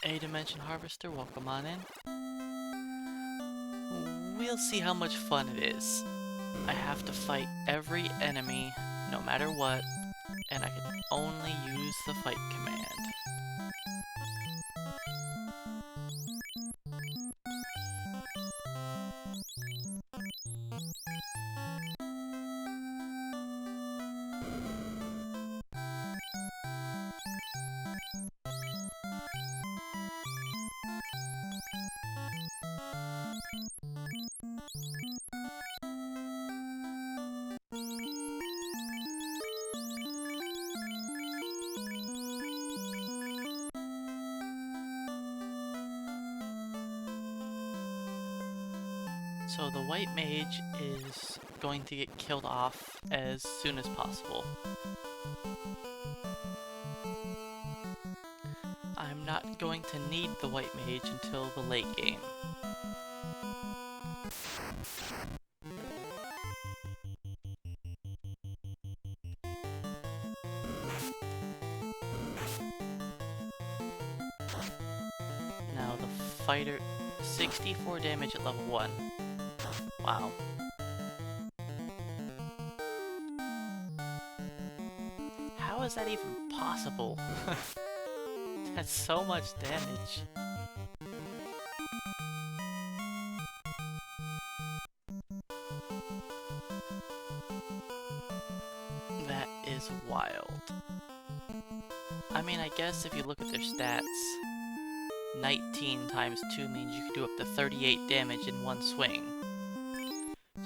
A Dimension Harvester, welcome on in. We'll see how much fun it is. I have to fight every enemy, no matter what, and I can only use the fight command. So the white mage is going to get killed off as soon as possible. I'm not going to need the white mage until the late game. Now the fighter, 64 damage at level 1. Wow. How is that even possible? That's so much damage. That is wild. I mean, I guess if you look at their stats, 19 times 2 means you can do up to 38 damage in one swing.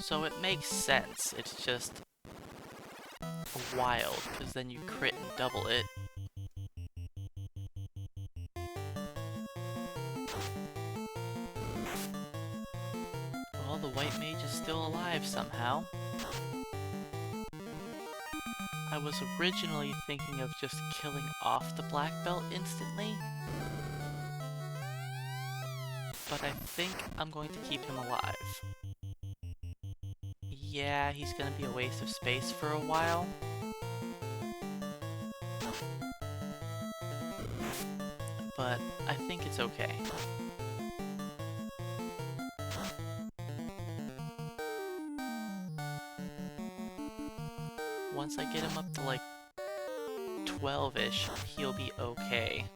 So it makes sense, it's just wild, because then you crit and double it. Well, the white mage is still alive somehow. I was originally thinking of just killing off the black belt instantly, but I think I'm going to keep him alive. Yeah, he's gonna be a waste of space for a while. But I think it's okay. Once I get him up to like 12-ish, he'll be okay.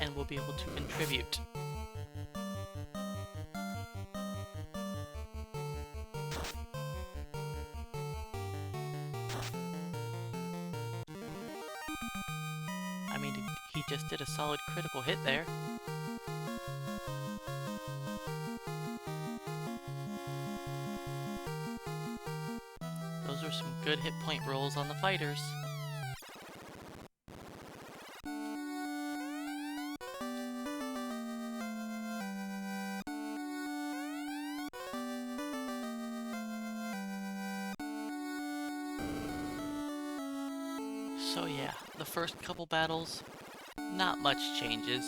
And we'll be able to contribute. I mean, he just did a solid critical hit there. Those are some good hit point rolls on the fighters. So yeah, the first couple battles, not much changes.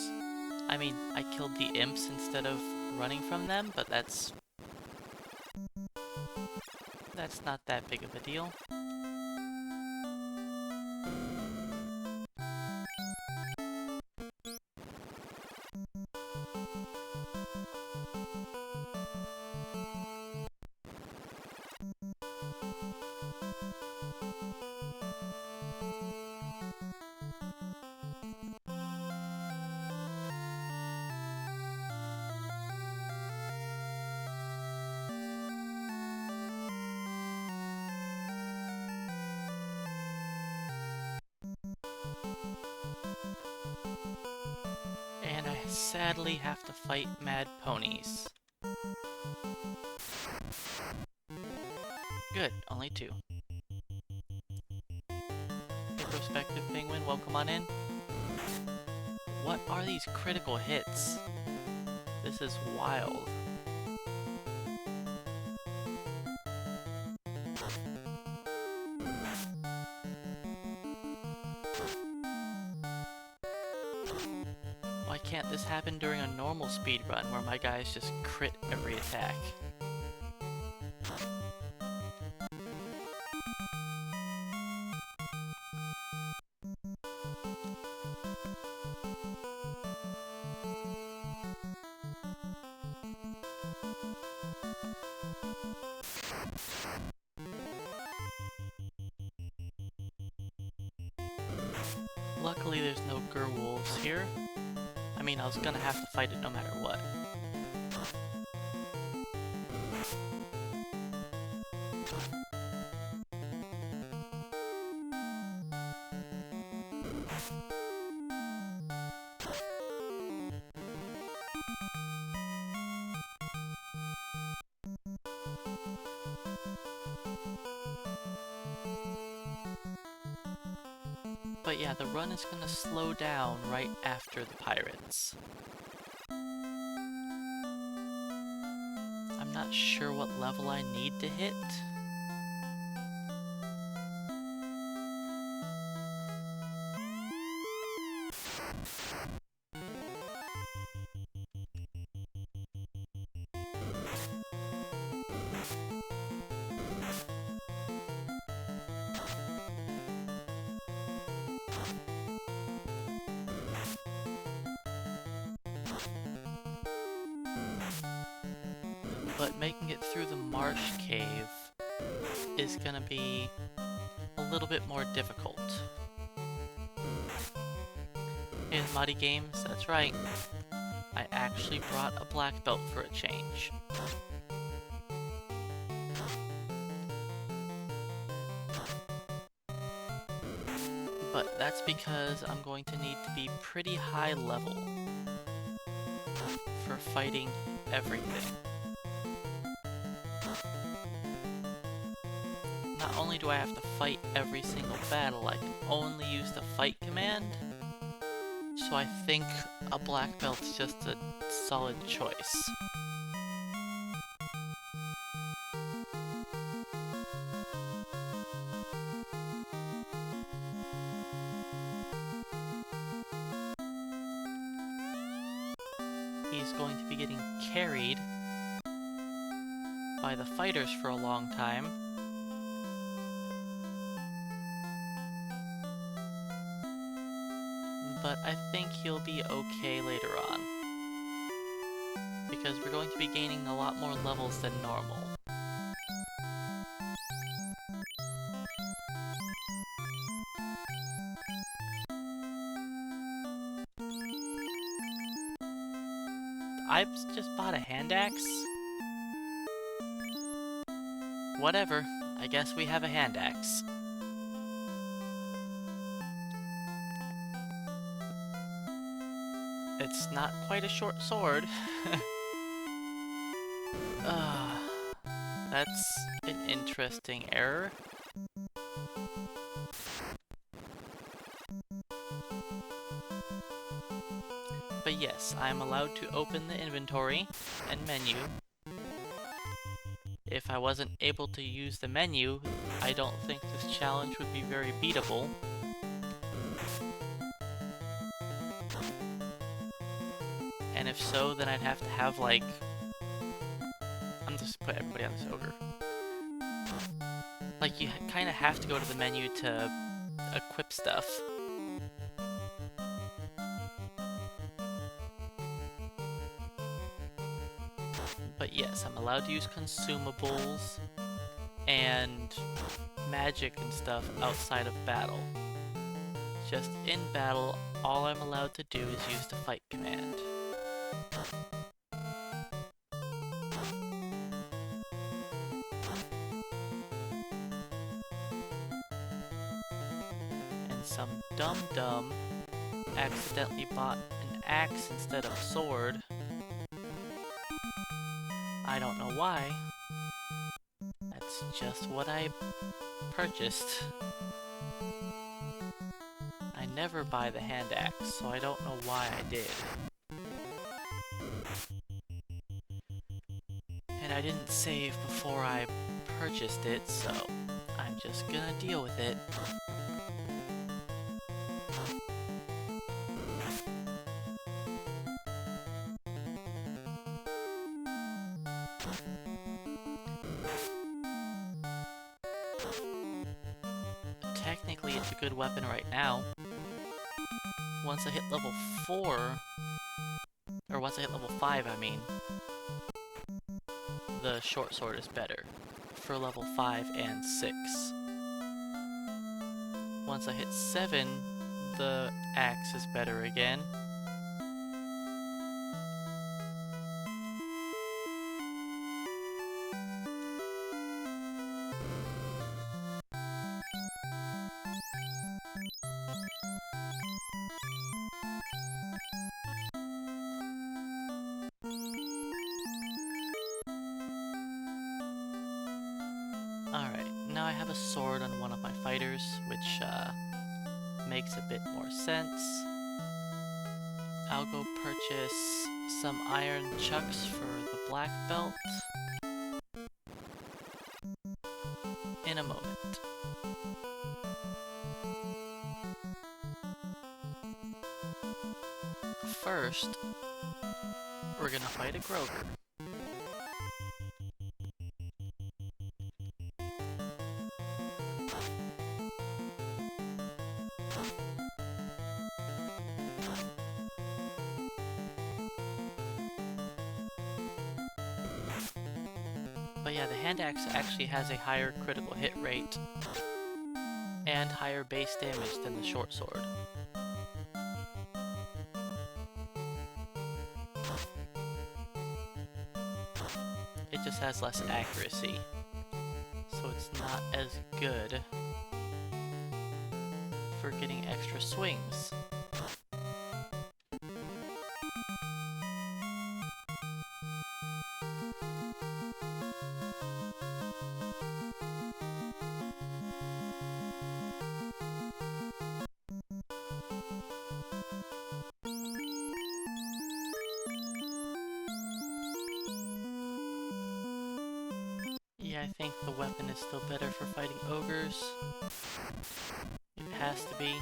I mean, I killed the imps instead of running from them, but that's not that big of a deal. And I sadly have to fight mad ponies. Good, only 2. Introspective penguin, welcome on in. What are these critical hits? This is wild. Why can't this happen during a normal speedrun where my guys just crit every attack? Luckily there's no Gerwolves here. I mean, I was gonna have to fight it no matter what. But yeah, the run is gonna slow down right after the pirates. I'm not sure what level I need to hit. But making it through the Marsh Cave is gonna be a little bit more difficult. In Muddy Games, that's right. I actually brought a black belt for a change. But that's because I'm going to need to be pretty high level for fighting everything. Not only do I have to fight every single battle, I can only use the fight command, so I think a black belt's just a solid choice. He's going to be getting carried by the fighters for a long time. But I think he'll be okay later on, because we're going to be gaining a lot more levels than normal. I've just bought a hand axe. Whatever, I guess we have a hand axe. It's not quite a short sword. That's an interesting error. But yes, I'm allowed to open the inventory and menu. If I wasn't able to use the menu, I don't think this challenge would be very beatable. And if so, then I'd have to have, like... I'm just put everybody on this ogre. Like, you kind of have to go to the menu to equip stuff. But yes, I'm allowed to use consumables and magic and stuff outside of battle. Just in battle, all I'm allowed to do is use the fight command. And some dum-dum accidentally bought an axe instead of a sword. I don't know why. That's just what I purchased. I never buy the hand axe, so I don't know why I did. And I didn't save before I purchased it, so I'm just gonna deal with it. Technically, it's a good weapon right now. Once I hit level 4, or once I hit level 5, I mean, the short sword is better for level 5 and 6. Once I hit 7, the axe is better again. Alright, now I have a sword on one of my fighters, which makes a bit more sense. I'll go purchase some iron chucks for the black belt in a moment. First, we're gonna fight a Grover. But yeah, the hand axe actually has a higher critical hit rate and higher base damage than the short sword. It just has less accuracy, so it's not as good for getting extra swings. Yeah, I think the weapon is still better for fighting ogres. It has to be.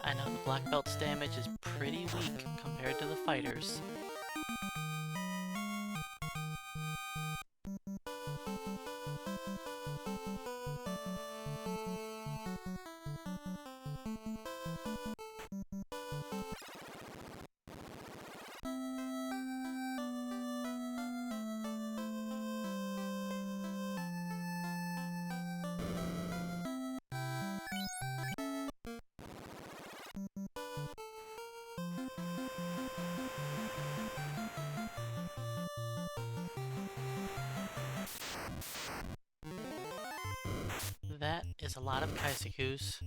I know the black belt's damage is pretty weak compared to the fighters. That is a lot of Kaisekus.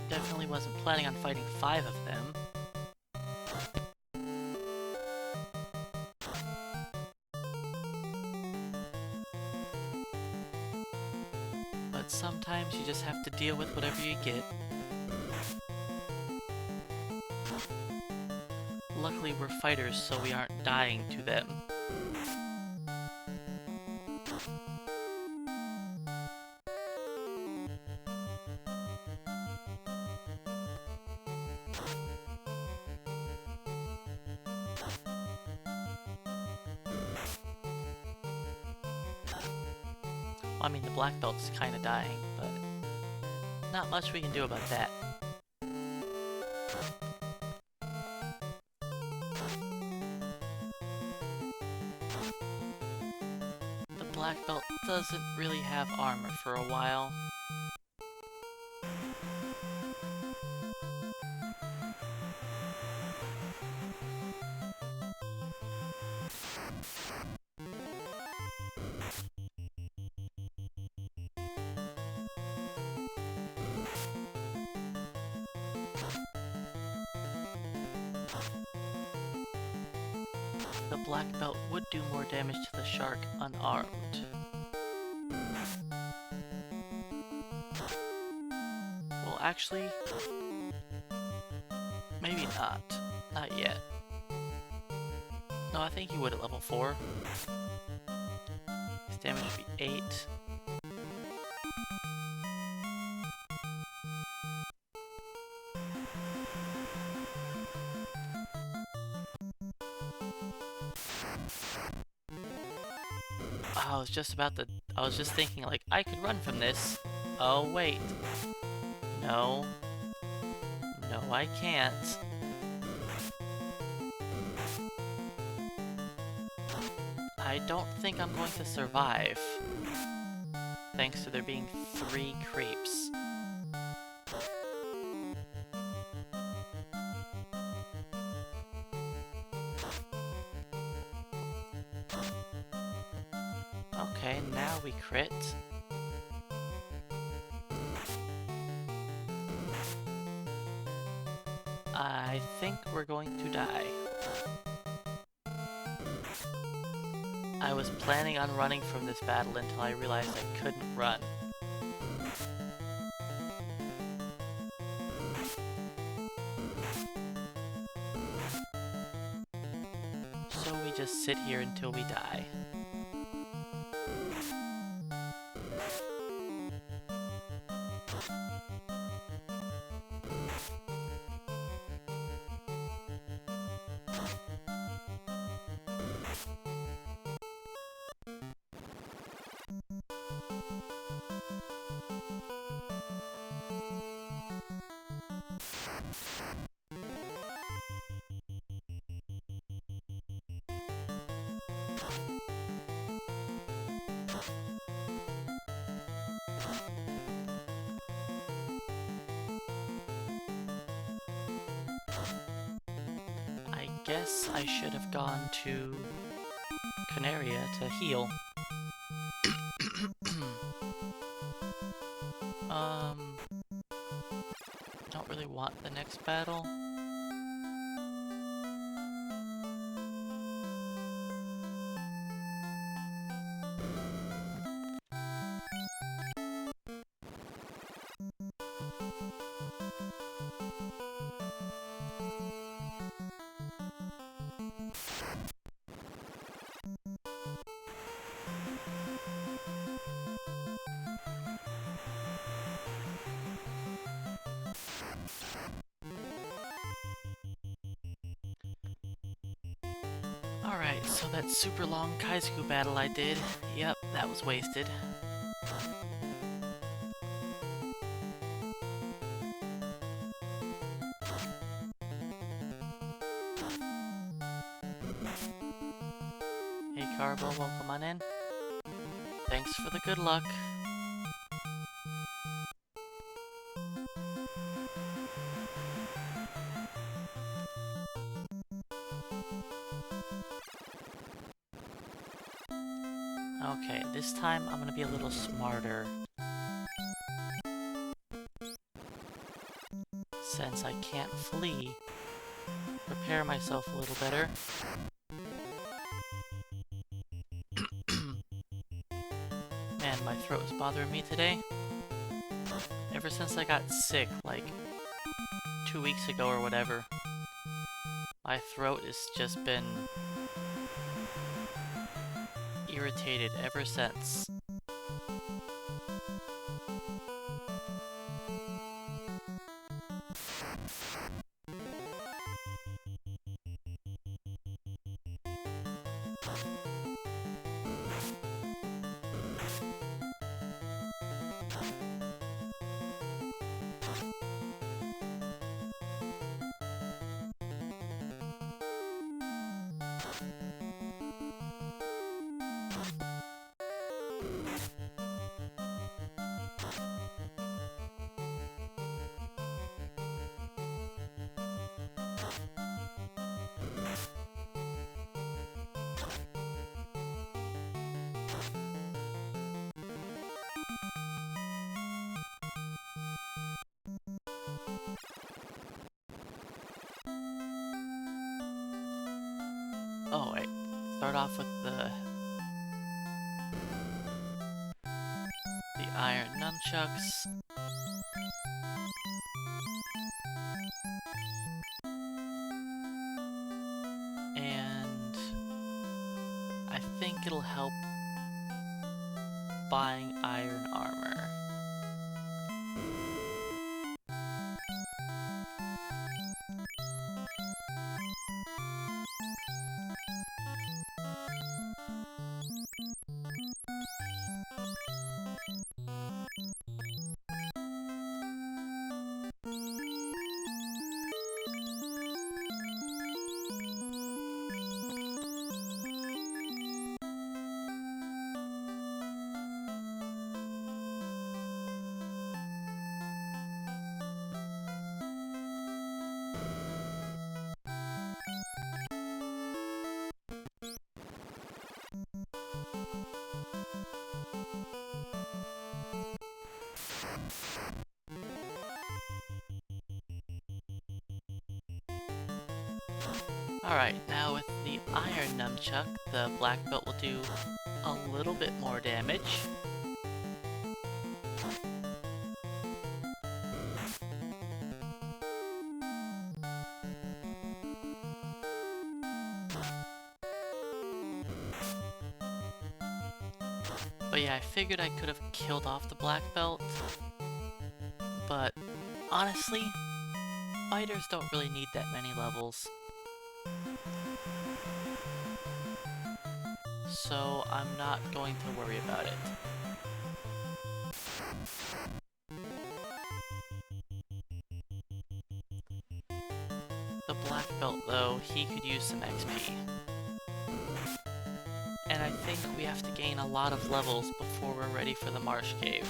Definitely wasn't planning on fighting 5 of them. But sometimes you just have to deal with whatever you get. Luckily we're fighters, so we aren't dying to them. I mean, the black belt's kinda dying, but not much we can do about that. The black belt doesn't really have armor for a while. The black belt would do more damage to the shark unarmed. Well, actually, Maybe not. Not yet. No, I think he would at level 4. His damage would be 8. I was just thinking, like, I could run from this. Oh, wait. No. No, I can't. I don't think I'm going to survive. Thanks to there being 3 creeps. Okay, now we crit. I think we're going to die. I was planning on running from this battle until I realized I couldn't run. So we just sit here until we die. I guess I should have gone to Canaria to heal. Don't really want the next battle. Alright, so that super long Kaizuku battle I did, yep, that was wasted. Hey Carbo, welcome on in. Thanks for the good luck. Okay, this time I'm gonna be a little smarter. Since I can't flee, prepare myself a little better. Man, my throat is bothering me today. Ever since I got sick, like 2 weeks ago or whatever, my throat has just been irritated ever since. Oh wait, start off with the iron. None nunchucks. And I think it'll help buying iron armor. Alright, now with the iron nunchuck, the black belt will do a little bit more damage. But yeah, I figured I could have killed off the black belt, but honestly, fighters don't really need that many levels. So I'm not going to worry about it. The black belt though, he could use some XP. And I think we have to gain a lot of levels before we're ready for the Marsh Cave.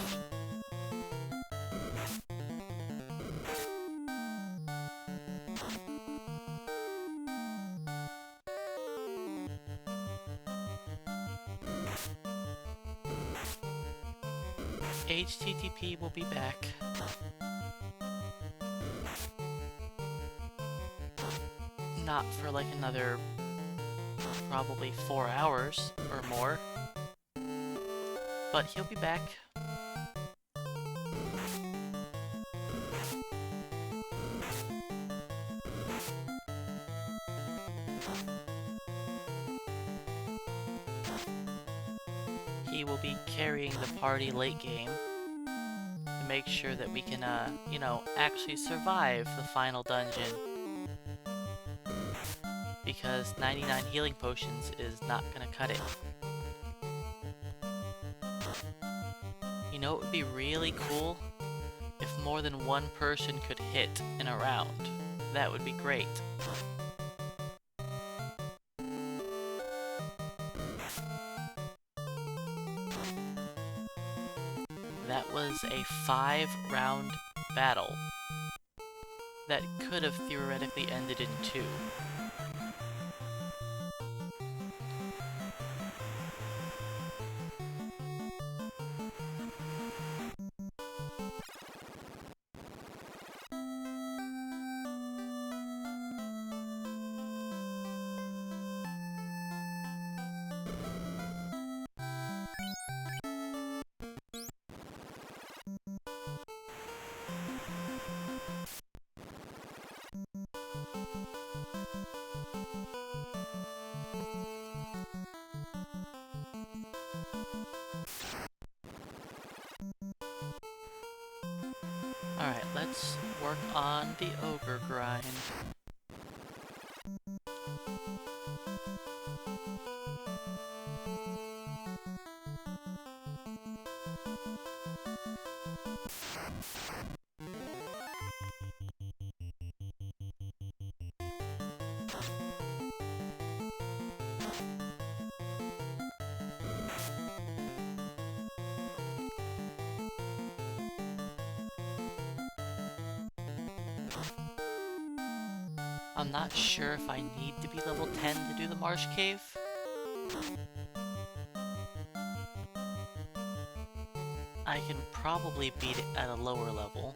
HTTP will be back. Not for like another probably 4 hours or more. But he'll be back. He will be carrying the party late game to make sure that we can, you know, actually survive the final dungeon. Because 99 healing potions is not gonna cut it. You know, it would be really cool if more than one person could hit in a round. That would be great. That was a 5-round battle that could have theoretically ended in 2. Alright, let's work on the ogre grind. I'm not sure if I need to be level 10 to do the Marsh Cave. I can probably beat it at a lower level.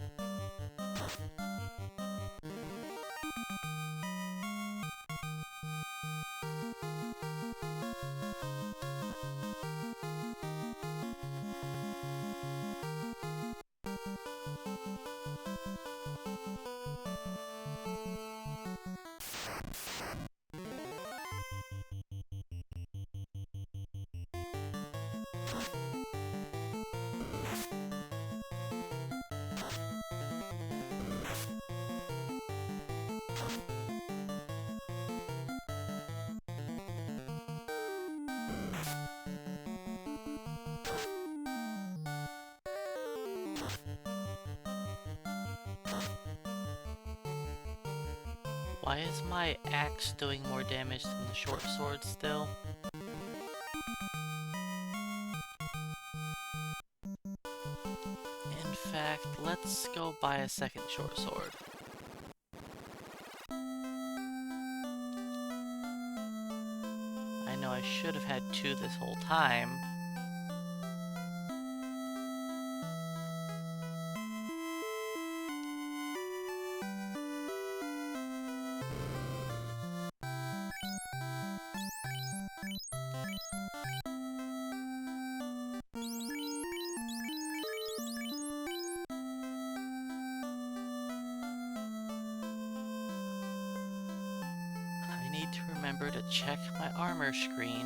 Why is my axe doing more damage than the short sword still? In fact, let's go buy a second short sword. I know I should have had two this whole time. I need to remember to check my armor screen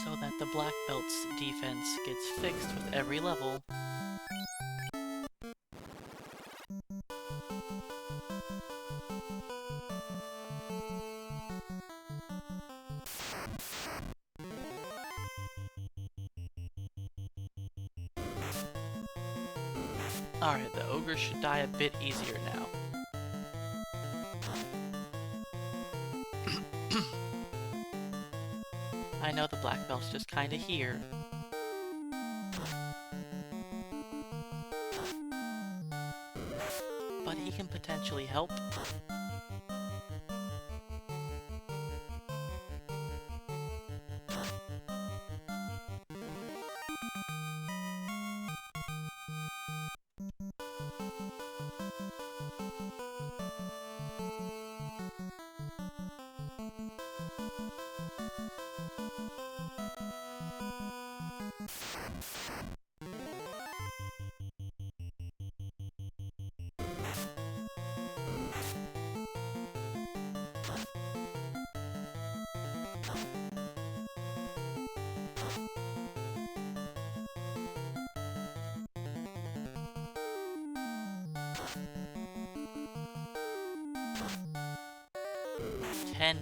so that the black belt's defense gets fixed with every level. Alright, the ogre should die a bit easier now. I know the black belt's just kinda here. But he can potentially help.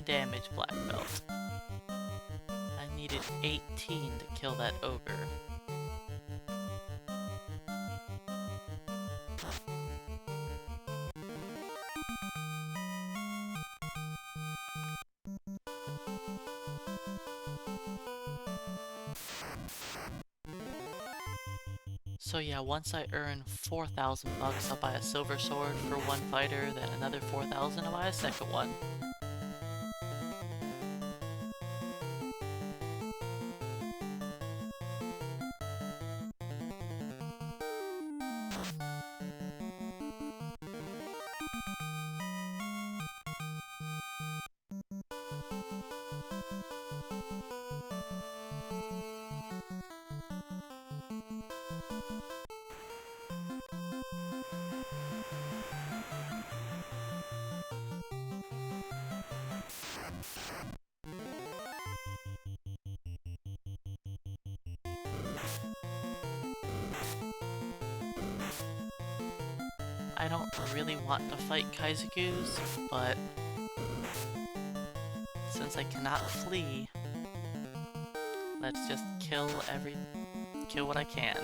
Damage, black belt. I needed 18 to kill that ogre. So yeah, once I earn 4,000 bucks, I'll buy a silver sword for one fighter, then another 4,000 I'll buy a second one. I don't really want to fight Kaizakus, but since I cannot flee, let's just kill what I can.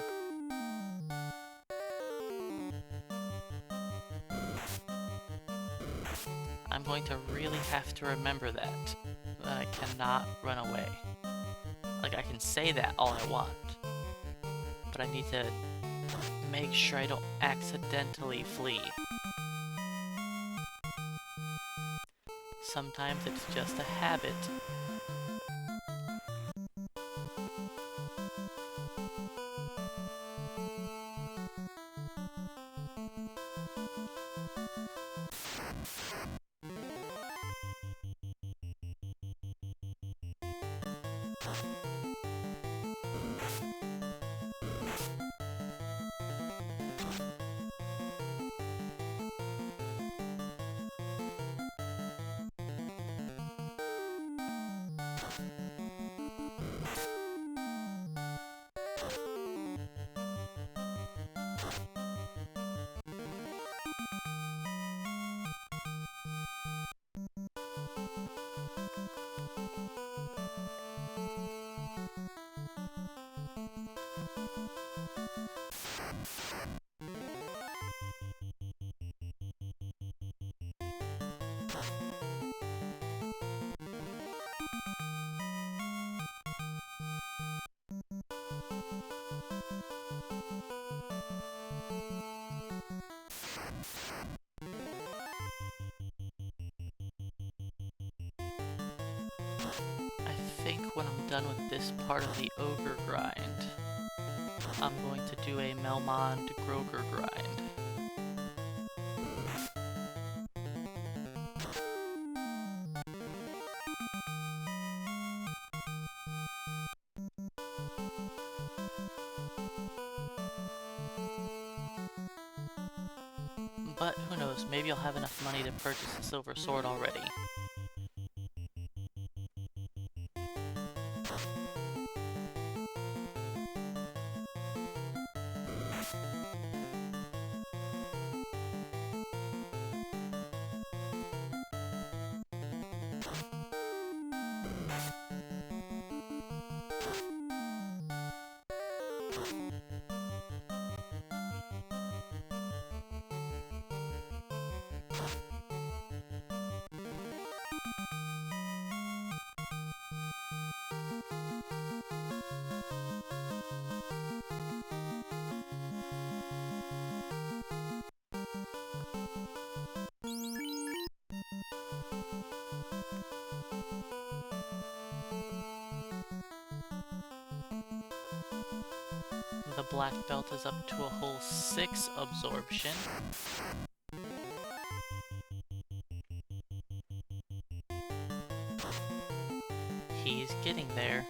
I'm going to really have to remember that I cannot run away. Like, I can say that all I want, but I need to make sure I don't accidentally flee. Sometimes it's just a habit. I think when I'm done with this part of the ogre grind, I'm going to do a Melmond Groger grind. But who knows, maybe I'll have enough money to purchase a silver sword already. The black belt is up to a whole 6 absorption. He's getting there.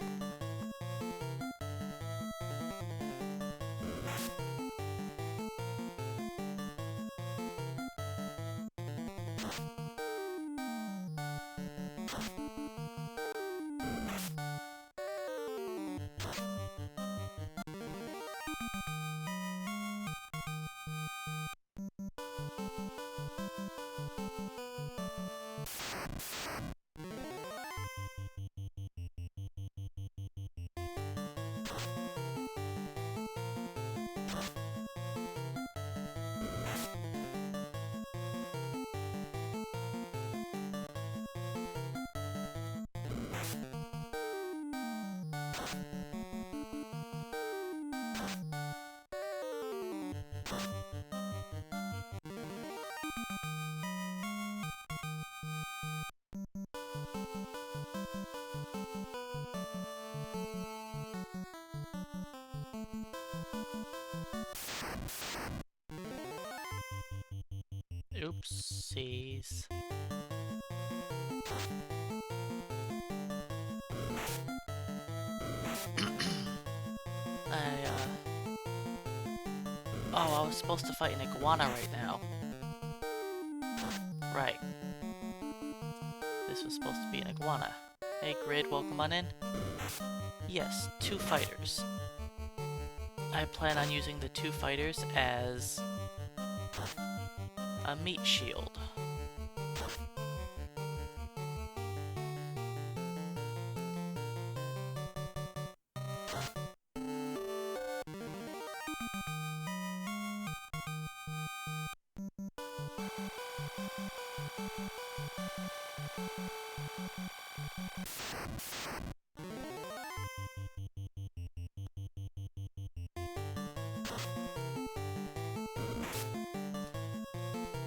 Oopsies. Oh, I was supposed to fight an iguana right now. Right. This was supposed to be an iguana. Hey, Grid, welcome on in. Yes, 2 fighters. I plan on using the 2 fighters as a meat shield.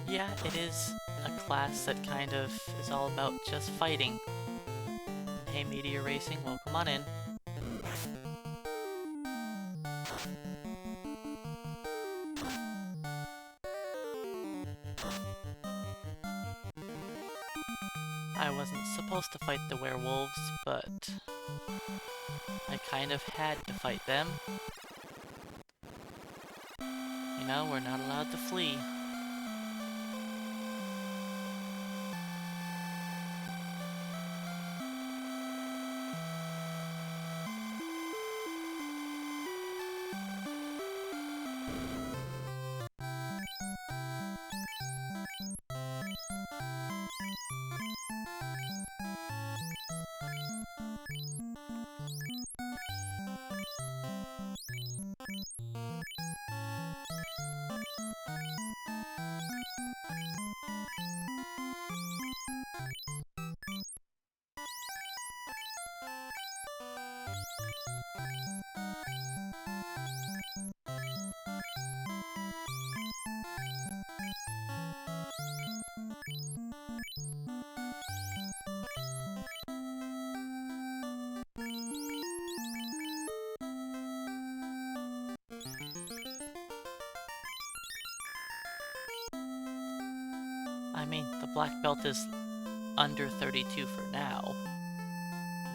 Yeah, it is a class that kind of is all about just fighting. Hey, Meteor Racing, welcome on in. I wasn't supposed to fight the werewolves, but I kind of had to fight them. You know, we're not allowed to flee. I mean, the black belt is under 32 for now,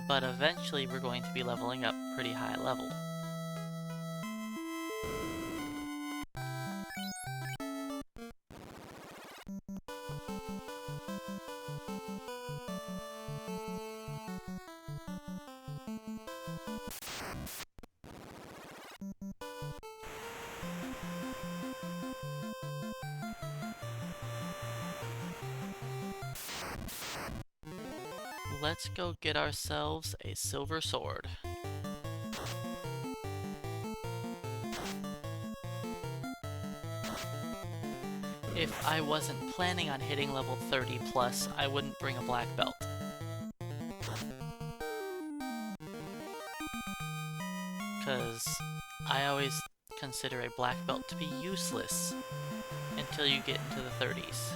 but eventually we're going to be leveling up pretty high level. Let's go get ourselves a silver sword. If I wasn't planning on hitting level 30 plus, I wouldn't bring a black belt. Because I always consider a black belt to be useless until you get into the 30s.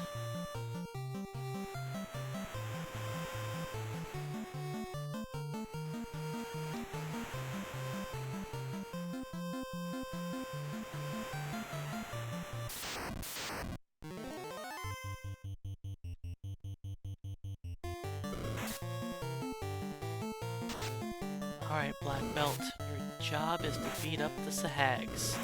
Alright, black belt, your job is to beat up the Sahags.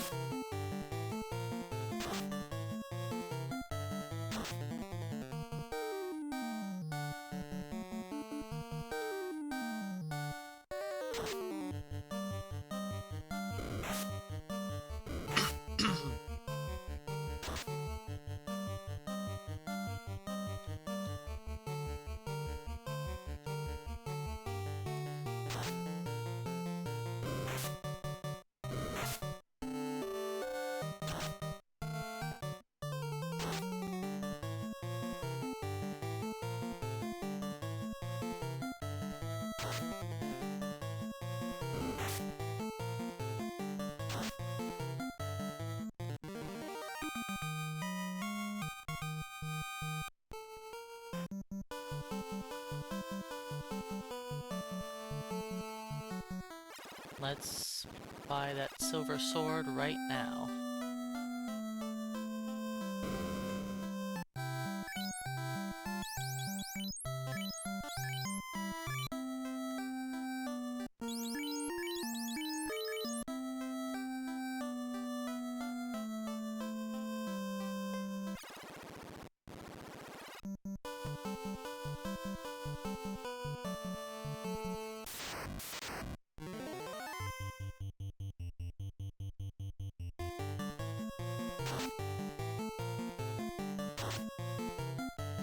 Let's buy that silver sword right now.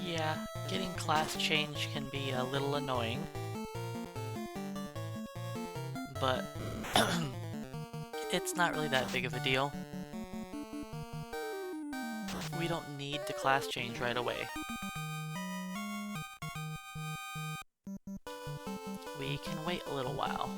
Yeah, getting class change can be a little annoying, but it's not really that big of a deal. We don't need the class change right away. We can wait a little while.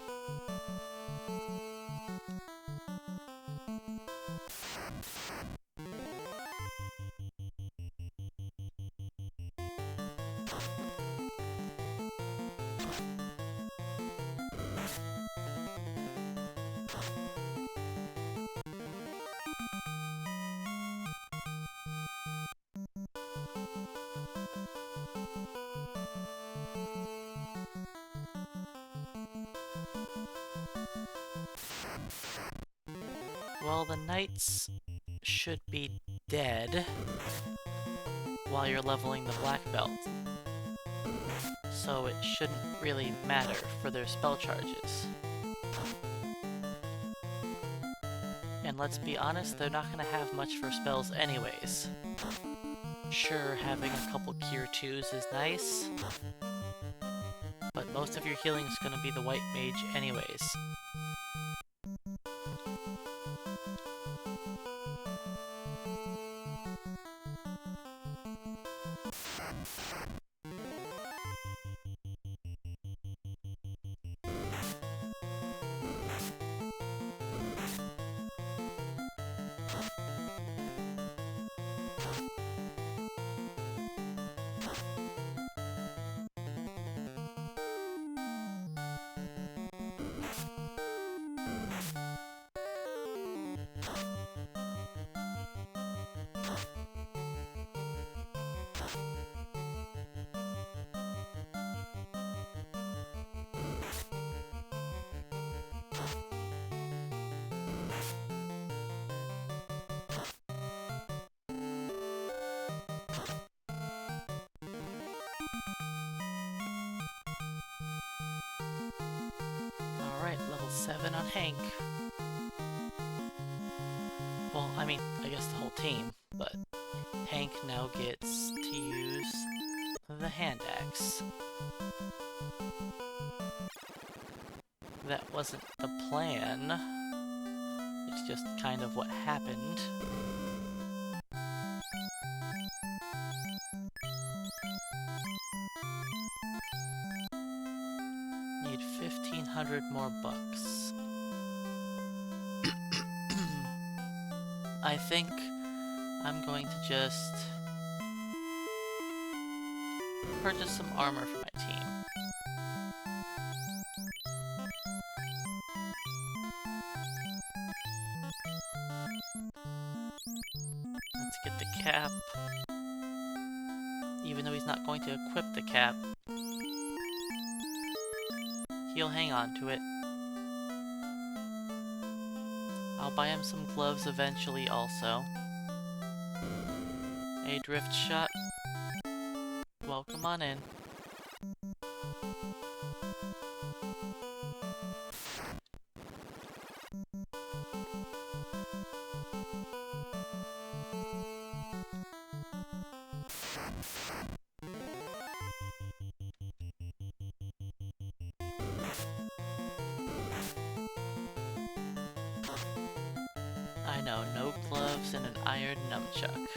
Well, the knights should be dead while you're leveling the black belt, so it shouldn't really matter for their spell charges. And let's be honest, they're not going to have much for spells anyways. Sure, having a couple Cure 2s is nice, but most of your healing is going to be the white mage anyways. Alright, level 7 on Hank. Well, I mean, I guess the whole team, but Hank now gets to use the hand axe. That wasn't the plan. It's just kind of what happened. Need 1,500 more bucks. I think I'm going to just purchase some armor for my team. Let's get the cap. Even though he's not going to equip the cap, he'll hang on to it. I'll buy him some gloves eventually also. A drift shot. Welcome on in. I know, no gloves and an iron nunchuck.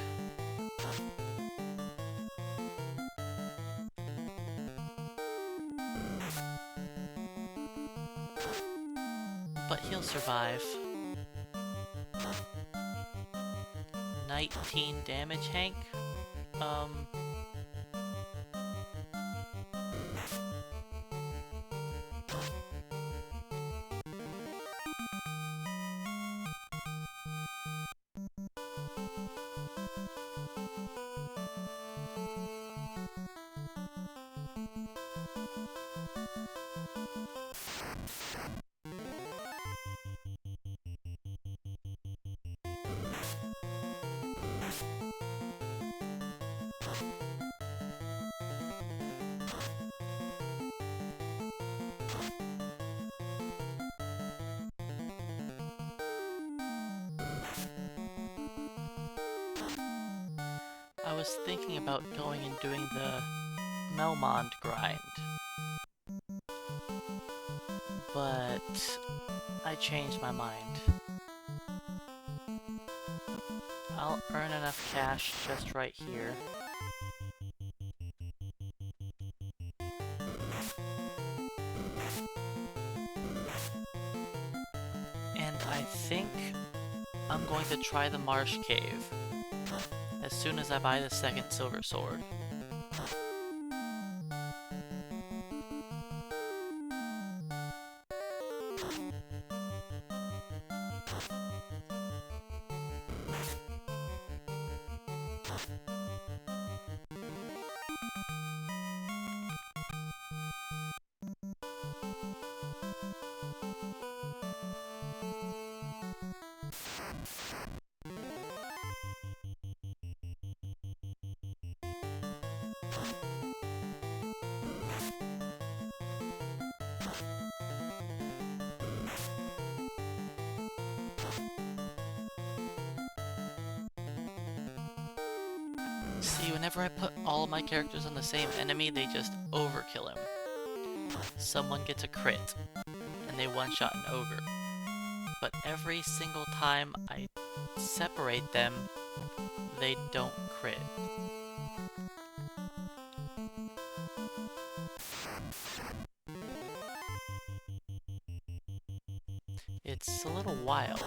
But he'll survive. 19 damage, Hank? I was thinking about going and doing the Melmond grind, but I changed my mind. I'll earn enough cash just right here. And I think I'm going to try the Marsh Cave as soon as I buy the second silver sword. See, whenever I put all my characters on the same enemy, they just overkill him. Someone gets a crit, and they one-shot an ogre. But every single time I separate them, they don't crit. It's a little wild.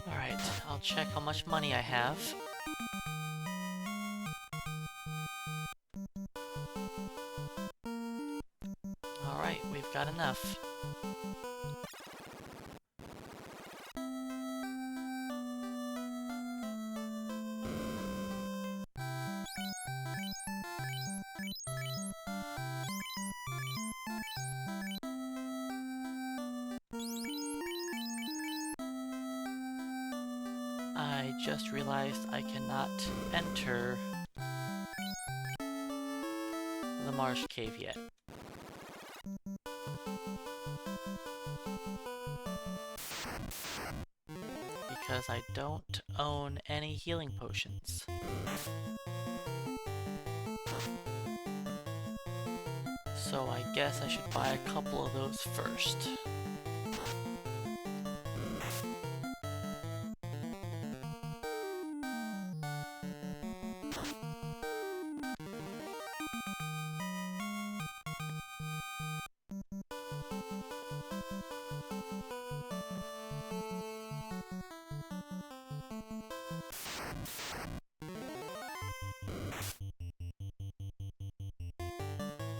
Alright, I'll check how much money I have. Alright, we've got enough. I just realized I cannot enter the Marsh Cave yet. Because I don't own any healing potions. So I guess I should buy a couple of those first.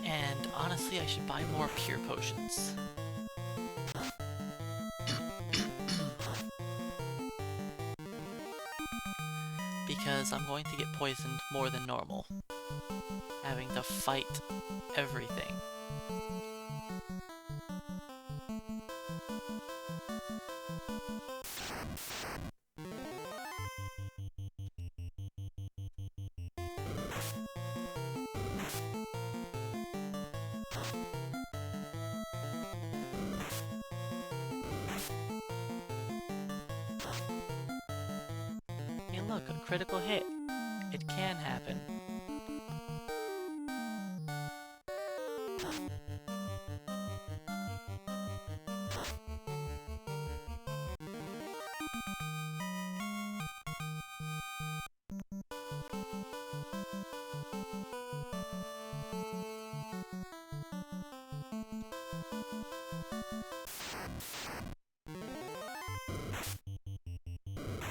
And honestly, I should buy more pure potions. Because I'm going to get poisoned more than normal, having to fight everything. Hey look, a critical hit. It can happen.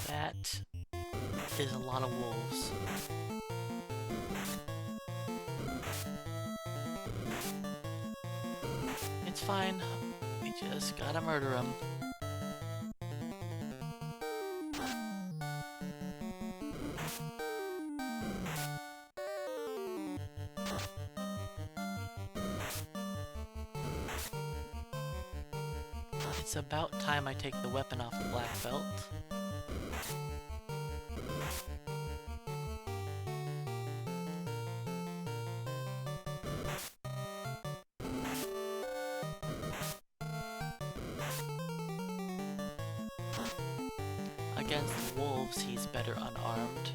That is a lot of wolves. It's fine. We just gotta murder them. It's about time I take the weapon off the black belt. Against wolves, he's better unarmed.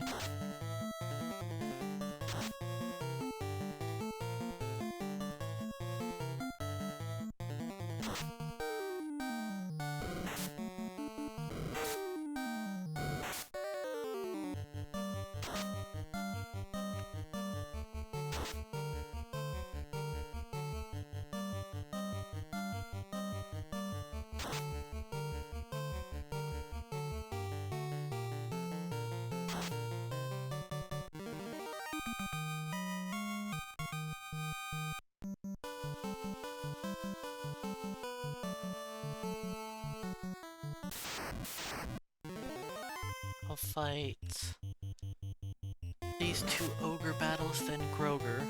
I'll fight these 2 ogre battles, then Groger.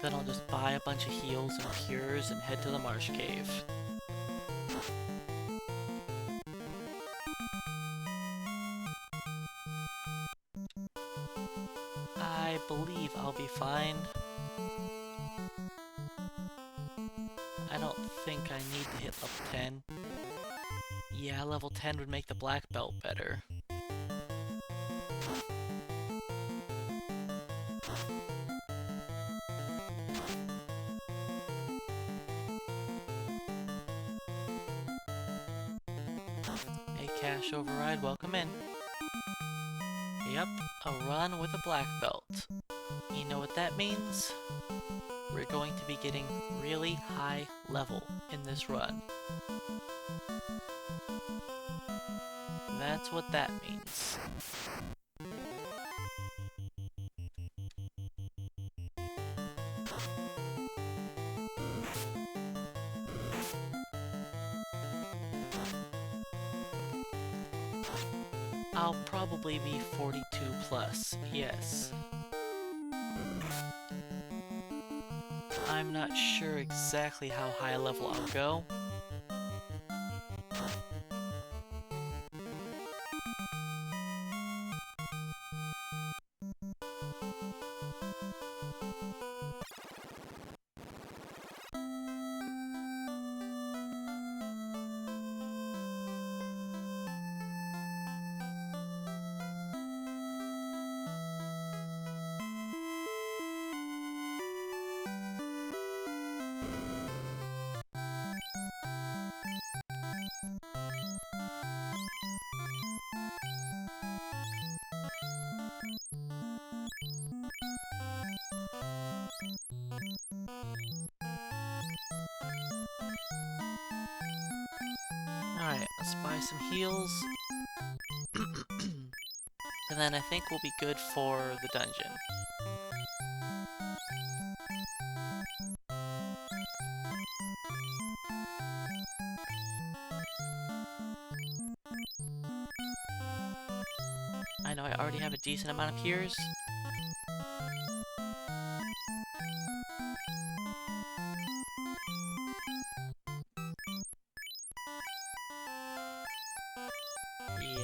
Then I'll just buy a bunch of heals and cures and head to the Marsh Cave. I believe I'll be fine. I don't think I need to hit level 10. Yeah, level 10 would make the black belt better. Hey, Cash Override, welcome in. Yep, a run with a black belt. You know what that means? We're going to be getting really high level in this run. That's what that means. I'll probably be 42 plus, yes. I'm not sure exactly how high level I'll go. Alright, let's buy some heals. And then I think we'll be good for the dungeon. I know I already have a decent amount of cures.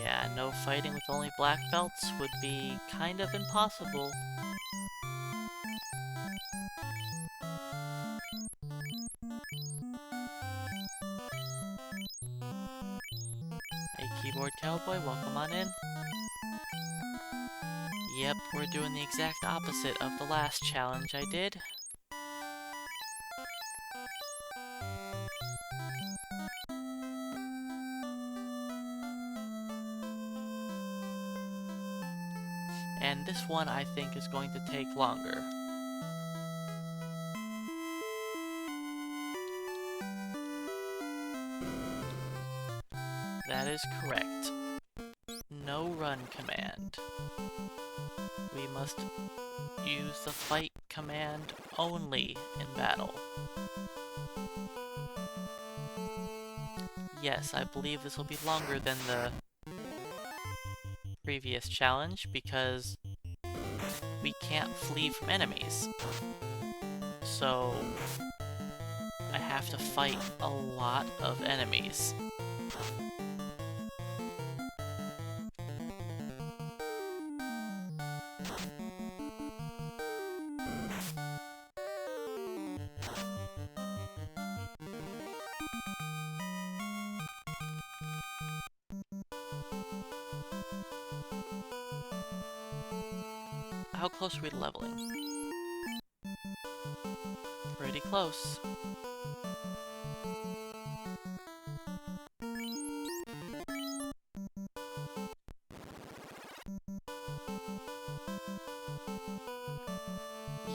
Yeah, no fighting with only black belts would be kind of impossible. Hey, Keyboard Cowboy, welcome on in. Yep, we're doing the exact opposite of the last challenge I did. And this one I think is going to take longer. That is correct. No run command. We must use the fight command only in battle. Yes, I believe this will be longer than the previous challenge because we can't flee from enemies. So I have to fight a lot of enemies. How close are we to leveling? Pretty close.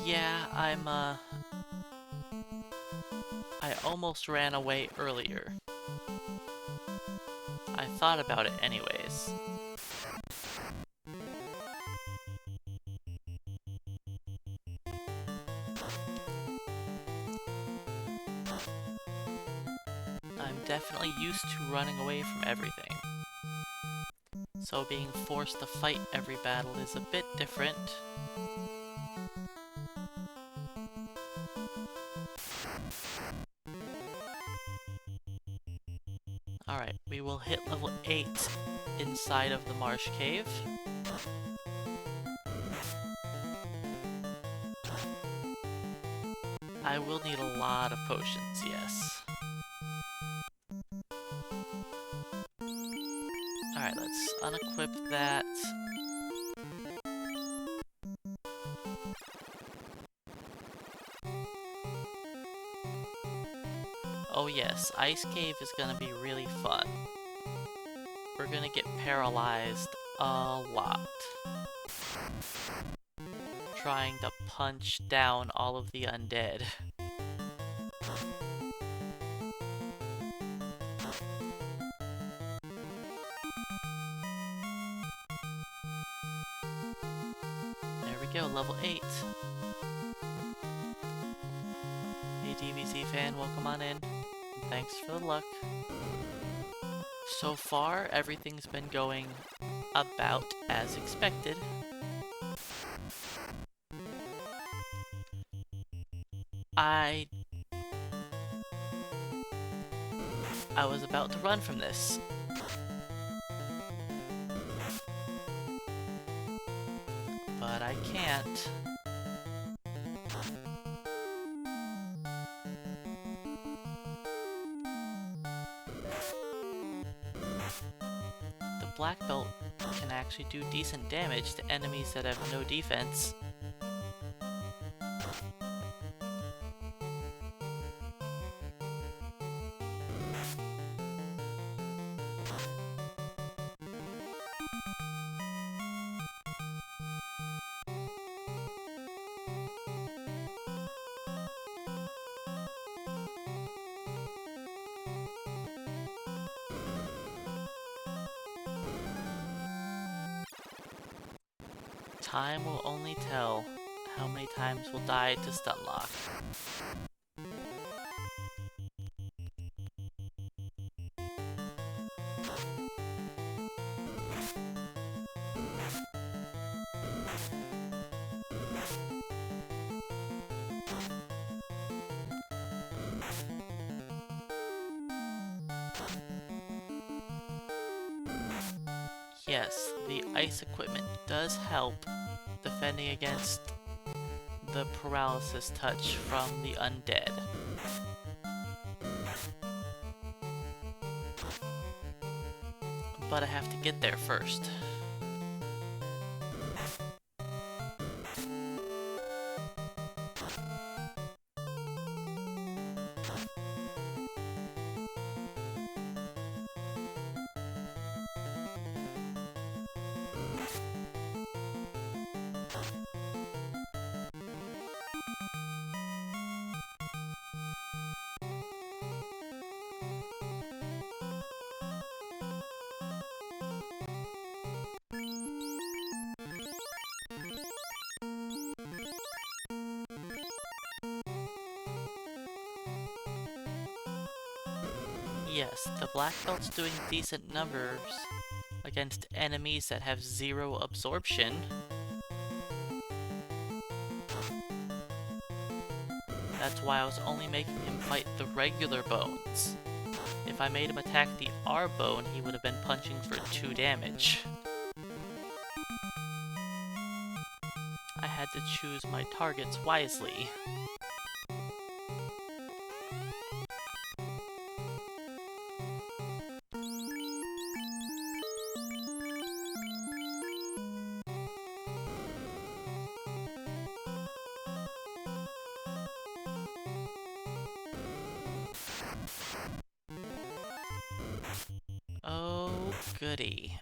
Yeah, I almost ran away earlier. I thought about it anyways. I'm definitely used to running away from everything. So being forced to fight every battle is a bit different. Alright, we will hit level 8 inside of the Marsh Cave. I will need a lot of potions, yes. Alright, let's unequip that. Oh yes, Ice Cave is gonna be really fun. We're gonna get paralyzed a lot. Trying to punch down all of the undead. There we go, level 8. Hey DVZ fan, welcome on in. Thanks for the luck. So far, everything's been going about as expected. I was about to run from this. But I can't. The black belt can actually do decent damage to enemies that have no defense. Time will only tell how many times we'll die to stunlock. Yes, the ice equipment does help defending against the paralysis touch from the undead. But I have to get there first. Yes, the black belt's doing decent numbers against enemies that have 0 absorption. That's why I was only making him fight the regular bones. If I made him attack the R bone, he would have been punching for 2 damage. I had to choose my targets wisely. Oh, goody.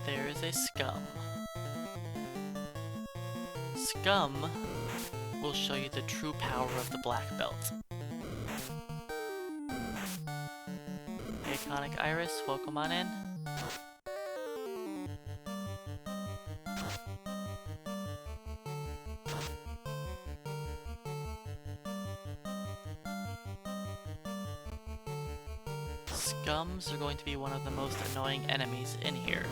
There is a scum. Scum will show you the true power of the black belt. Hey, Iconic Iris, welcome on in. scums are going to be one of the most annoying enemies in here.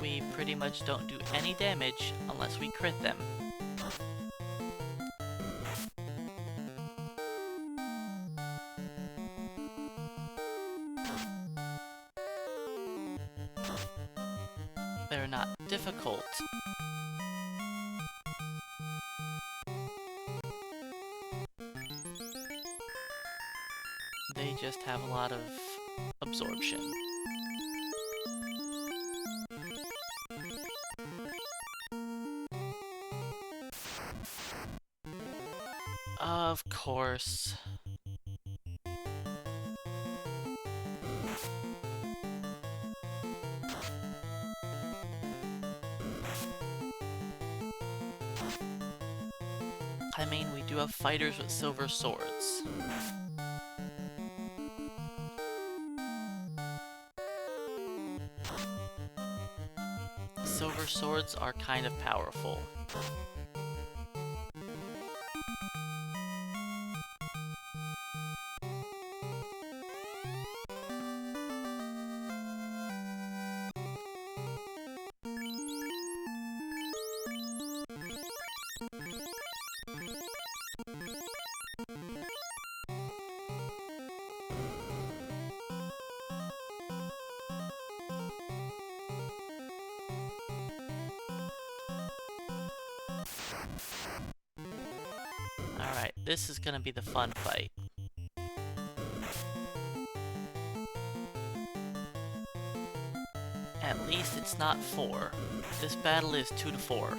We pretty much don't do any damage unless we crit them. They're not difficult. They just have a lot of absorption. Of course. I mean, we do have fighters with silver swords. Silver swords are kind of powerful. Alright, this is gonna be the fun fight. At least it's not 4. This battle is 2 to 4.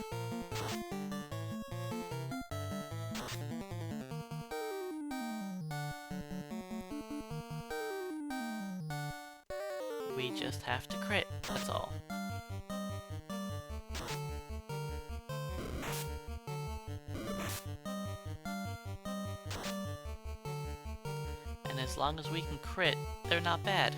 We just have to crit, that's all. And as long as we can crit, they're not bad.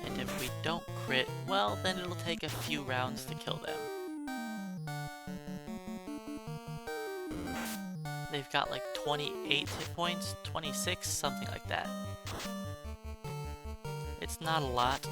And if we don't crit, well, then it'll take a few rounds to kill them. They've got like 28 hit points, 26, something like that. It's not a lot.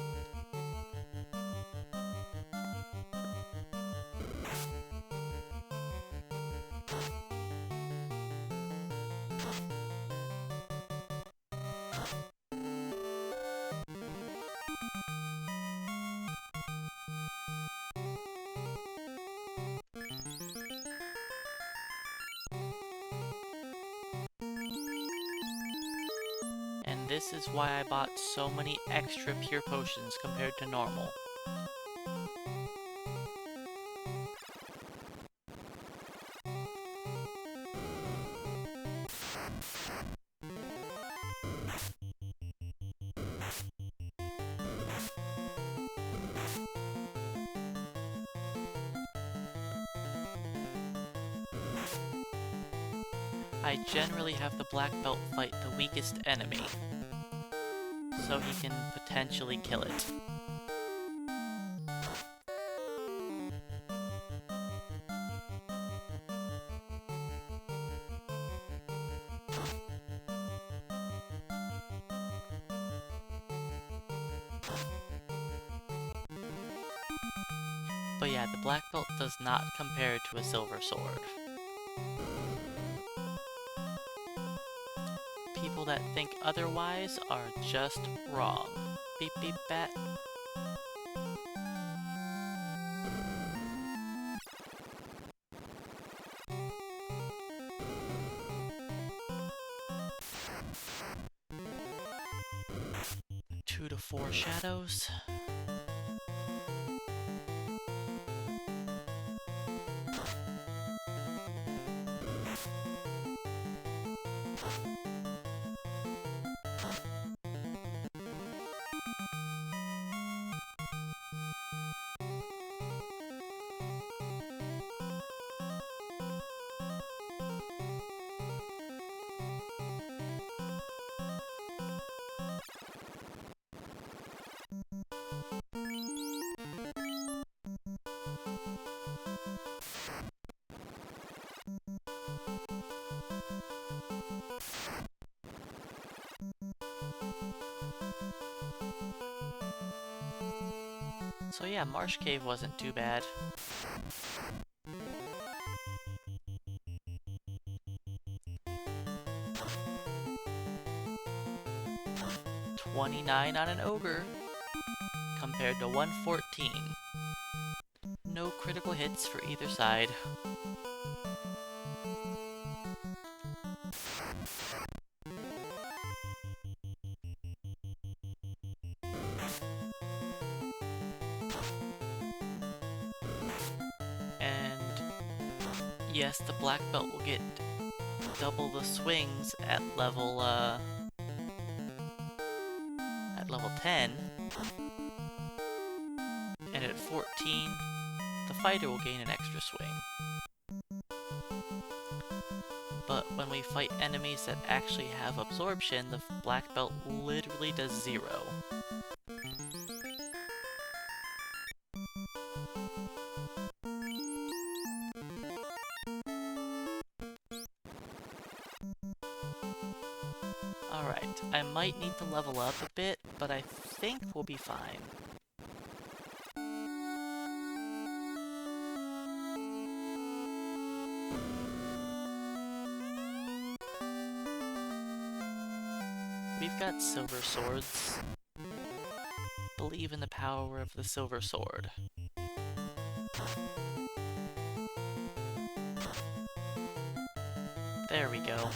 And this is why I bought so many extra pure potions compared to normal. I generally have the black belt fight the weakest enemy, so he can potentially kill it. But yeah, the black belt does not compare to a silver sword. People that think otherwise are just wrong. Beep beep bat. Two to 4 shadows. So yeah, Marsh Cave wasn't too bad. $29 on an ogre, compared to 114. No critical hits for either side. And yes, the black belt will get double the swings at level 10. And at 14, the fighter will gain an extra swing. But when we fight enemies that actually have absorption, the black belt literally does 0. Alright, I might need to level up a bit, but I think we'll be fine. We've got silver swords. Believe in the power of the silver sword. There we go.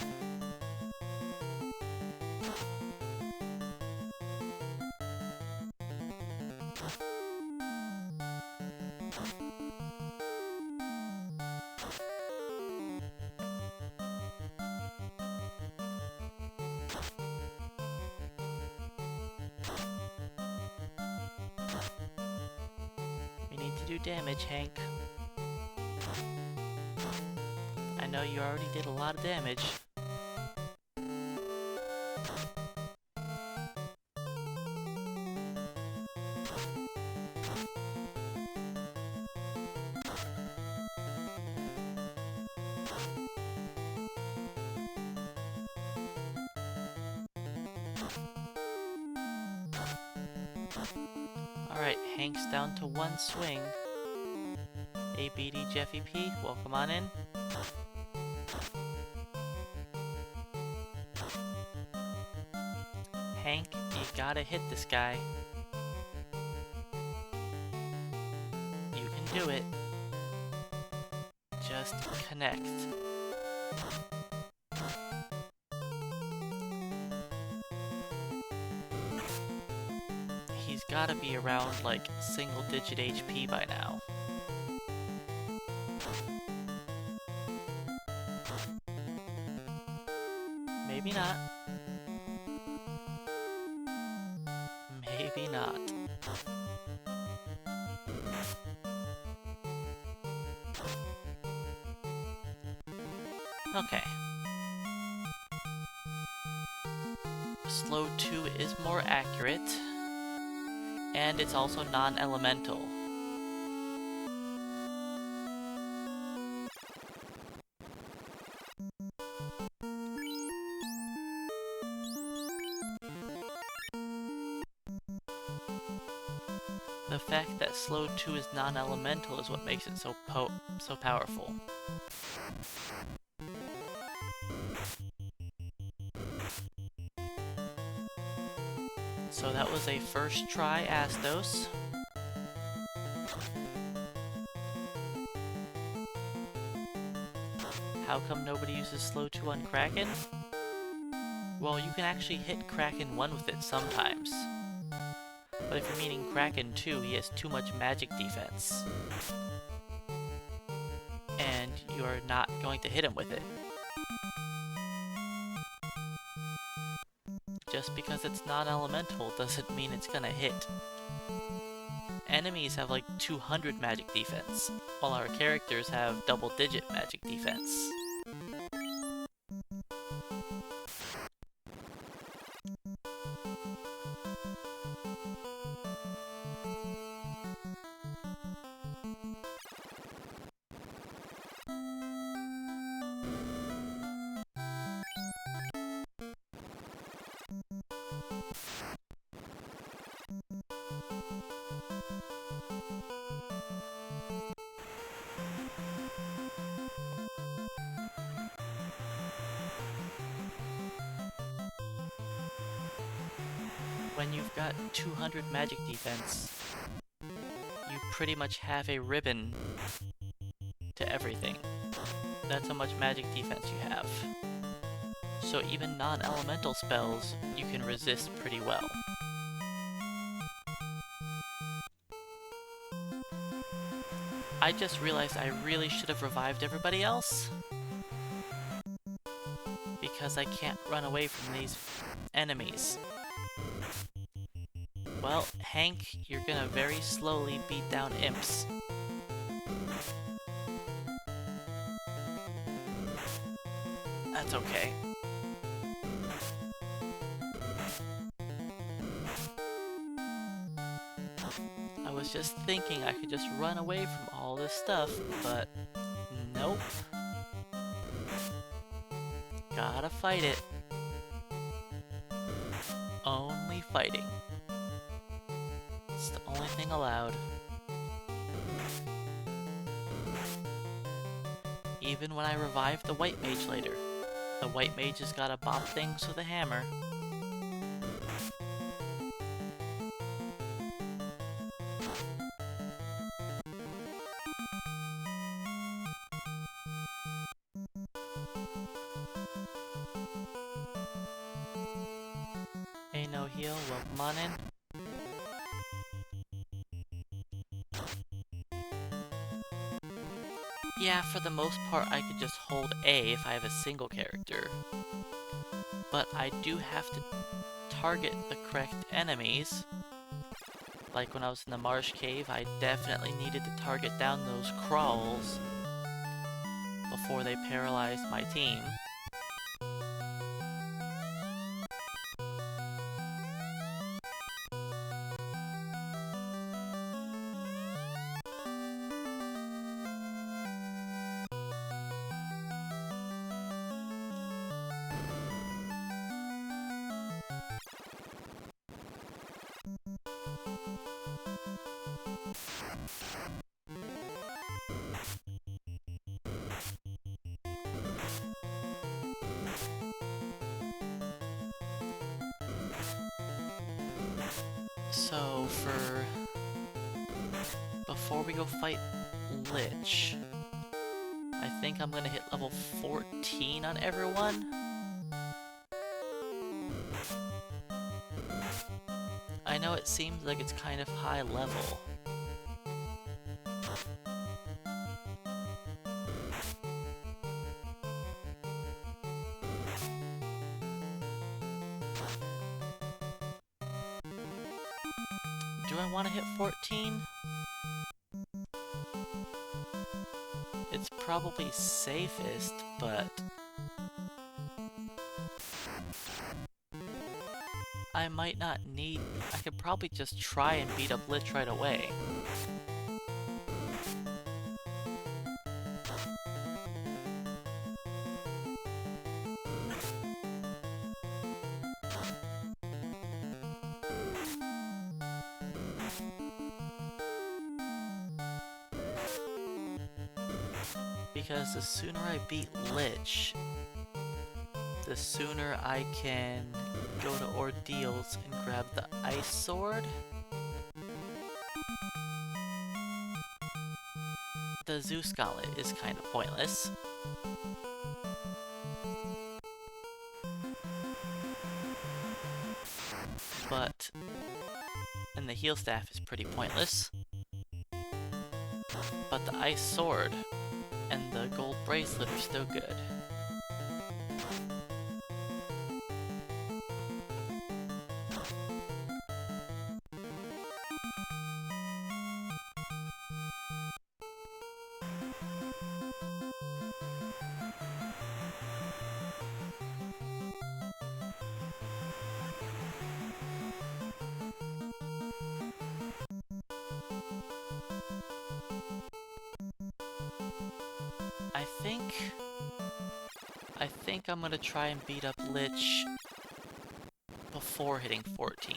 We need to do damage, Hank. I know you already did a lot of damage. Alright, Hank's down to 1 swing. ABD Jeffy P, welcome on in. Hank, you gotta hit this guy. You can do it. Just connect. He's gotta be around, like, single-digit HP by now. Maybe not. Maybe not. Okay. Slow 2 is more accurate, and it's also non-elemental. The fact that Slow 2 is non-elemental is what makes it so powerful. So that was a first try Astos. How come nobody uses Slow 2 on Kraken? Well, you can actually hit Kraken 1 with it sometimes. But if you're meaning Kraken 2, he has too much magic defense. And you're not going to hit him with it. Just because it's non-elemental doesn't mean it's gonna hit. Enemies have like 200 magic defense, while our characters have double-digit magic defense. when you've got 200 magic defense, you pretty much have a ribbon to everything. That's how much magic defense you have. So even non-elemental spells, you can resist pretty well. I just realized I really should have revived everybody else. Because I can't run away from these enemies. Well, Hank, you're gonna very slowly beat down imps. That's okay. I was just thinking I could just run away from all this stuff, but nope. Gotta fight it. Only fighting. It's the only thing allowed. Even when I revive the white mage later. The white mage has gotta bop things with a hammer. Ain't no heal, well, come on in. Yeah, for the most part, I could just hold A if I have a single character. But I do have to target the correct enemies. Like when I was in the Marsh Cave, I definitely needed to target down those crawls before they paralyzed my team. So before we go fight Lich, I think I'm gonna hit level 14 on everyone. I know it seems like it's kind of high level. Do I want to hit 14? It's probably safest, but I might not need... I could probably just try and beat up Lich right away. Because the sooner I beat Lich, the sooner I can go to Ordeals and grab the Ice Sword. The Zeus Gauntlet is kind of pointless. But... and the Heal Staff is pretty pointless. But the Ice Sword and the Gold Bracelet are still good. I think I'm gonna try and beat up Lich before hitting 14.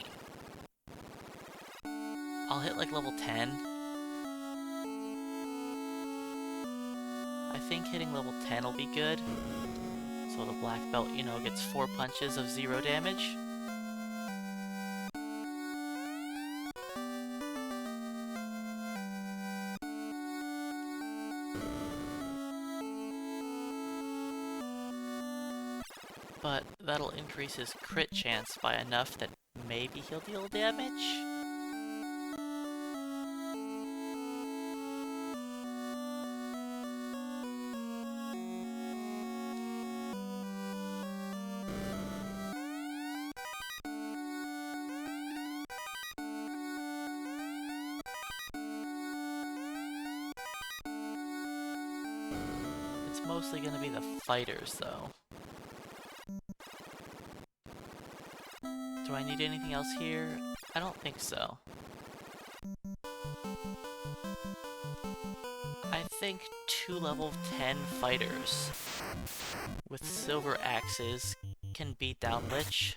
I'll hit like level 10. I think hitting level 10 will be good. So the black belt, you know, gets 4 punches of 0 damage. but that'll increase his crit chance by enough that maybe he'll deal damage? It's mostly gonna be the fighters, though. Do I need anything else here? I don't think so. I think 2 level 10 fighters with silver axes can beat down Lich.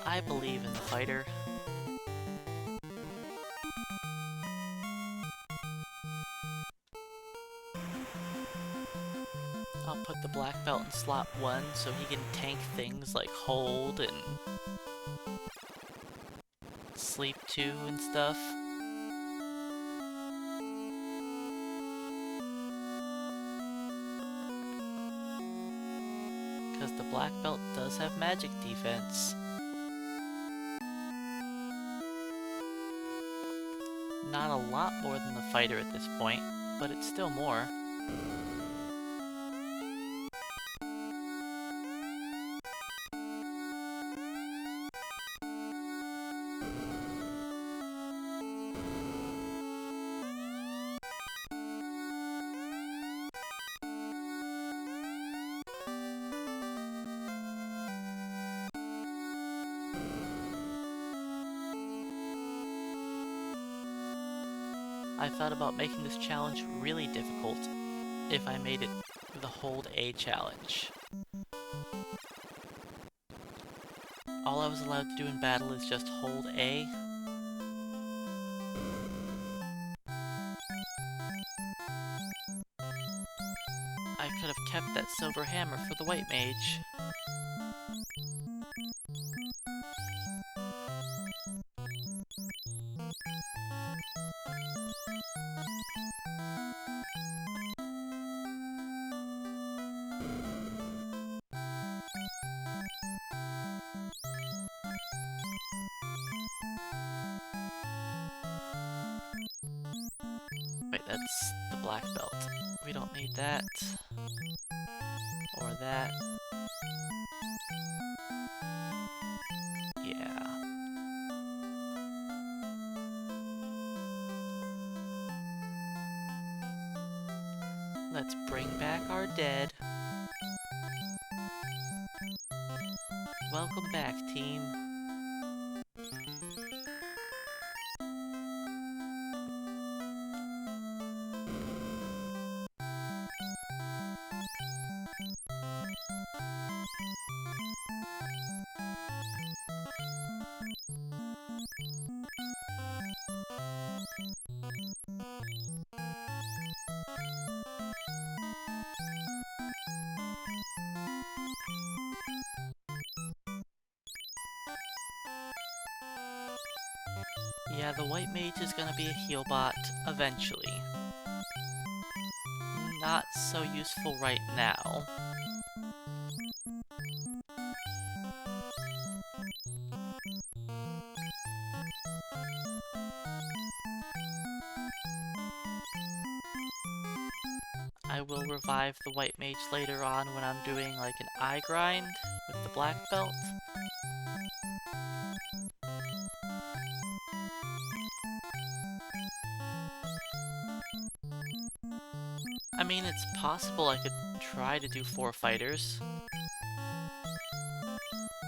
I believe in the fighter. I'll put the black belt in slot 1 so he can tank things like hold and sleep 2 and stuff. Because the black belt does have magic defense. Not a lot more than the fighter at this point, but it's still more. I thought about making this challenge really difficult if I made it the Hold A challenge. All I was allowed to do in battle is just hold A. I could have kept that silver hammer for the white mage. Wait, that's the black belt. We don't need that. Or that. Yeah. Let's bring back our dead. Welcome back, team. Yeah, the white mage is gonna be a heal bot eventually. Not so useful right now. I will revive the white mage later on when I'm doing like an eye grind with the black belt. I mean, it's possible I could try to do 4 fighters,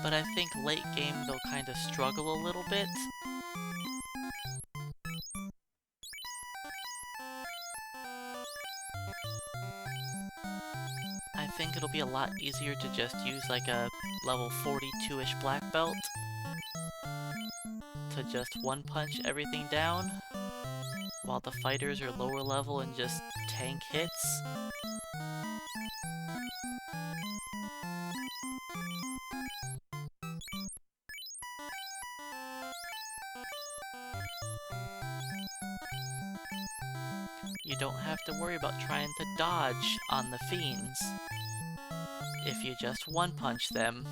but I think late game they'll kind of struggle a little bit. I think it'll be a lot easier to just use like a level 42-ish black belt to just one punch everything down, while the fighters are lower level and just tank hits. you don't have to worry about trying to dodge on the fiends if you just one-punch them.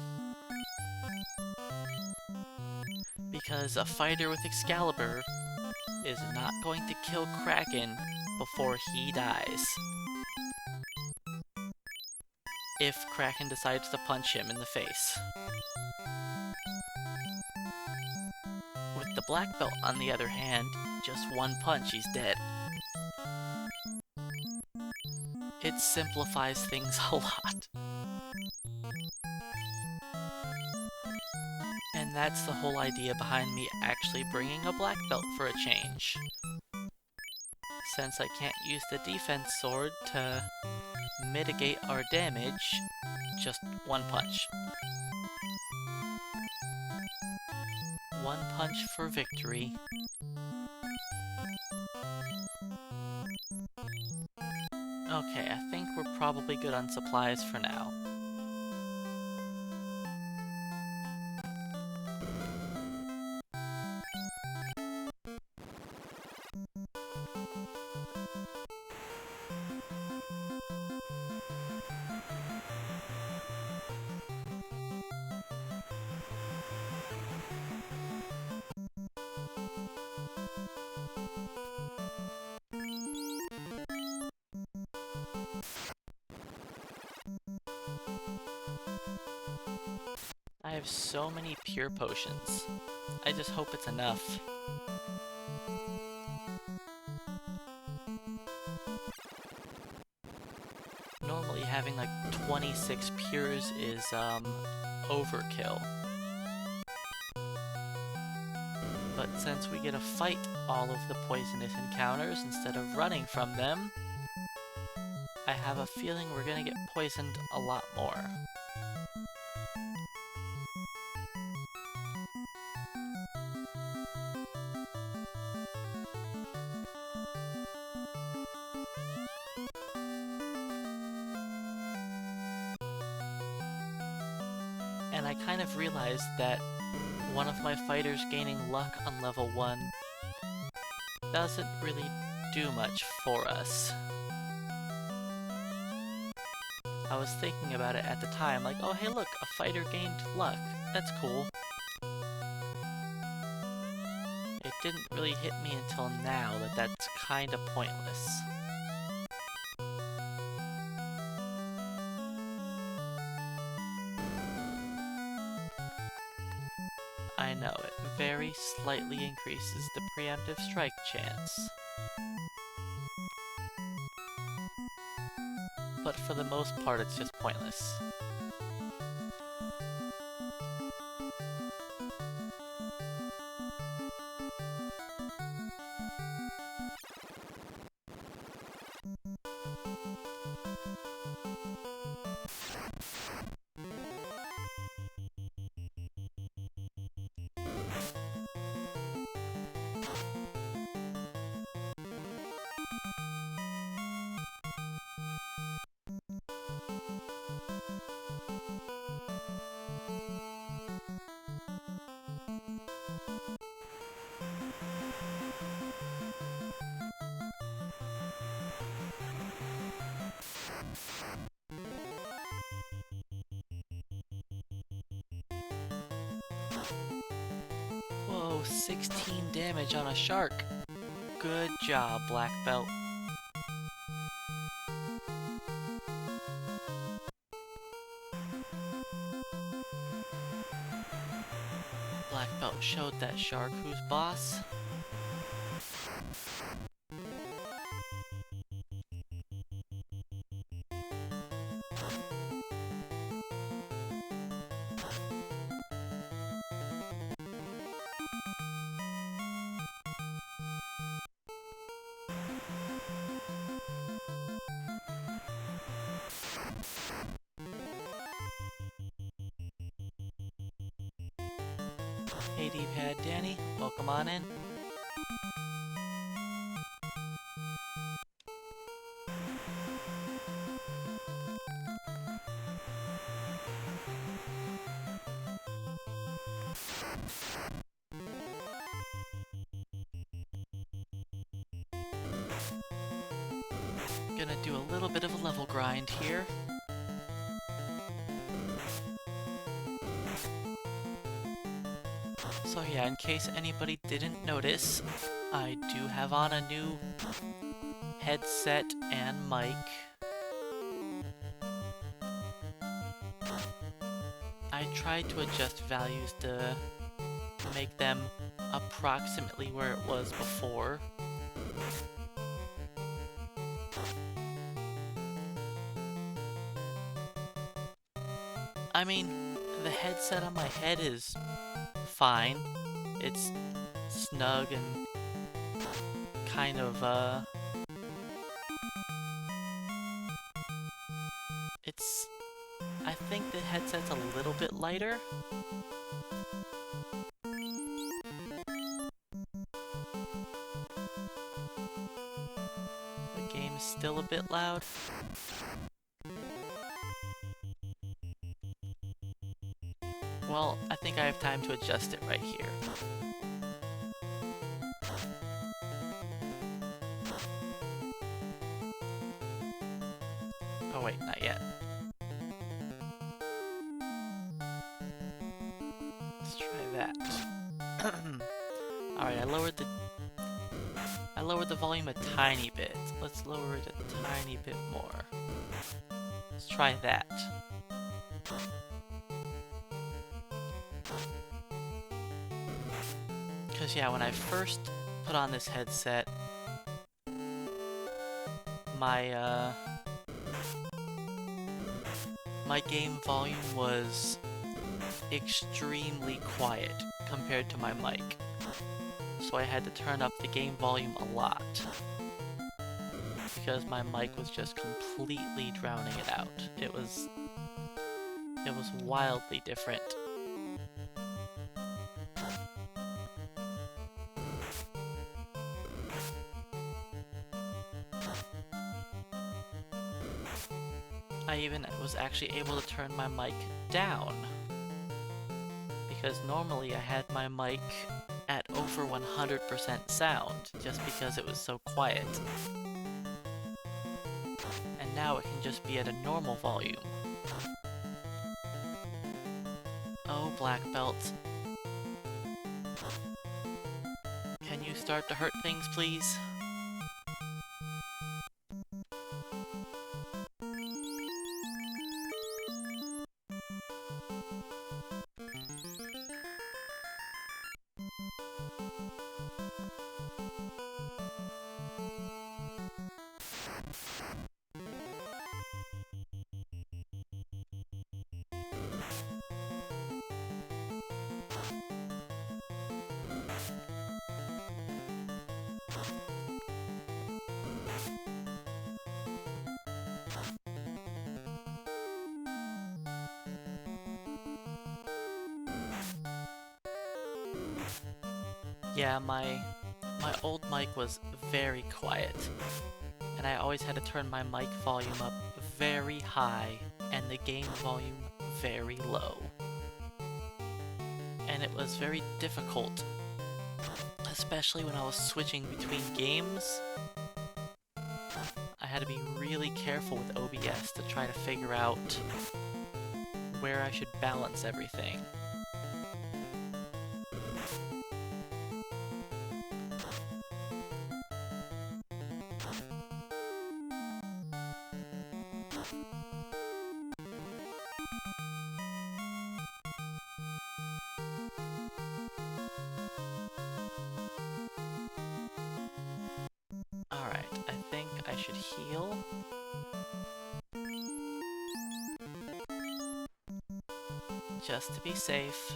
Because a fighter with Excalibur is not going to kill Kraken before he dies. If Kraken decides to punch him in the face. With the black belt, on the other hand, just one punch, he's dead. It simplifies things a lot. And that's the whole idea behind me actually bringing a black belt for a change. Since I can't use the defense sword to mitigate our damage, just one punch. One punch for victory. Okay, I think we're probably good on supplies for now. I have so many pure potions. I just hope it's enough. Normally having like 26 pures is overkill. But since we get to fight all of the poisonous encounters instead of running from them, I have a feeling we're gonna get poisoned a lot more. And I kind of realized that one of my fighters gaining luck on level 1 doesn't really do much for us. I was thinking about it at the time, like, oh hey look, a fighter gained luck, that's cool. It didn't really hit me until now that that's kinda pointless. I know, it very slightly increases the preemptive strike chance. But for the most part, it's just pointless. Whoa, 16 damage on a shark. Good job, Black Belt. Black Belt showed that shark who's boss. Hey D-pad Danny, welcome on in. Gonna do a little bit of a level grind here. So yeah, in case anybody didn't notice, I do have on a new headset and mic. I tried to adjust values to make them approximately where it was before. I mean, the headset on my head is fine. It's snug and kind of, I think the headset's a little bit lighter. The game's still a bit loud. Well, I think I have time to adjust it right here. Oh wait, not yet. Let's try that. Alright, I lowered the volume a tiny bit. Let's lower it a tiny bit more. Let's try that. Because yeah, when I first put on this headset, my game volume was extremely quiet compared to my mic. So I had to turn up the game volume a lot because my mic was just completely drowning it out. It was wildly different. I even was actually able to turn my mic down, because normally I had my mic at over 100% sound just because it was so quiet. And now it can just be at a normal volume. Oh, black belt. Can you start to hurt things, please? Yeah, my old mic was very quiet, and I always had to turn my mic volume up very high and the game volume very low. And it was very difficult, especially when I was switching between games. I had to be really careful with OBS to try to figure out where I should balance everything. Alright, I think I should heal. Just to be safe.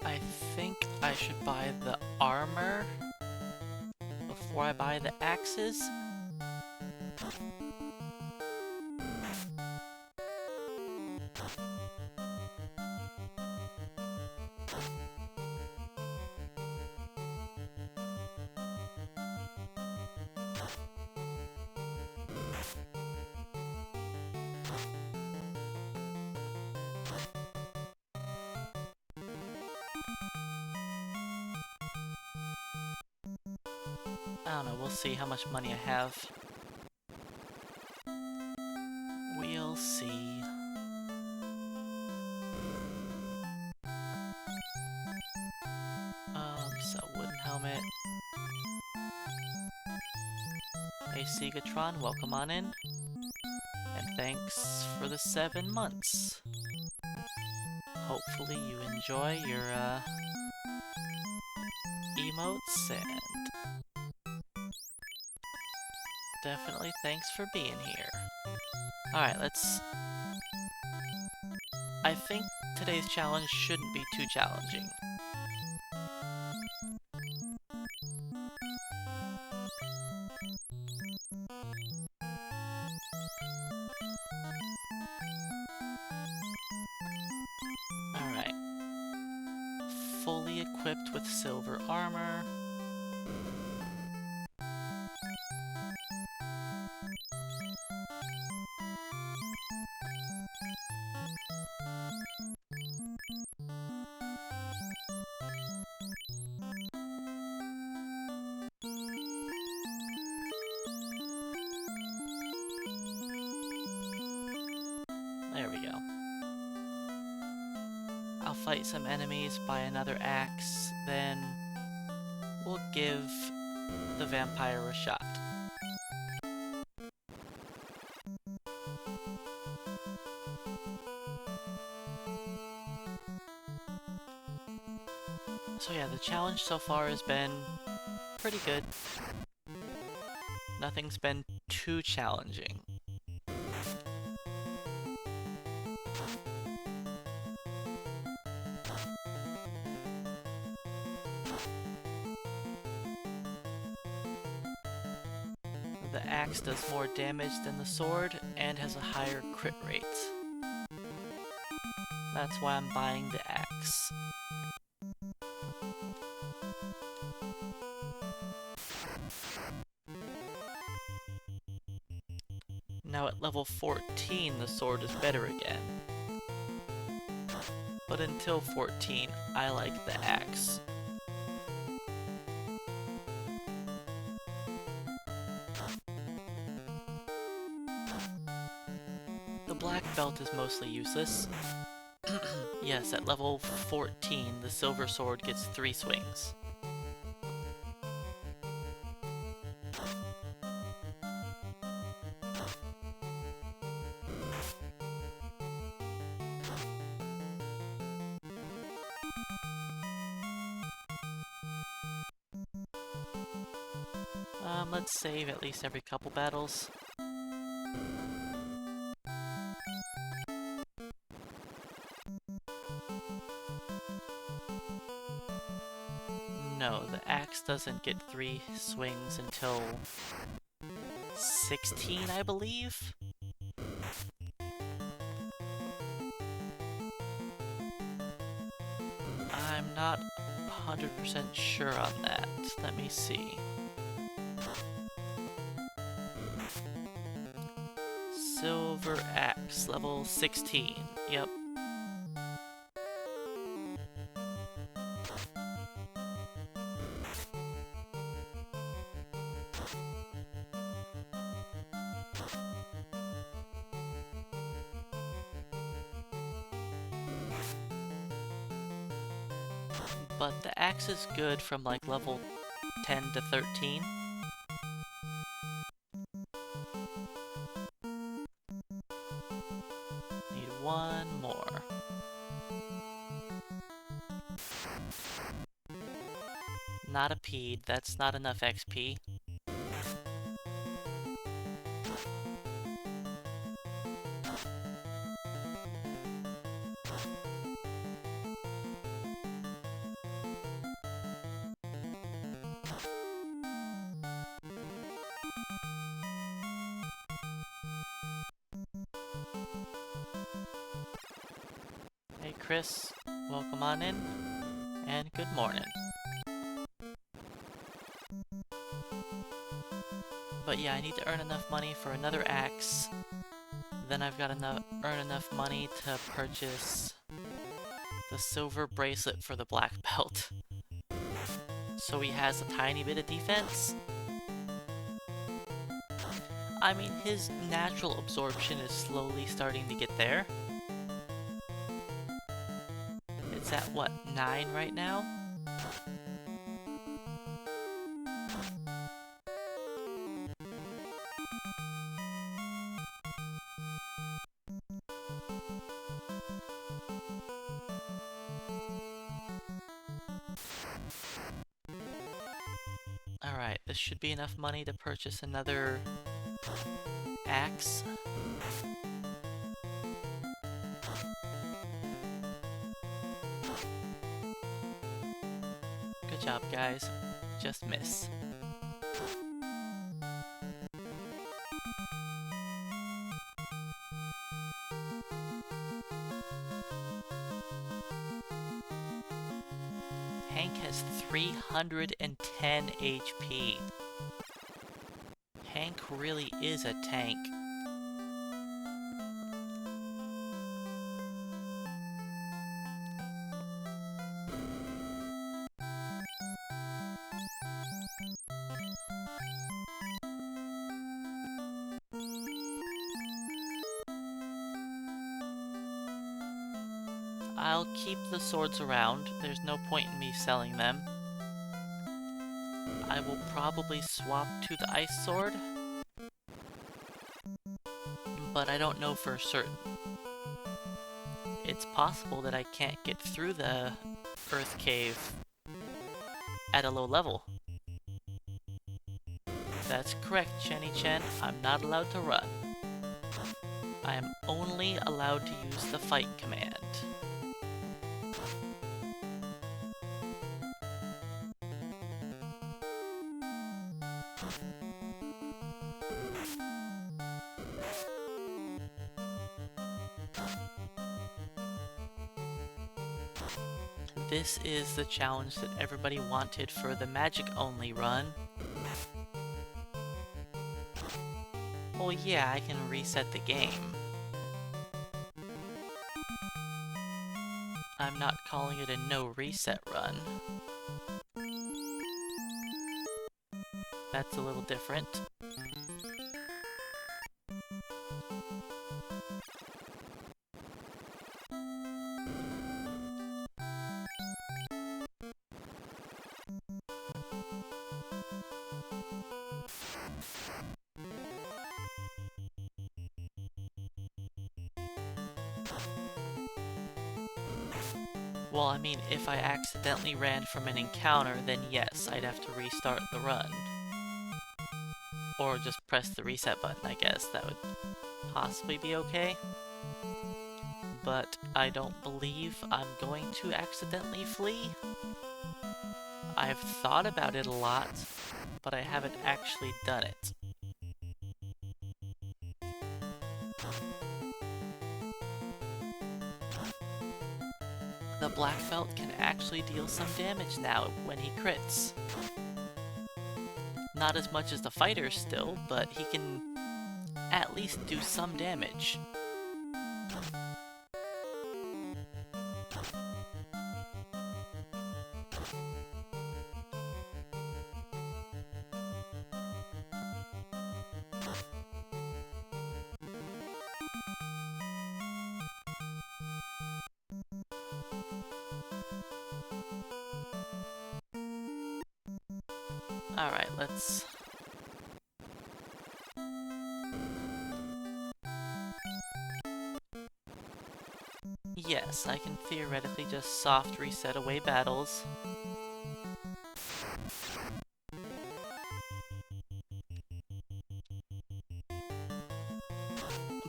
I think I should buy the armor before I buy the axes. I don't know, we'll see how much money I have. We'll see. So wooden helmet. Hey Segatron, welcome on in. And thanks for the 7 months. Hopefully you enjoy your emotes, and definitely thanks for being here. Alright, let's... I think today's challenge shouldn't be too challenging. Alright. Fully equipped with silver armor. There we go. I'll fight some enemies, buy another axe, then we'll give the vampire a shot. So yeah, the challenge so far has been pretty good. Nothing's been too challenging. The axe does more damage than the sword and has a higher crit rate. That's why I'm buying the axe. Now at level 14, the sword is better again. But until 14, I like the axe. The black belt is mostly useless. Yes, at level 14, the silver sword gets 3 swings. Let's save at least every couple battles. No, the axe doesn't get 3 swings until 16, I believe? I'm not 100% sure on that. Let me see. Silver axe, level 16. Yep. But the axe is good from like level 10 to 13. Need one more. Not a peed, that's not enough XP. Hey Chris, welcome on in, and good morning. But yeah, I need to earn enough money for another axe. Then I've got to earn enough money to purchase the silver bracelet for the black belt. So he has a tiny bit of defense, I mean, his natural absorption is slowly starting to get there. It's at, what, 9 right now? Alright, this should be enough money to purchase another axe. Good job, guys. Just miss. Hank has 310 HP. Hank really is a tank. I'll keep the swords around. There's no point in me selling them. I will probably swap to the ice sword, but I don't know for certain. It's possible that I can't get through the earth cave at a low level. That's correct, Chenny Chen. I'm not allowed to run. I am only allowed to use the fight command. This is the challenge that everybody wanted for the magic-only run. Well, yeah, I can reset the game. I'm not calling it a no-reset run. That's a little different. Well, I mean, if I accidentally ran from an encounter, then yes, I'd have to restart the run. Or just press the reset button, I guess. That would possibly be okay. But I don't believe I'm going to accidentally flee. I've thought about it a lot, but I haven't actually done it. The black belt can actually deal some damage now when he crits. Not as much as the fighter still, but he can at least do some damage. Alright, let's... Yes, I can theoretically just soft reset away battles.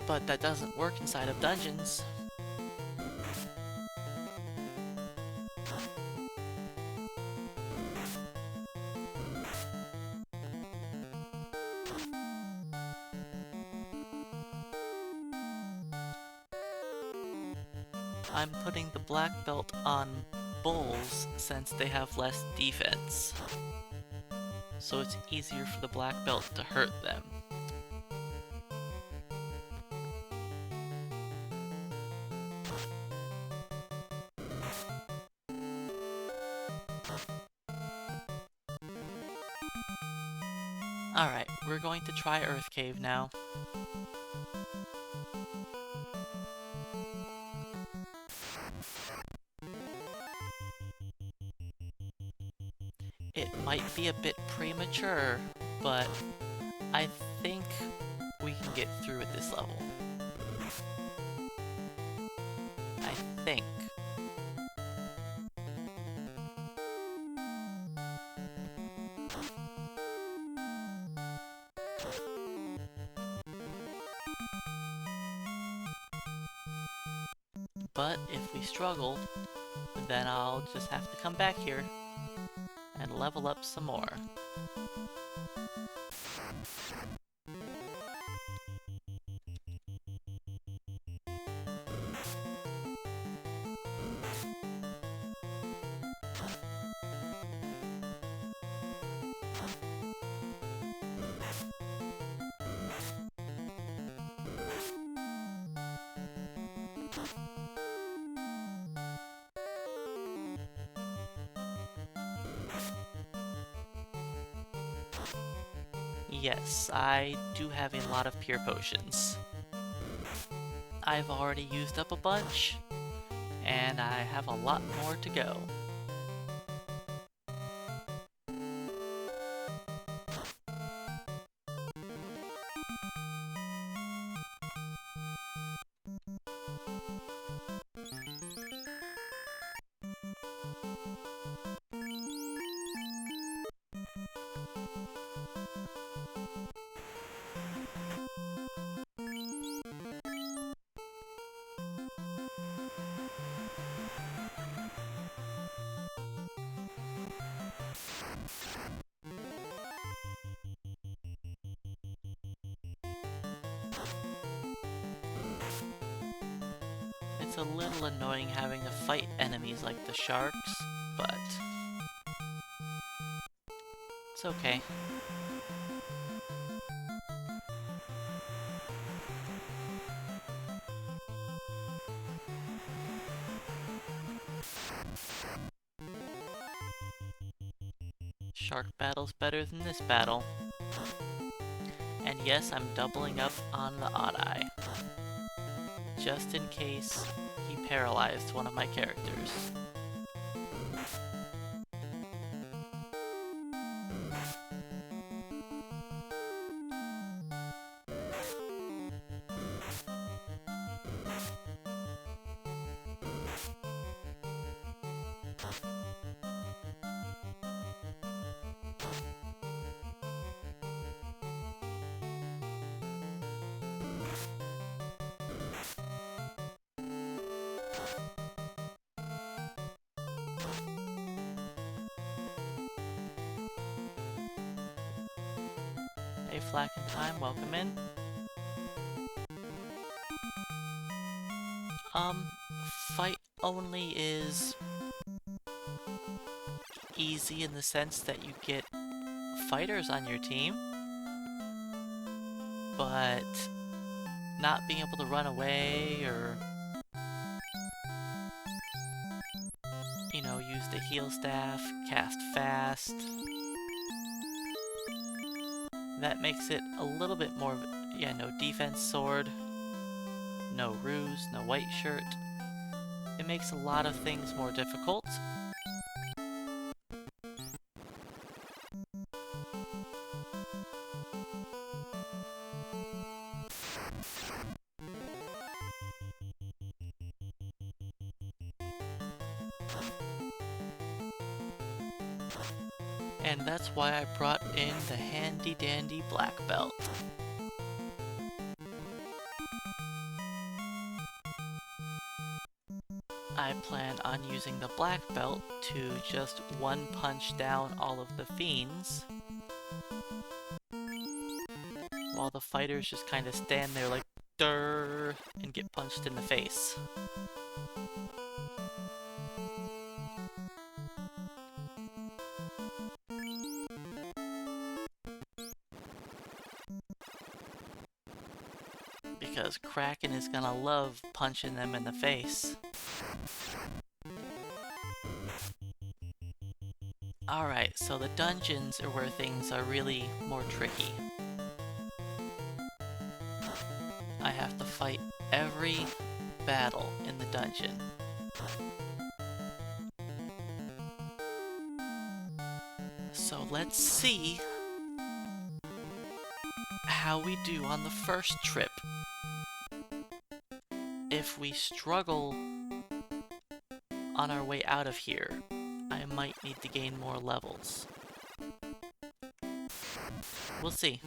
But that doesn't work inside of dungeons. I'm putting the black belt on bulls since they have less defense. So it's easier for the black belt to hurt them. Alright, we're we're going to try Earth Cave now. It might be a bit premature, but I think we can get through at this level. I think. But if we struggle, then I'll just have to come back here and level up some more. Yes, I do have a lot of pure potions. I've already used up a bunch, and I have a lot more to go. It's a little annoying having to fight enemies like the sharks, but it's okay. Shark battle's better than this battle. And yes, I'm doubling up on the odd eye, just in case he paralyzed one of my characters. Hey, Flack in Time, welcome in. Fight only is easy in the sense that you get fighters on your team, but not being able to run away or, you know, use the heal staff, cast fast, that makes it a little bit more of, yeah, no defense sword, no ruse, no white shirt. It makes a lot of things more difficult. And that's why I brought in the handy dandy black belt. I plan on using the black belt to just one punch down all of the fiends, while the fighters just kind of stand there like, durr, and get punched in the face. Because Kraken is gonna love punching them in the face. Alright, so the dungeons are where things are really more tricky. I have to fight every battle in the dungeon. So let's see how we do on the first trip. If we struggle on our way out of here, I might need to gain more levels. We'll see.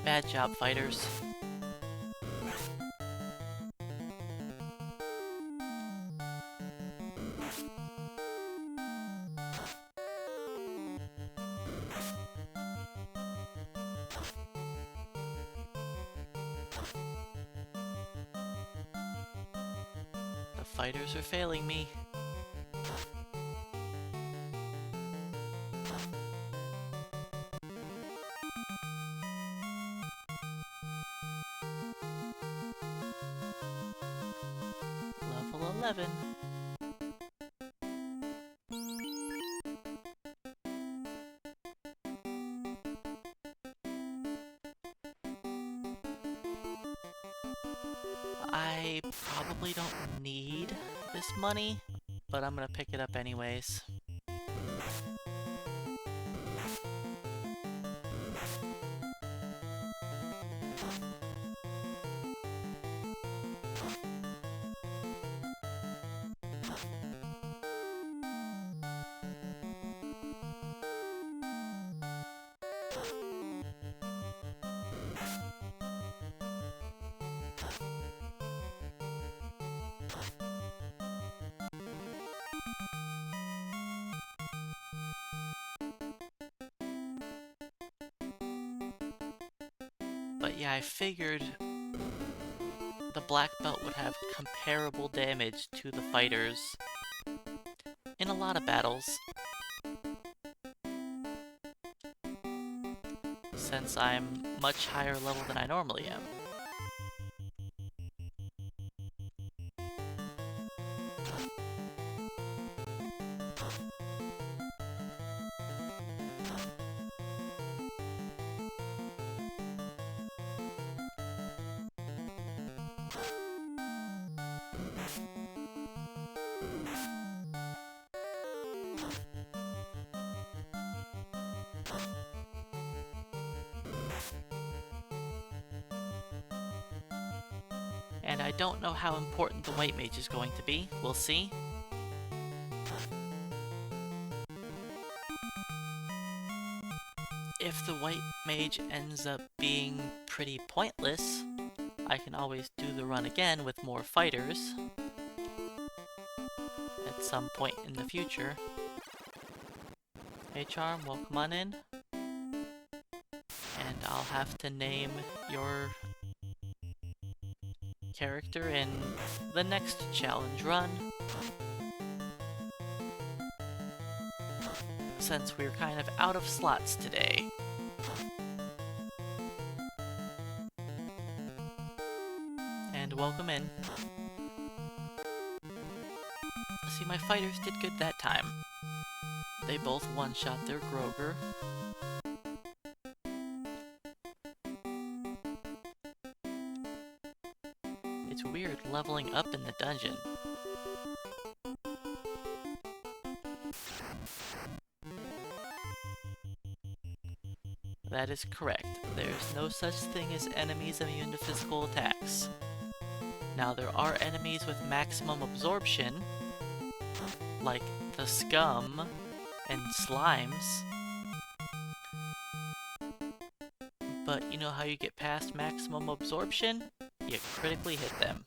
Bad job, fighters. The fighters are failing me. Level 11. I probably don't need this money, but I'm gonna pick it up anyways. But yeah, I figured the black belt would have comparable damage to the fighters in a lot of battles, since I'm much higher level than I normally am. And I don't know how important the white mage is going to be. We'll see. If the white mage ends up being pretty pointless, I can always do the run again with more fighters at some point in the future. Hey Charm, welcome on in. And I'll have to name your character in the next challenge run, since we're kind of out of slots today. And welcome in. See, my fighters did good that time. They both one-shot their Groger. It's weird leveling up in the dungeon. That is correct. There's no such thing as enemies immune to physical attacks. Now, there are enemies with maximum absorption, like the scum and slimes. But you know how you get past maximum absorption? You critically hit them.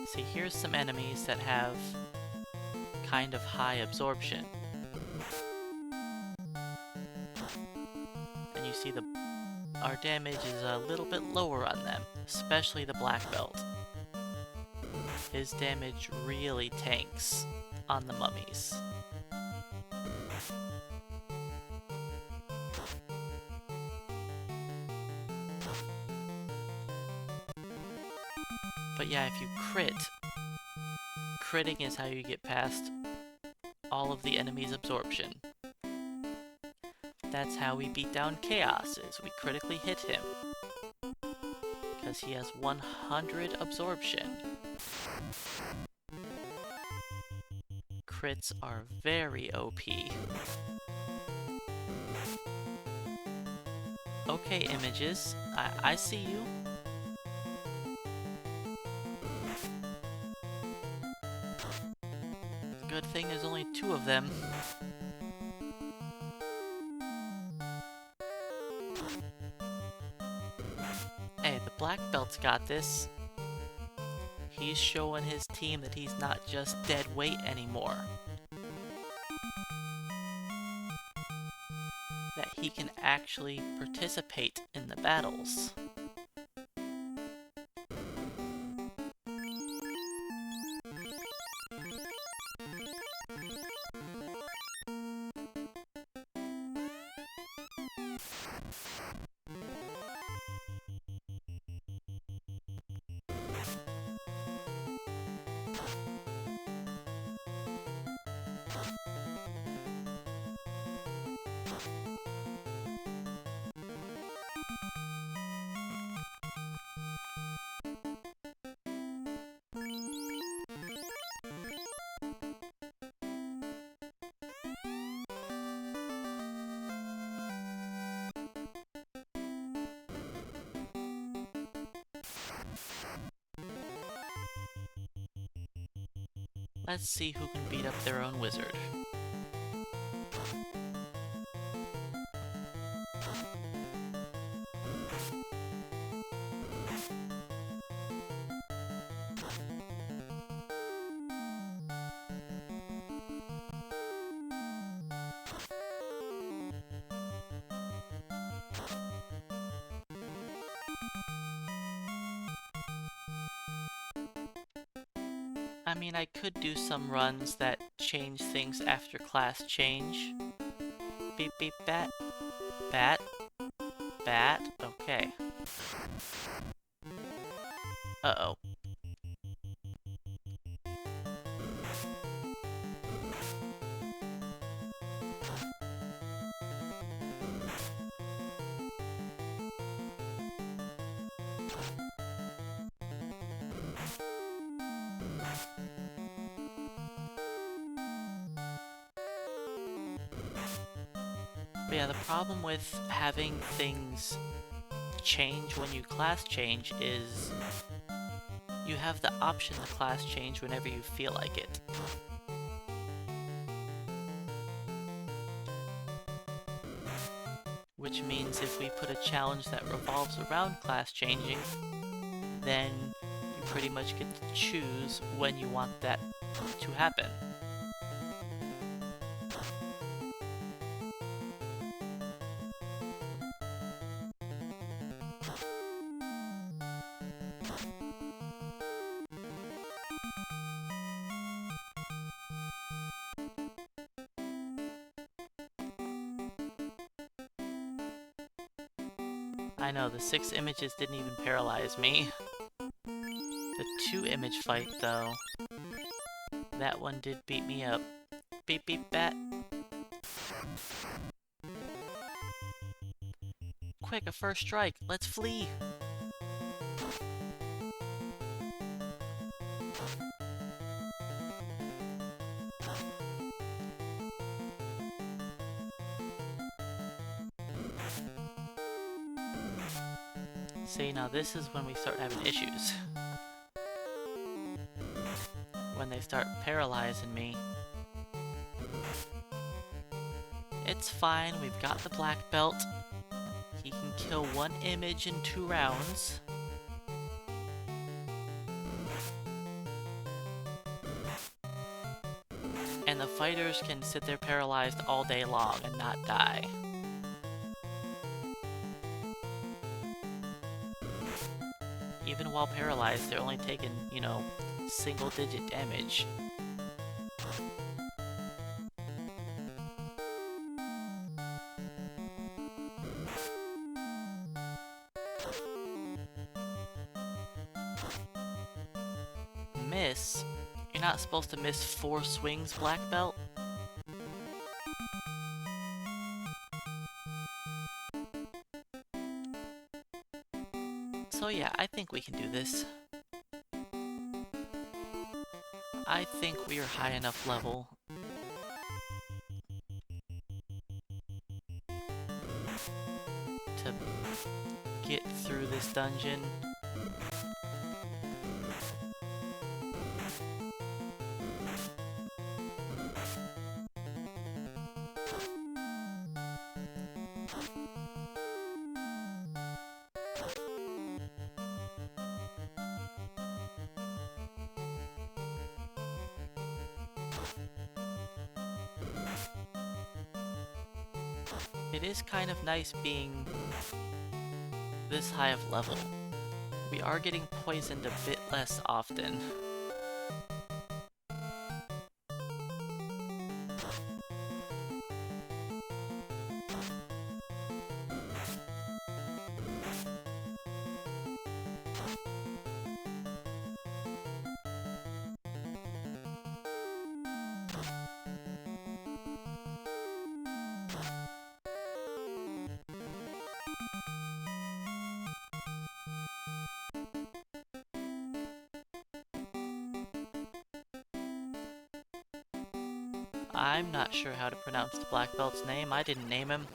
See, here's some enemies that have kind of high absorption. And you see our damage is a little bit lower on them, especially the black belt. his damage really tanks on the mummies. But yeah, if you critting is how you get past all of the enemy's absorption. That's how we beat down Chaos, is we critically hit him. Because he has 100 absorption. Crits are very OP. Okay, Images, I see you. Good thing there's only 2 of them. Hey, the black belt's got this. He's showing his team that he's not just dead weight anymore. That he can actually participate in the battles. Let's see who can beat up their own wizard. I mean, I could do some runs that change things after class change. Beep beep bat. Bat. Bat. Okay. Uh-oh. But yeah, the problem with having things change when you class change is you have the option to class change whenever you feel like it. Which means if we put a challenge that revolves around class changing, then you pretty much get to choose when you want that to happen. I know, the 6 images didn't even paralyze me. The 2 image fight, though, that one did beat me up. Beep beep bat. Quick, a first strike, let's flee! See, now this is when we start having issues. When they start paralyzing me. It's fine, we've got the black belt. He can kill 1 image in 2 rounds. And the fighters can sit there paralyzed all day long and not die. Even while paralyzed, they're only taking, you know, single-digit damage. Miss? You're not supposed to miss 4 swings, Black Belt? So yeah, I think we can do this. I think we are high enough level. To get through this dungeon. It is kind of nice being this high of level. We are getting poisoned a bit less often. I'm not sure how to pronounce the Black Belt's name. I didn't name him.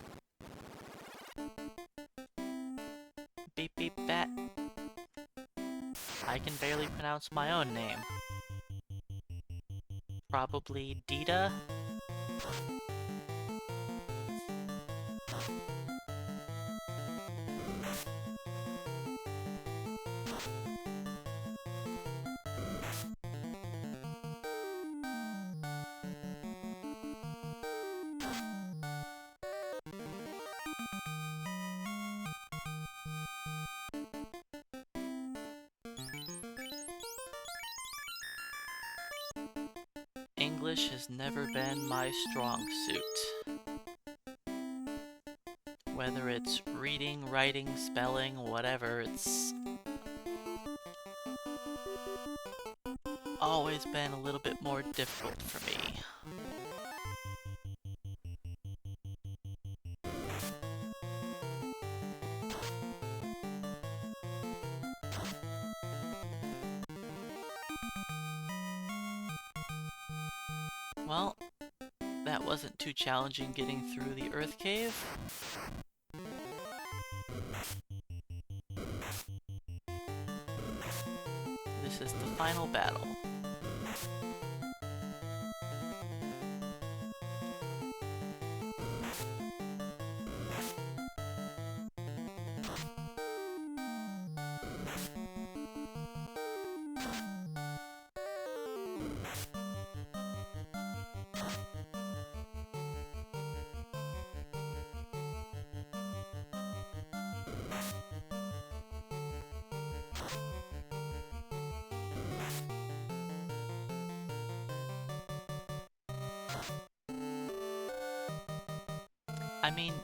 Beep beep bat. I can barely pronounce my own name. Probably Dita? English has never been my strong suit. Whether it's reading, writing, spelling, whatever, it's always been a little bit more difficult for me. Well, that wasn't too challenging getting through the Earth Cave. This is the final battle. I mean,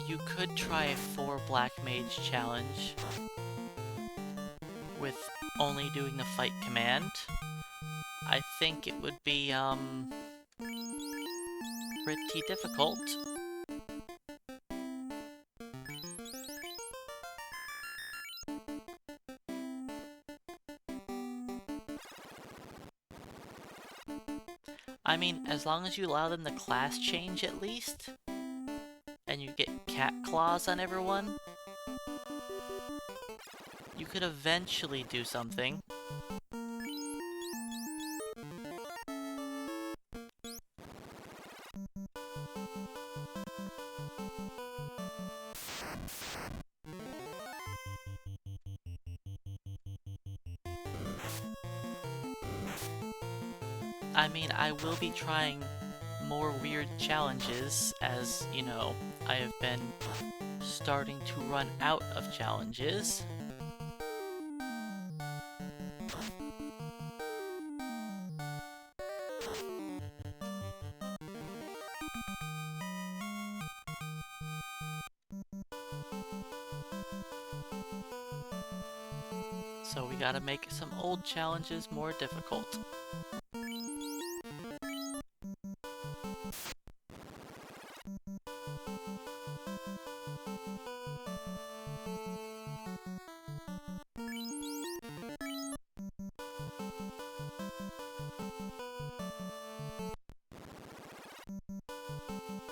you could try a 4 Black Mage challenge with only doing the fight command. I think it would be, pretty difficult. I mean, as long as you allow them to class change at least, and you get cat claws on everyone, you could eventually do something. I mean, I will be trying more weird challenges as, you know, I have been starting to run out of challenges. So we gotta make some old challenges more difficult.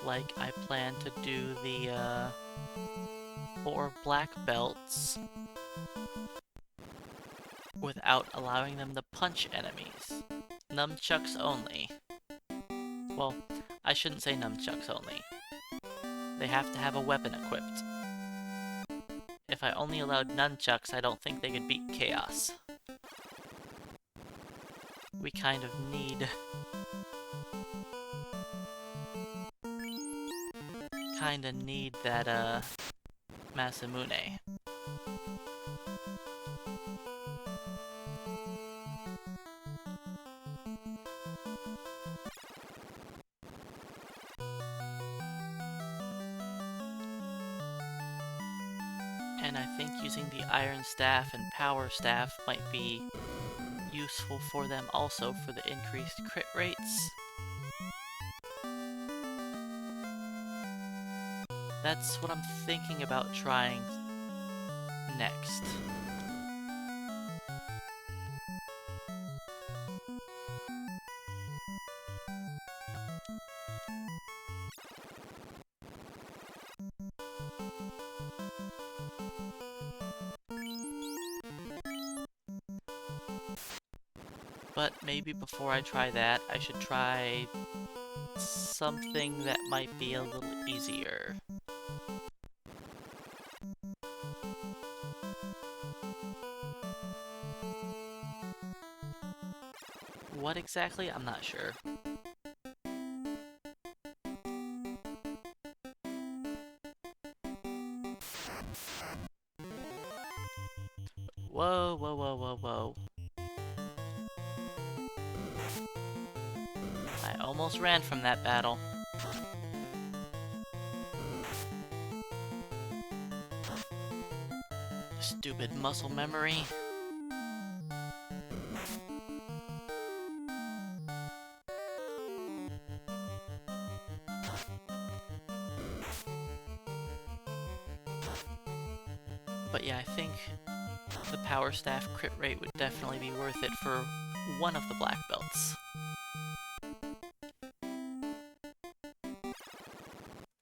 Like, I plan to do the 4 black belts without allowing them to punch enemies. Nunchucks only. Well, I shouldn't say nunchucks only. They have to have a weapon equipped. If I only allowed nunchucks, I don't think they could beat Chaos. We kind of need... that, Masamune. And I think using the Iron Staff and Power Staff might be useful for them also for the increased crit rates. That's what I'm thinking about trying next. But maybe before I try that, I should try something that might be a little easier. What exactly? I'm not sure. Whoa, whoa, whoa, whoa, whoa. I almost ran from that battle. Stupid muscle memory. But yeah, I think the Power Staff crit rate would definitely be worth it for one of the black belts.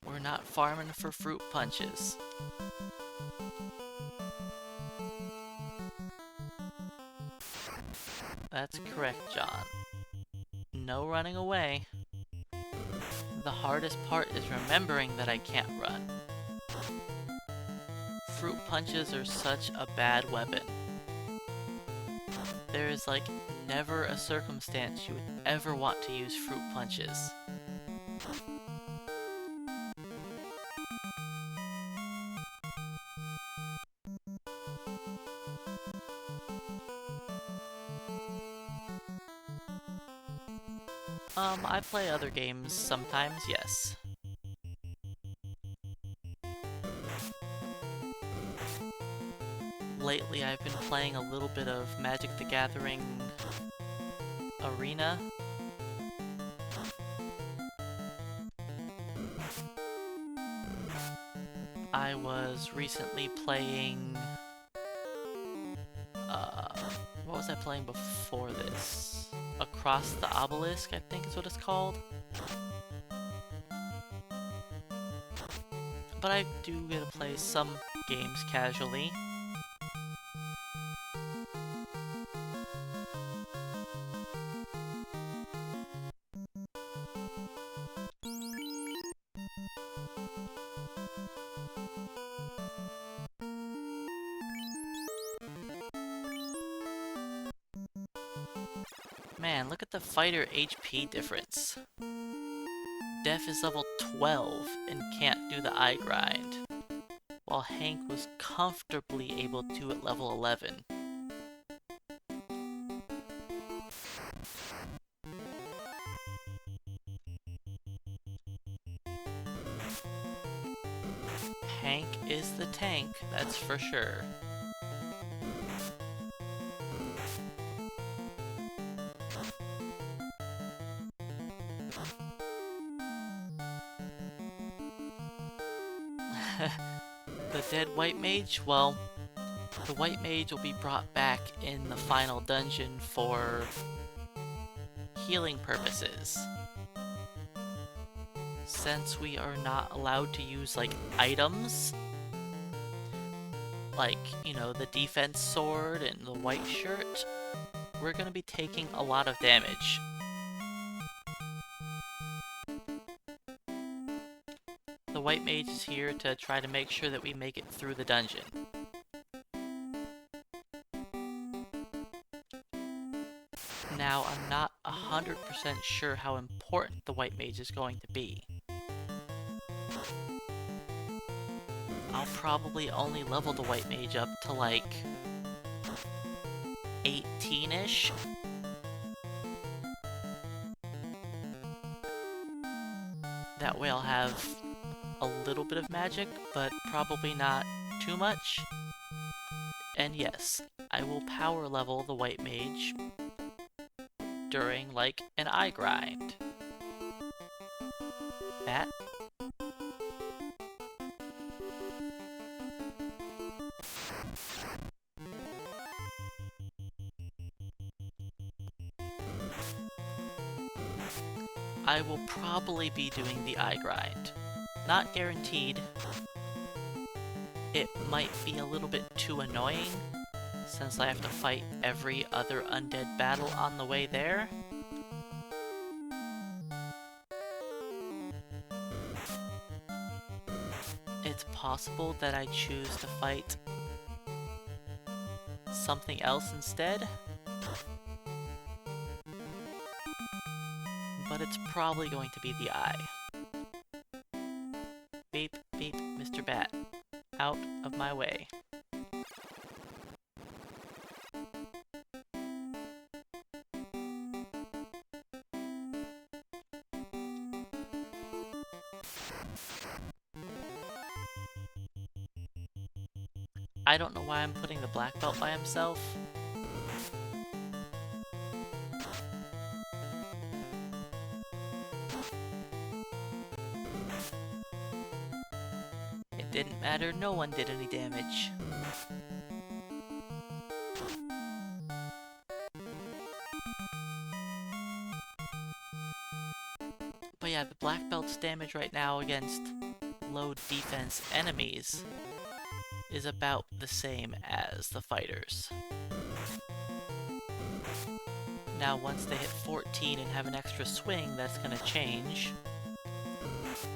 We're not farming for fruit punches. That's correct, John. No running away. The hardest part is remembering that I can't run. Fruit punches are such a bad weapon. There is like never a circumstance you would ever want to use fruit punches. I play other games sometimes, yes. Lately I've been playing a little bit of Magic the Gathering Arena. I was recently playing... what was I playing before this? Across the Obelisk, I think is what it's called. But I do get to play some games casually. Man, look at the fighter HP difference. Def is level 12 and can't do the eye grind, while Hank was comfortably able to at level 11. Hank is the tank, that's for sure. The dead white mage? Well, the white mage will be brought back in the final dungeon for healing purposes. Since we are not allowed to use, like, items, like, you know, the defense sword and the white shirt, we're gonna be taking a lot of damage. The white mage is here to try to make sure that we make it through the dungeon. Now, I'm not 100% sure how important the white mage is going to be. I'll probably only level the white mage up to like 18-ish. That way I'll have a little bit of magic, but probably not too much. And yes, I will power level the white mage during, like, an eye grind. Bat? I will probably be doing the eye grind. Not guaranteed. It might be a little bit too annoying, since I have to fight every other undead battle on the way there. It's possible that I choose to fight something else instead, but it's probably going to be the eye. Beep, beep, Mr. Bat. Out of my way. I don't know why I'm putting the black belt by himself. It didn't matter, no one did any damage. But yeah, the black belt's damage right now against low defense enemies is about the same as the fighters. Now once they hit 14 and have an extra swing, that's gonna change.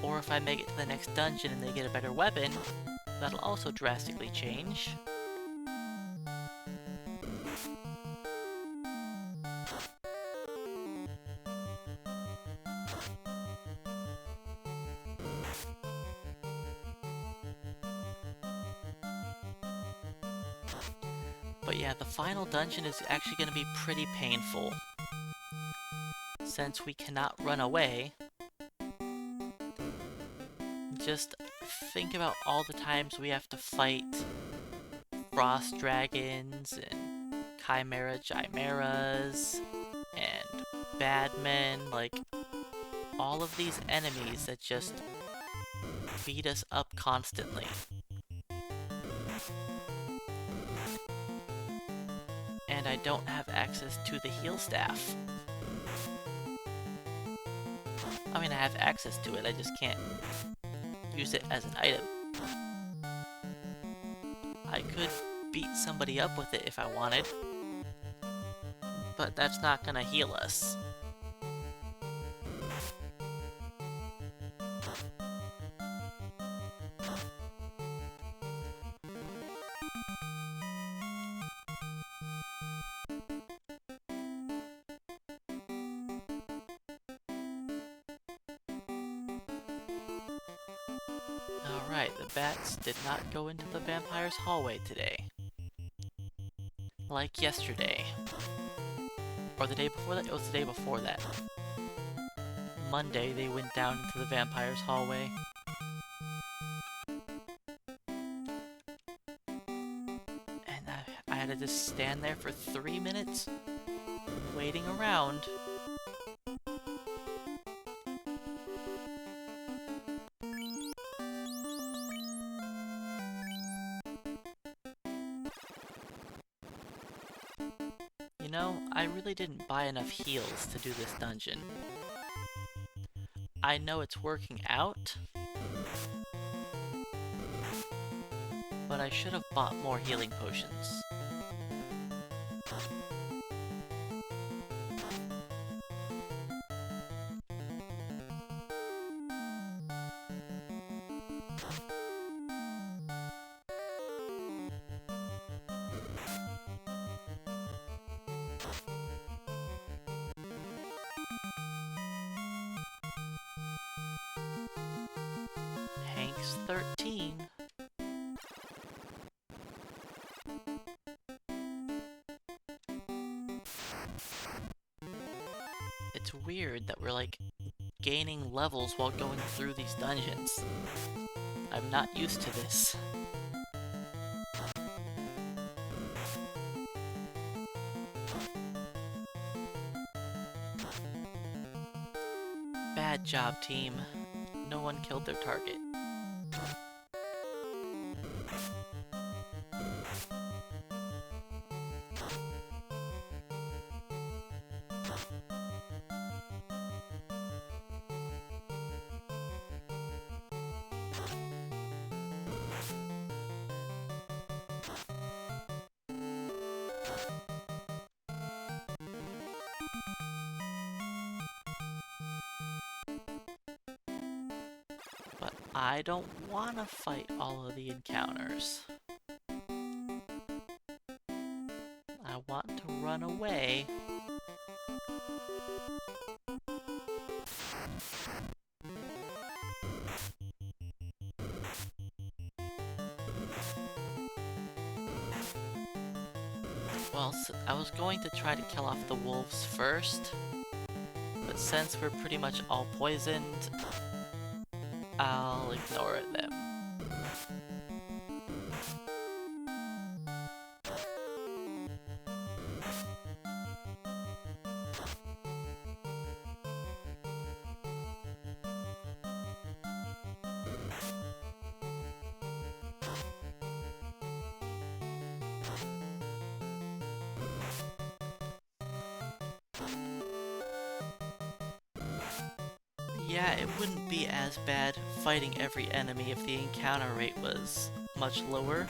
Or if I make it to the next dungeon and they get a better weapon, that'll also drastically change. But yeah, the final dungeon is actually going to be pretty painful. Since we cannot run away, just think about all the times we have to fight frost dragons and chimera chimeras and badmen, like all of these enemies that just beat us up constantly. And I don't have access to the heal staff. I mean, I have access to it, I just can't use it as an item. I could beat somebody up with it if I wanted, but that's not gonna heal us. Alright, the bats did not go into the vampire's hallway today. Like yesterday. Or the day before that? It was the day before that. Monday, they went down into the vampire's hallway. And I had to just stand there for 3 minutes, waiting around. You know, I really didn't buy enough heals to do this dungeon. I know it's working out, but I should have bought more healing potions. Hank's 13. It's weird that we're like gaining levels while going through these dungeons. I'm not used to this. Bad job, team. No one killed their target. But I don't want to fight all of the encounters. I want to run away. Well, I was going to try to kill off the wolves first, but since we're pretty much all poisoned, I'll ignore them. Yeah, it wouldn't be as bad fighting every enemy if the encounter rate was much lower.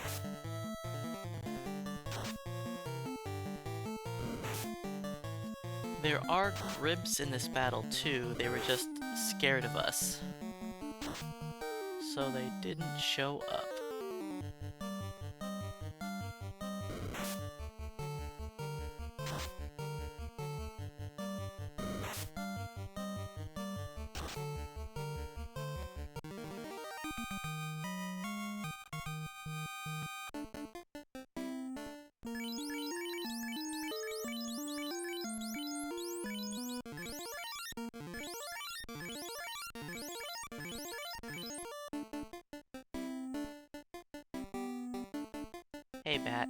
There are Grimps in this battle too, they were just scared of us. So they didn't show up. Hey, Bat.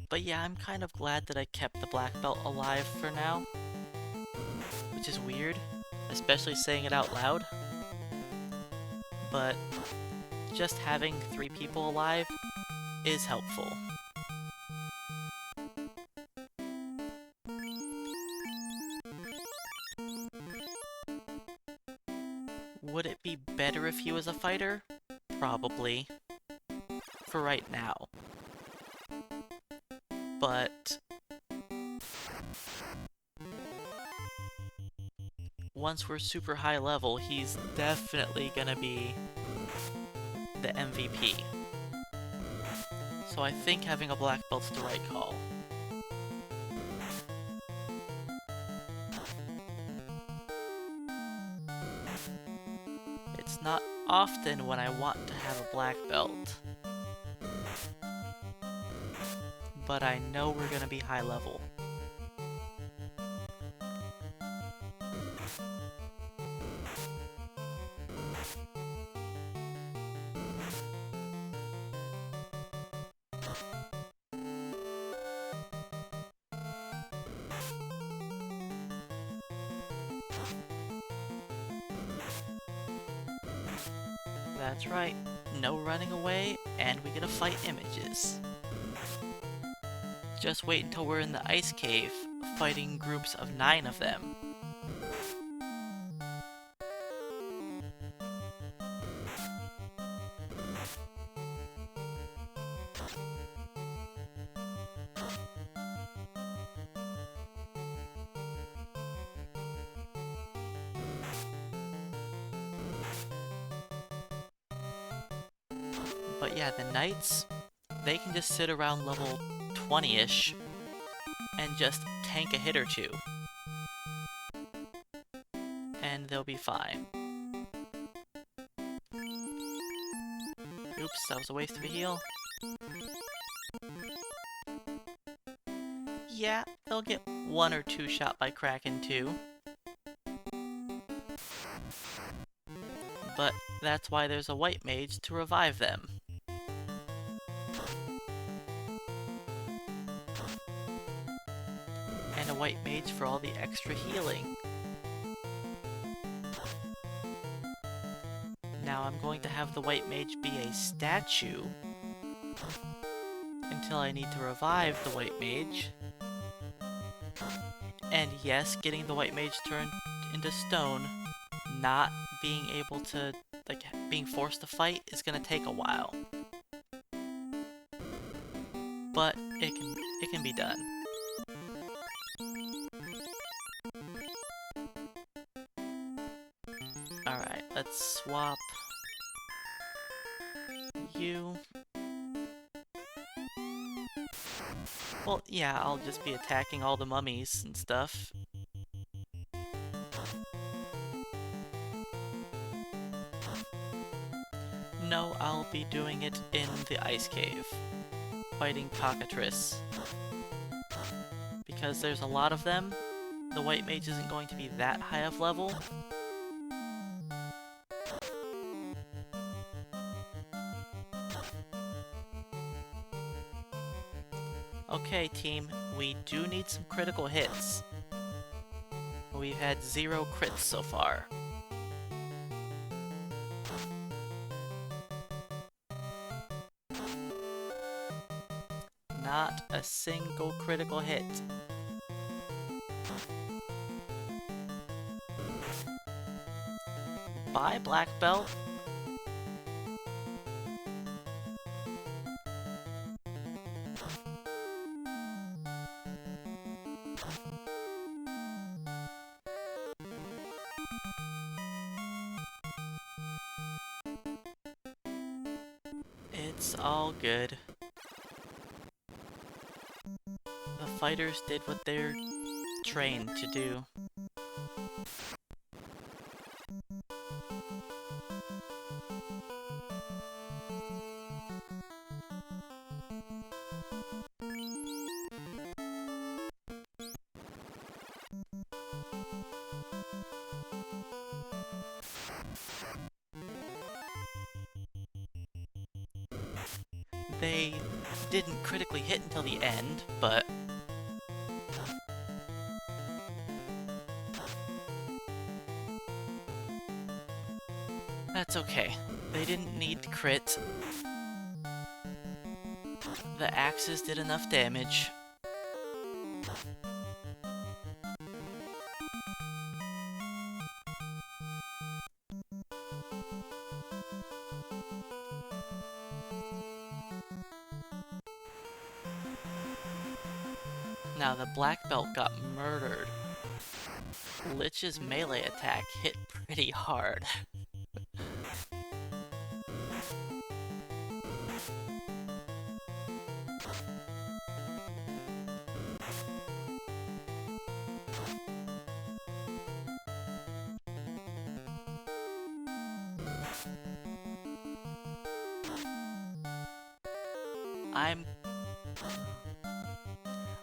But yeah, I'm kind of glad that I kept the black belt alive for now. Which is weird, especially saying it out loud. But just having 3 people alive is helpful. Would it be better if he was a fighter? Probably. For right now. But once we're super high level, he's definitely gonna be the MVP. So I think having a black belt's the right call. It's not often when I want to have a black belt. But I know we're gonna be high level. That's right. No running away, and we get to fight images. Just wait until we're in the ice cave, fighting groups of 9 of them. But yeah, the knights, they can just sit around level 20-ish and just tank a hit or two. And they'll be fine. Oops, that was a waste of a heal. Yeah, they'll get 1 or 2 shot by Kraken too. But that's why there's a white mage to revive them. And a white mage for all the extra healing. Now I'm going to have the white mage be a statue until I need to revive the white mage. And yes, getting the white mage turned into stone, not being able to, like, being forced to fight is gonna take a while. But it can be done. Alright, let's swap you. Well, yeah, I'll just be attacking all the mummies and stuff. No, I'll be doing it in the ice cave, fighting cockatrice. Because there's a lot of them, the white mage isn't going to be that high of level. Okay, team, we do need some critical hits. We've had 0 crits so far. Not a single critical hit. Bye, Black Belt. It's all good. The fighters did what they're trained to do. They didn't critically hit until the end, but that's okay. They didn't need to crit. The axes did enough damage. Now the black belt got murdered. Lich's melee attack hit pretty hard.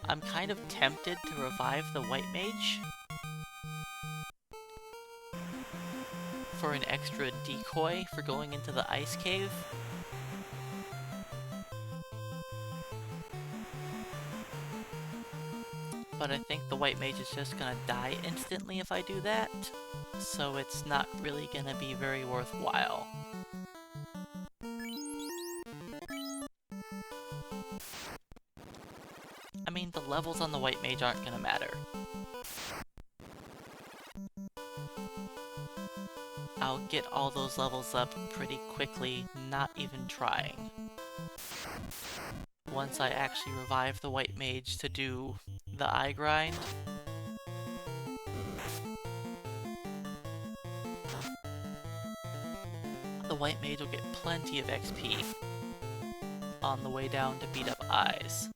I'm kind of tempted to revive the white mage for an extra decoy for going into the ice cave. But I think the white mage is just gonna die instantly if I do that, so it's not really gonna be very worthwhile. I mean, the levels on the white mage aren't gonna matter. I'll get all those levels up pretty quickly, not even trying. Once I actually revive the white mage to do the eye grind. The white mage will get plenty of XP on the way down to beat up eyes.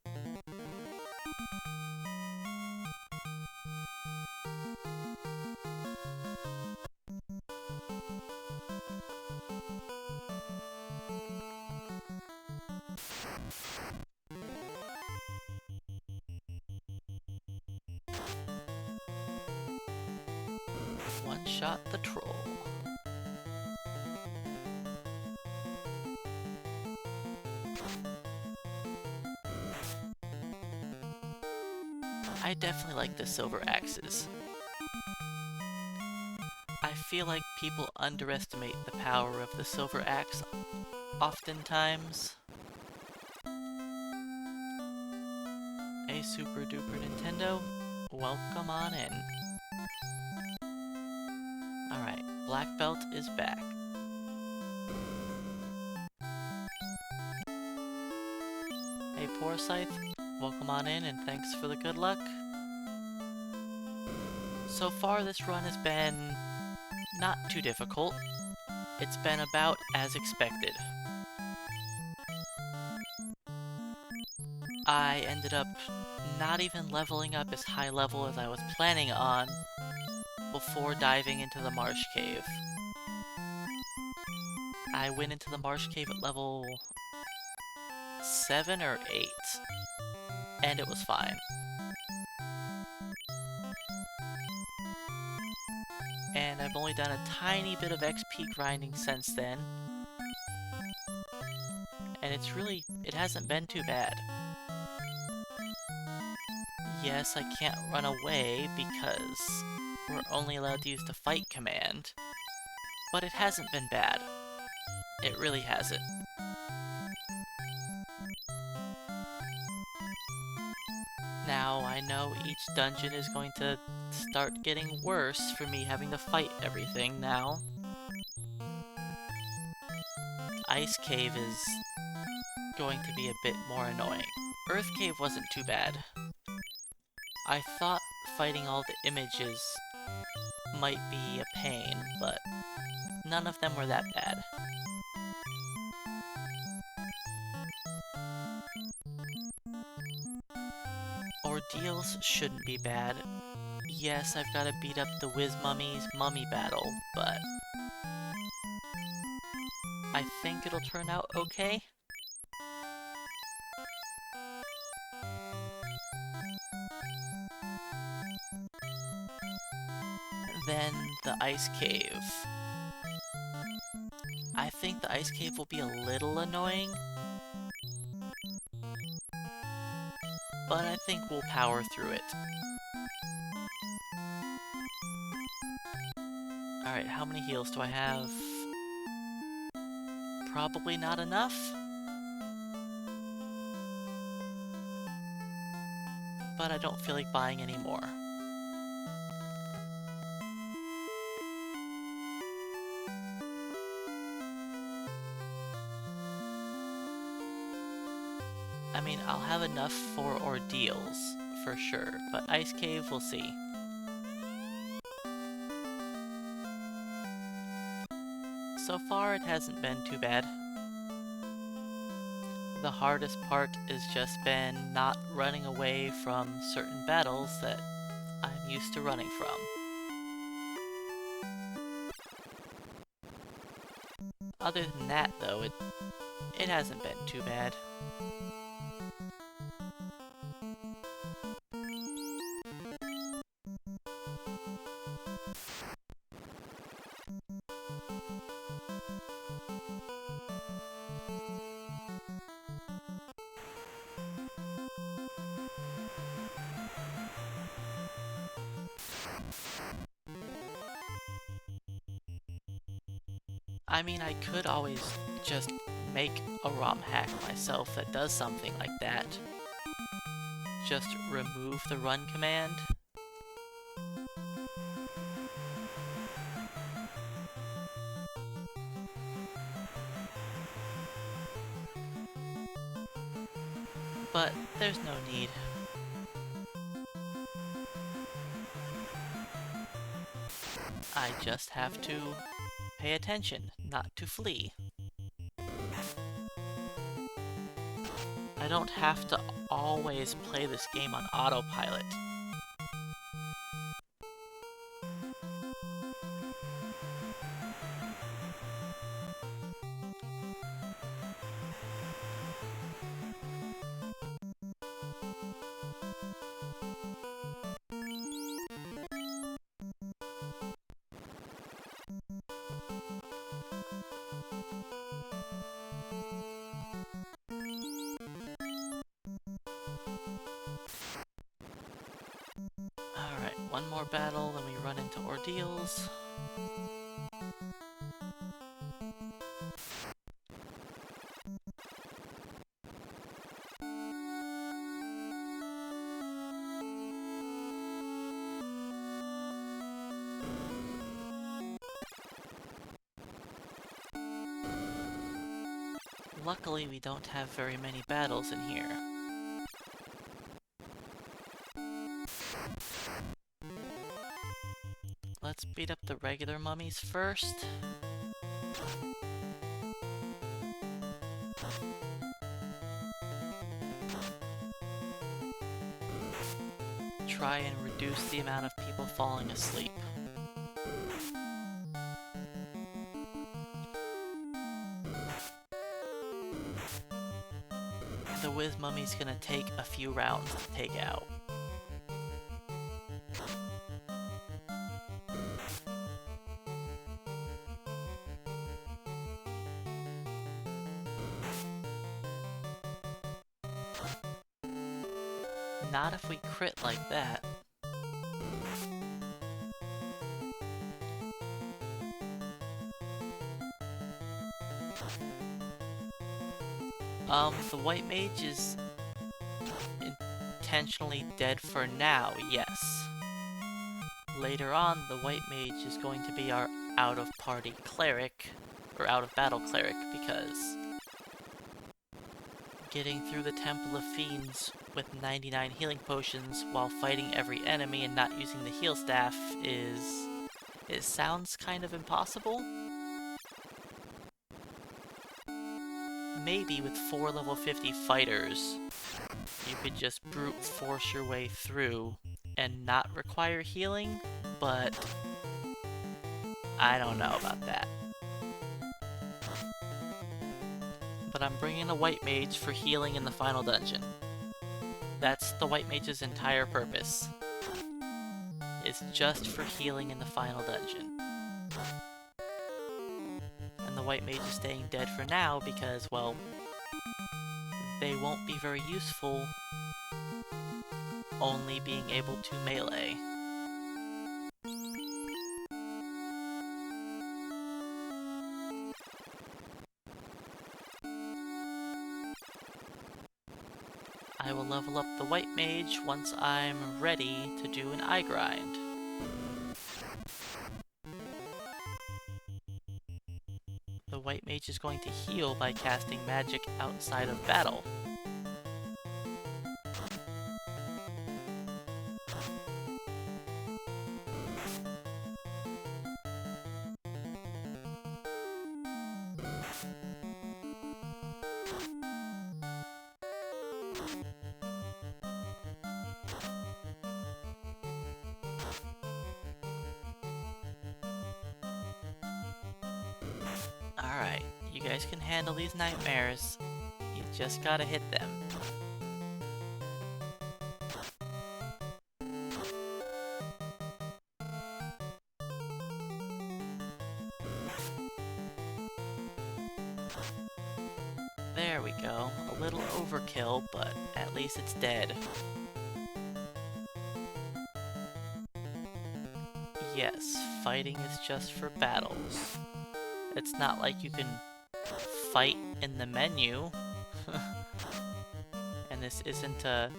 One shot the troll. I definitely like the silver axes. I feel like people underestimate the power of the silver axe oftentimes. Hey, Super Duper Nintendo, welcome on in. Alright, Black Belt is back. Hey, Poor Scythe, welcome on in and thanks for the good luck. So far this run has been not too difficult. It's been about as expected. I ended up not even leveling up as high level as I was planning on before diving into the Marsh Cave. I went into the Marsh Cave at level 7 or 8, and it was fine. And I've only done a tiny bit of XP grinding since then, and it hasn't been too bad. Yes, I can't run away because we're only allowed to use the fight command, but it hasn't been bad. It really hasn't. Now, I know each dungeon is going to start getting worse for me having to fight everything now. Ice Cave is going to be a bit more annoying. Earth Cave wasn't too bad. I thought fighting all the images might be a pain, but none of them were that bad. Ordeals shouldn't be bad. Yes, I've got to beat up the Wiz Mummy's mummy battle, but I think it'll turn out okay. Then the Ice Cave. I think the Ice Cave will be a little annoying, but I think we'll power through it. Alright, how many heals do I have? Probably not enough. But I don't feel like buying any more. I mean, I'll have enough for ordeals, for sure, but Ice Cave, we'll see. So far, it hasn't been too bad. The hardest part has just been not running away from certain battles that I'm used to running from. Other than that, though, it hasn't been too bad. I mean, I could always just make a ROM hack myself that does something like that. Just remove the run command. But there's no need. I just have to pay attention, not to flee. I don't have to always play this game on autopilot. Alright, one more battle, then we run into ordeals. Luckily, we don't have very many battles in here. Let's beat up the regular mummies first. Try and reduce the amount of people falling asleep. The Wiz Mummy's gonna take a few rounds to take out. Not if we crit like that. The white mage is intentionally dead for now, yes. Later on, the white mage is going to be our out-of-party cleric, or out-of-battle cleric, because getting through the Temple of Fiends with 99 healing potions while fighting every enemy and not using the heal staff it sounds kind of impossible. Maybe with 4 level 50 fighters, you could just brute force your way through and not require healing, but I don't know about that. But I'm bringing a white mage for healing in the final dungeon. That's the white mage's entire purpose. It's just for healing in the final dungeon. And the white mage is staying dead for now because, well, they won't be very useful only being able to melee. I will level up the white mage once I'm ready to do an eye grind. The white mage is going to heal by casting magic outside of battle. Alright, you guys can handle these nightmares. You just gotta hit them. There we go. A little overkill, but at least it's dead. Yes, fighting is just for battles. It's not like you can fight in the menu. And this isn't a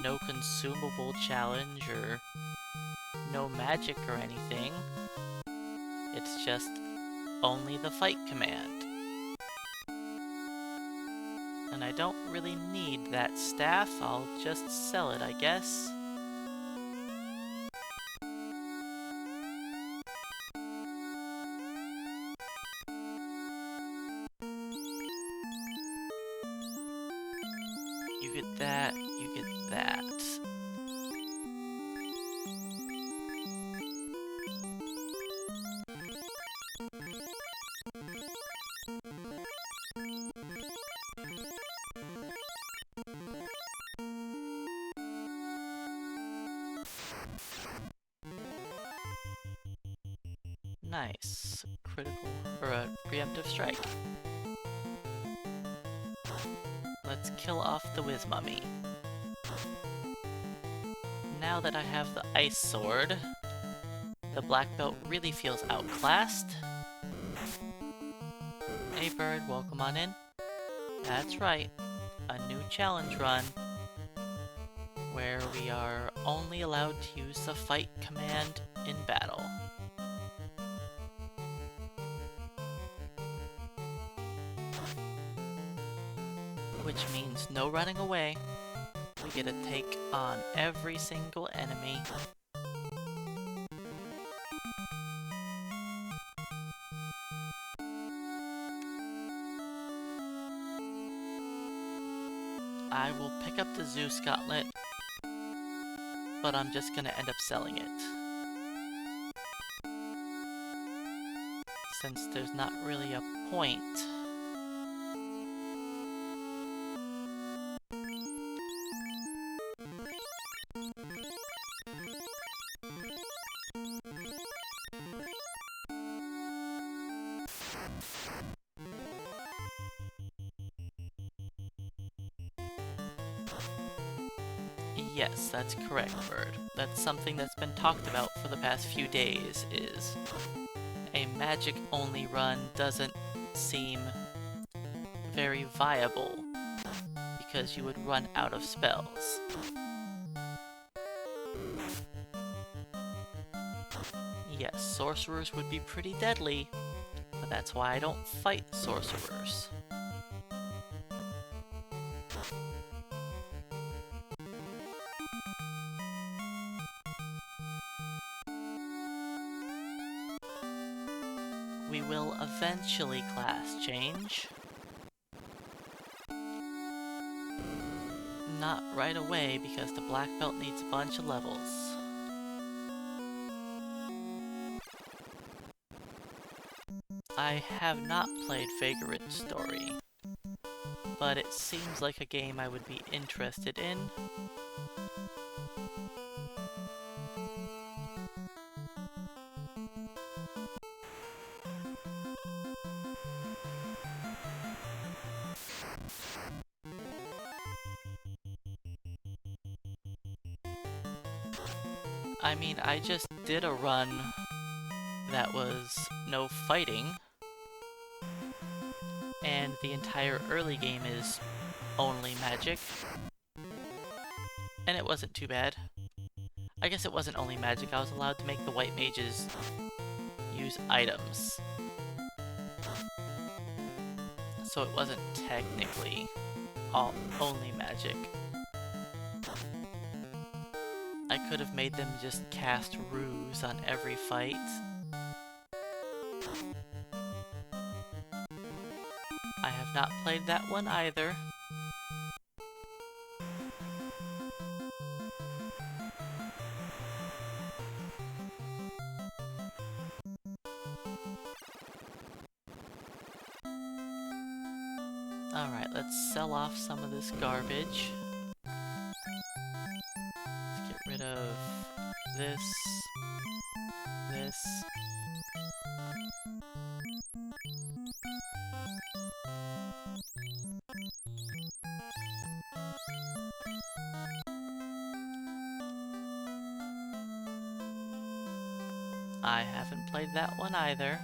no consumable challenge or no magic or anything. It's just only the fight command. And I don't really need that staff, I'll just sell it, I guess. You get that, you get that. Nice. Critical, or a preemptive strike. Let's kill off the Wiz Mummy. Now that I have the Ice Sword, the Black Belt really feels outclassed. Hey bird, welcome on in. That's right, a new challenge run, where we are only allowed to use the fight command in battle. Which means no running away. We get to take on every single enemy. I will pick up the Zeus Gauntlet, but I'm just gonna end up selling it. Since there's not really a point. Yes, that's correct, Bird. That's something that's been talked about for the past few days, is a magic-only run doesn't seem very viable, because you would run out of spells. Yes, sorcerers would be pretty deadly, but that's why I don't fight sorcerers. We will eventually class change. Not right away, because the Black Belt needs a bunch of levels. I have not played Vagrant's Story, but it seems like a game I would be interested in. I mean, I just did a run that was no fighting, and the entire early game is only magic, and it wasn't too bad. I guess it wasn't only magic, I was allowed to make the white mages use items, so it wasn't technically only magic. I could have made them just cast ruse on every fight. I have not played that one either. Alright, let's sell off some of this garbage. Let's get rid of this, this. I haven't played that one either.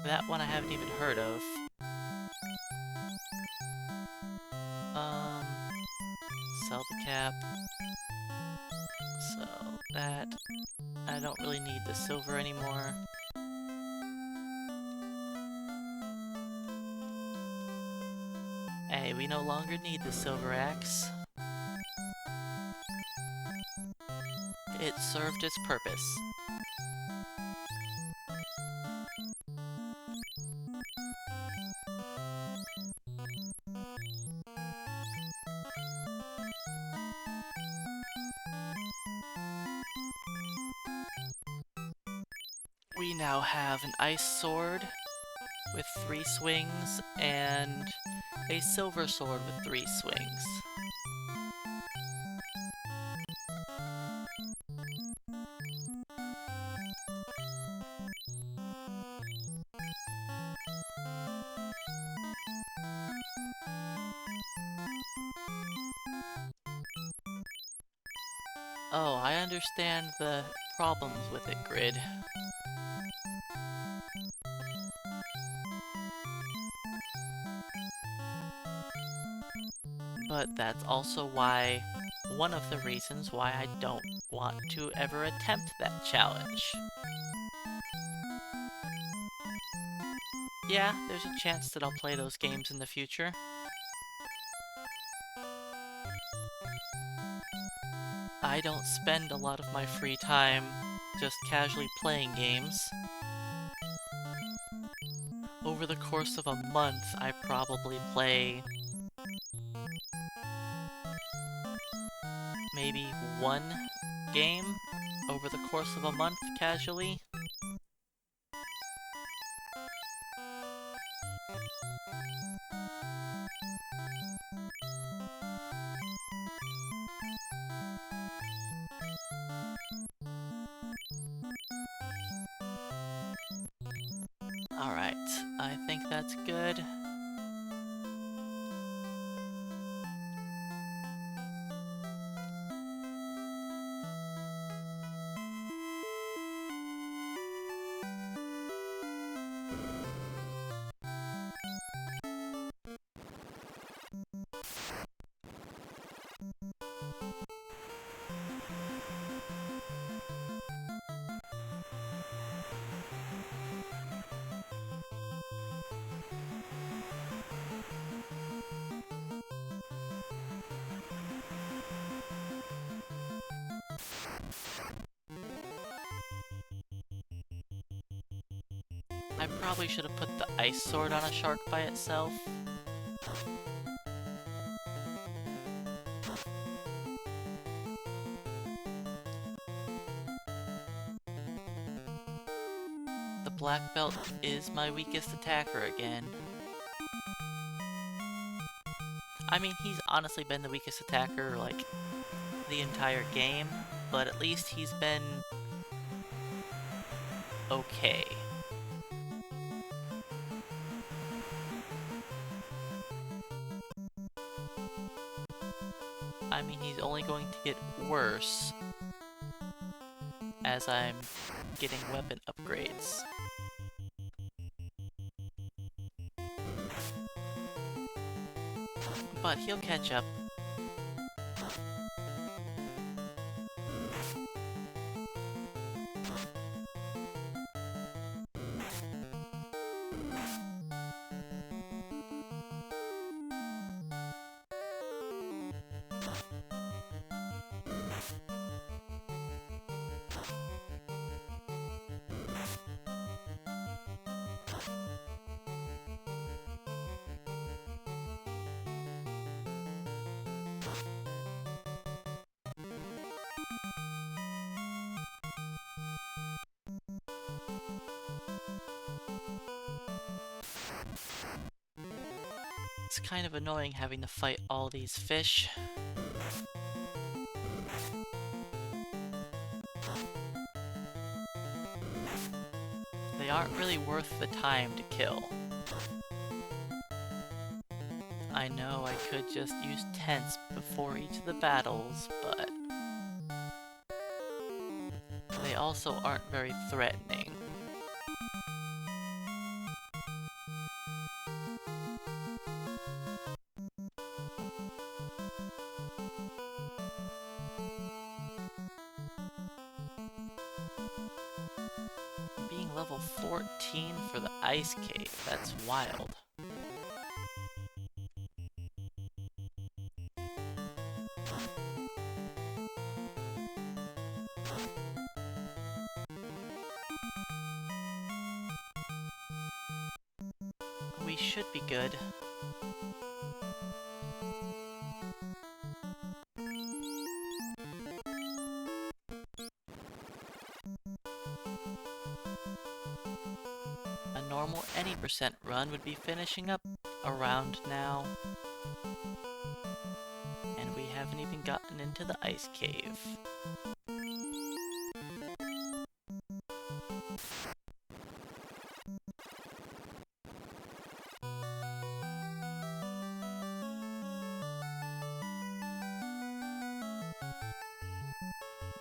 That one I haven't even heard of. Sell the cap. So that... I don't really need the silver anymore. Hey, we no longer need the silver axe. It served its purpose. We now have an ice sword with 3 swings and a silver sword with 3 swings. Oh, I understand the problems with it, Grid. But that's also why, one of the reasons why I don't want to ever attempt that challenge. Yeah, there's a chance that I'll play those games in the future. I don't spend a lot of my free time just casually playing games. Over the course of a month, I probably play maybe 1 game over the course of a month casually. Alright, I think that's good. I probably should have put the ice sword on a shark by itself. The black belt is my weakest attacker again. I mean, he's honestly been the weakest attacker, like, the entire game, but at least he's been okay. I mean, he's only going to get worse as I'm getting weapon upgrades. But he'll catch up. It's kind of annoying having to fight all these fish. They aren't really worth the time to kill. I know I could just use tents before each of the battles, but they also aren't very threatening. level 14 for the ice cave. That's wild. We should be good. A normal any percent run would be finishing up around now. And we haven't even gotten into the ice cave.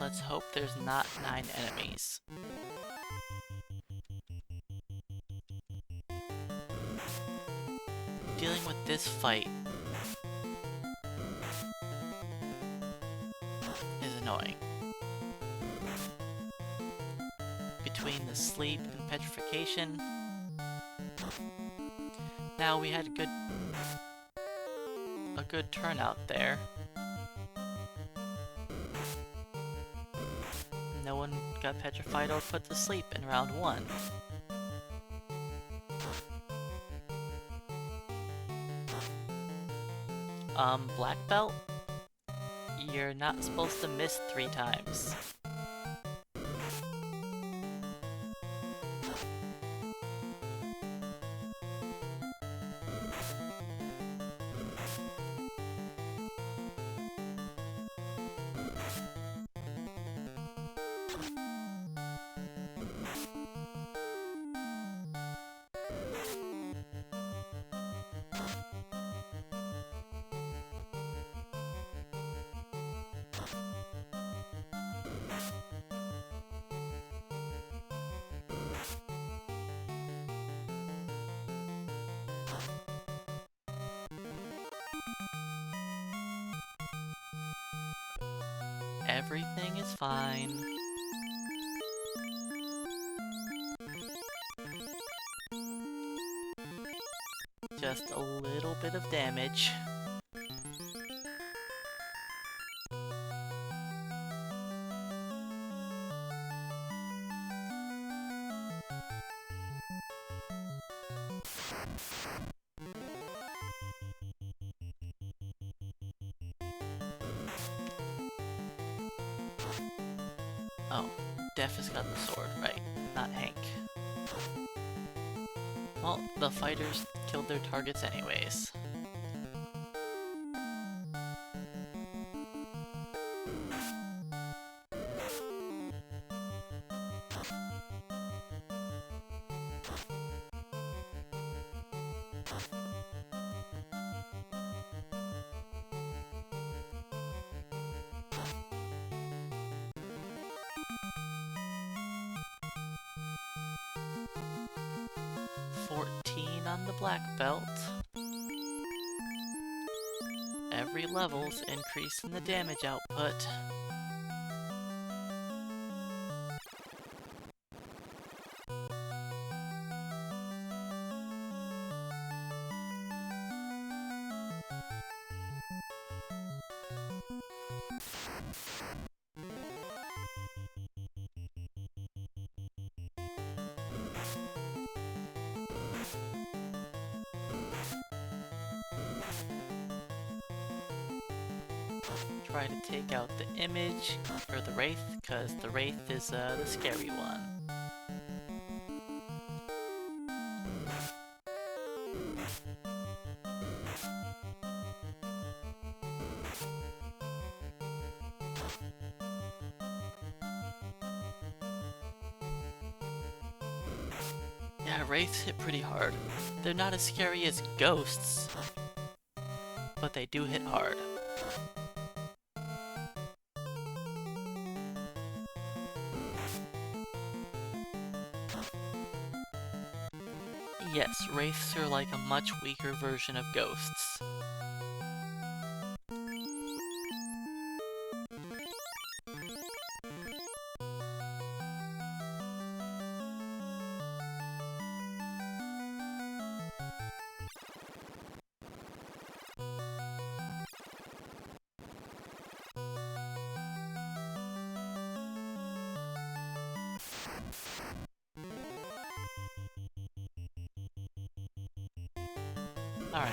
Let's hope there's not 9 enemies. Dealing with this fight is annoying. Between the sleep and petrification, now we had a good turnout there. No one got petrified or put to sleep in round 1. Black belt? You're not supposed to miss 3 times. Everything is fine. Just a little bit of damage. Oh, Def has got the sword, right, not Hank. Well, the fighters killed their targets anyways. On the black belt. Every level's increasing the damage output. Try to take out the image, or the wraith, because the wraith is the scary one. Yeah, wraiths hit pretty hard. They're not as scary as ghosts, but they do hit hard. Yes, wraiths are like a much weaker version of ghosts. Alright,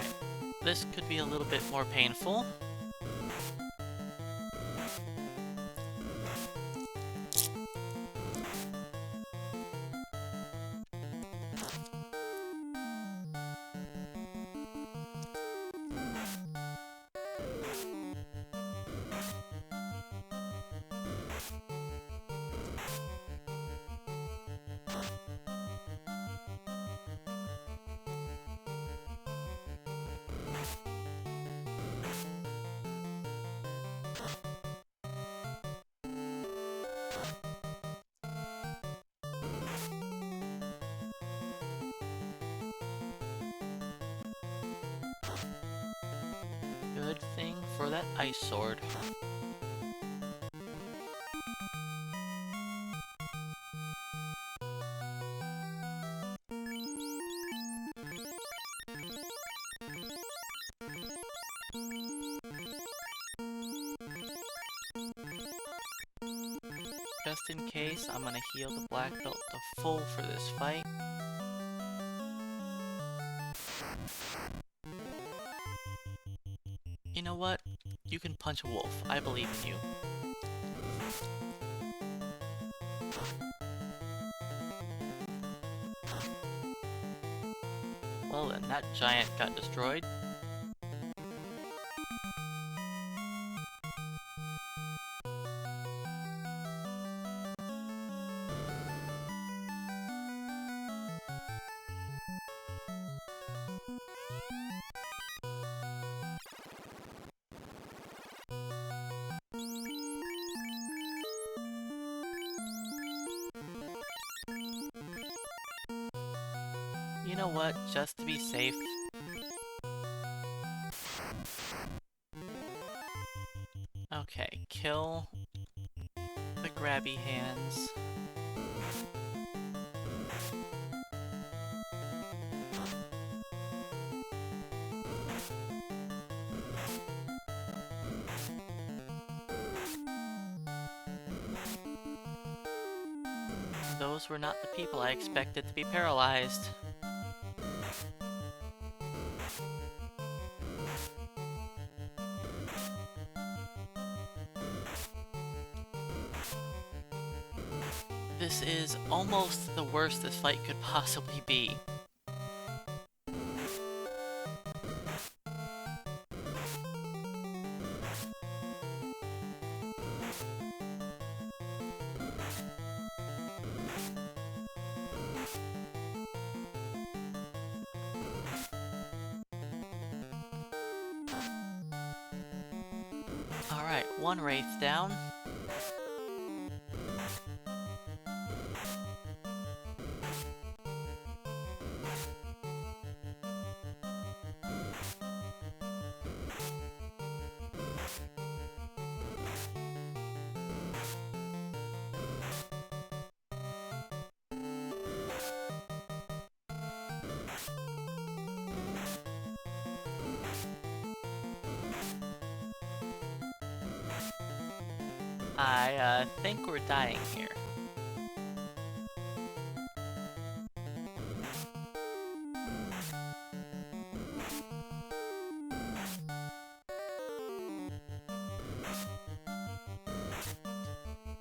this could be a little bit more painful. Good thing for that ice sword. Just in case, I'm gonna heal the black belt to full for this fight. You know what? You can punch a wolf. I believe in you. Well then, that giant got destroyed. You know what? Just to be safe. Okay, kill the grabby hands. Those were not the people I expected to be paralyzed. This is almost the worst this fight could possibly be. Alright, one wraith down. I think we're dying here.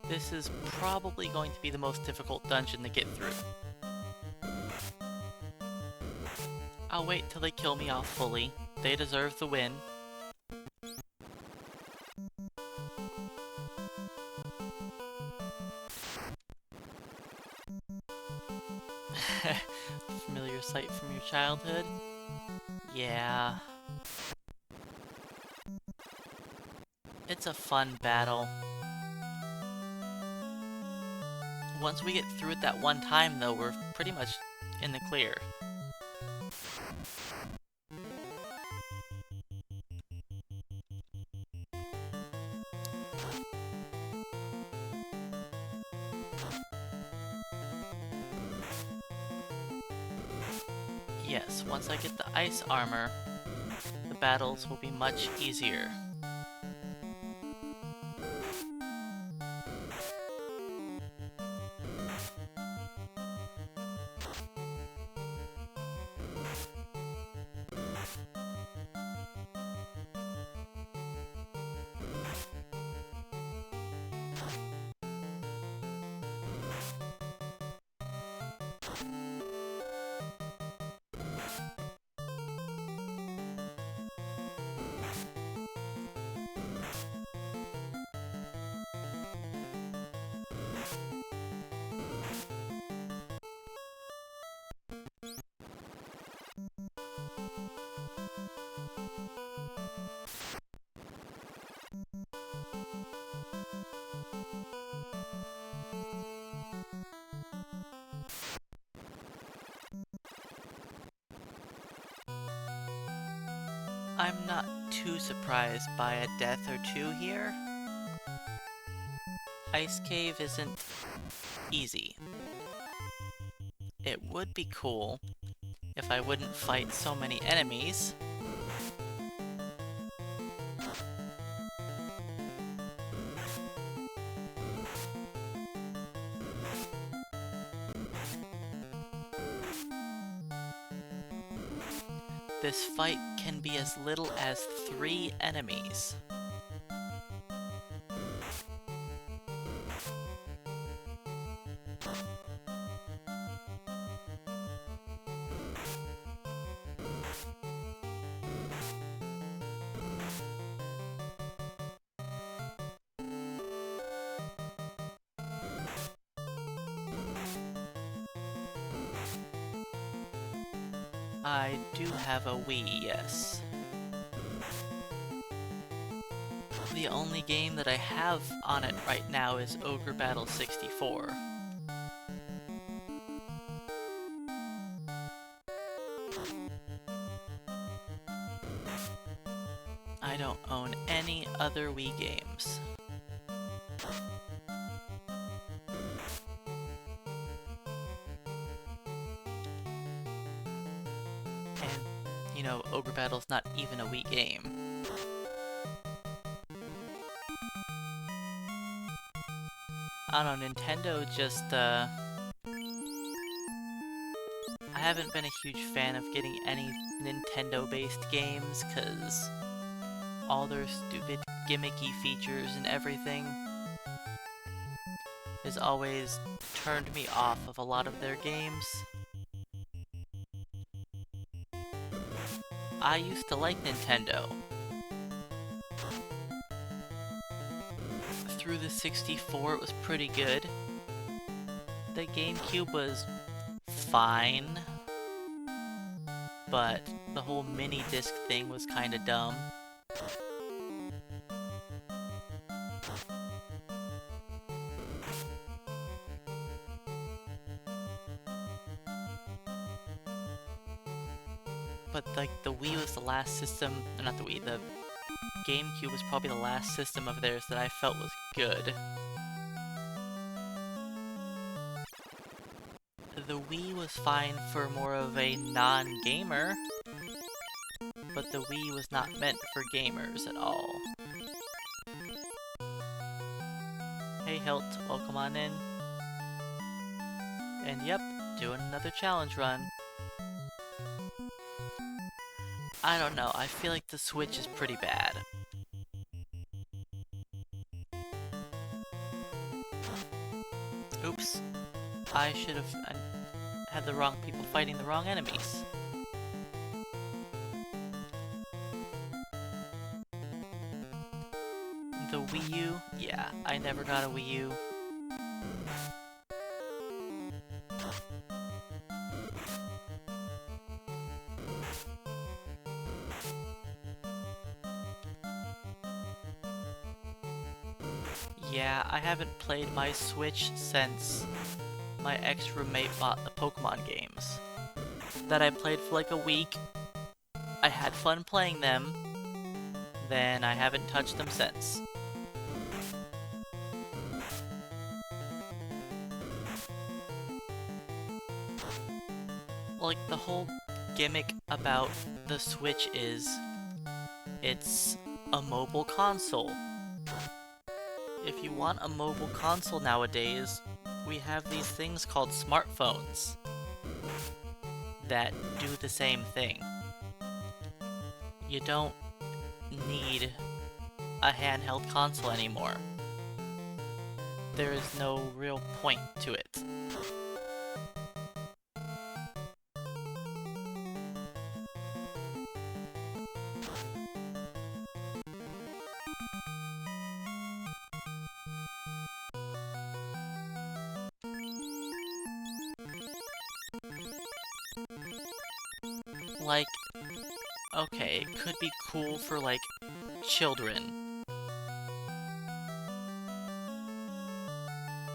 This is probably going to be the most difficult dungeon to get through. I'll wait till they kill me off fully. They deserve the win. Familiar sight from your childhood? Yeah. It's a fun battle. Once we get through it that one time, though, we're pretty much in the clear. Yes, once I get the ice armor, the battles will be much easier. I'm not too surprised by a death or two here. Ice Cave isn't easy. It would be cool if I wouldn't fight so many enemies. This fight can be as little as 3 enemies. I do have a Wii, yes. The only game that I have on it right now is Ogre Battle 64. I don't own any other Wii games. And, you know, Ogre Battle's not even a Wii game. I don't know, Nintendo just, I haven't been a huge fan of getting any Nintendo-based games, cause all their stupid gimmicky features and everything has always turned me off of a lot of their games. I used to like Nintendo. Through the 64 it was pretty good. The GameCube was fine, but the whole mini disc thing was kinda dumb. But like the Wii was the last system, not the Wii, the GameCube was probably the last system of theirs that I felt was good. The Wii was fine for more of a non-gamer, but the Wii was not meant for gamers at all. Hey Hilt, welcome on in. And yep, doing another challenge run. I don't know, I feel like the Switch is pretty bad. Oops. I should have had the wrong people fighting the wrong enemies. The Wii U? Yeah, I never got a Wii U. Yeah, I haven't played my Switch since my ex-roommate bought the Pokemon games. That I played for like a week. I had fun playing them, then I haven't touched them since. Like, the whole gimmick about the Switch is it's a mobile console. If you want a mobile console nowadays, we have these things called smartphones that do the same thing. You don't need a handheld console anymore. There is no real point to it. Like, okay, it could be cool for, like, children.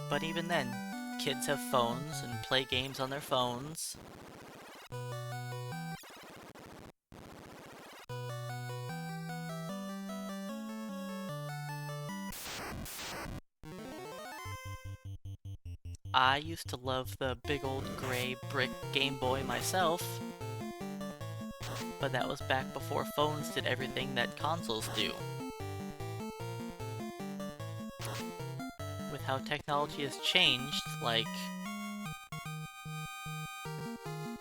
But even then, kids have phones and play games on their phones. I used to love the big old gray brick Game Boy myself, but that was back before phones did everything that consoles do. With how technology has changed, like,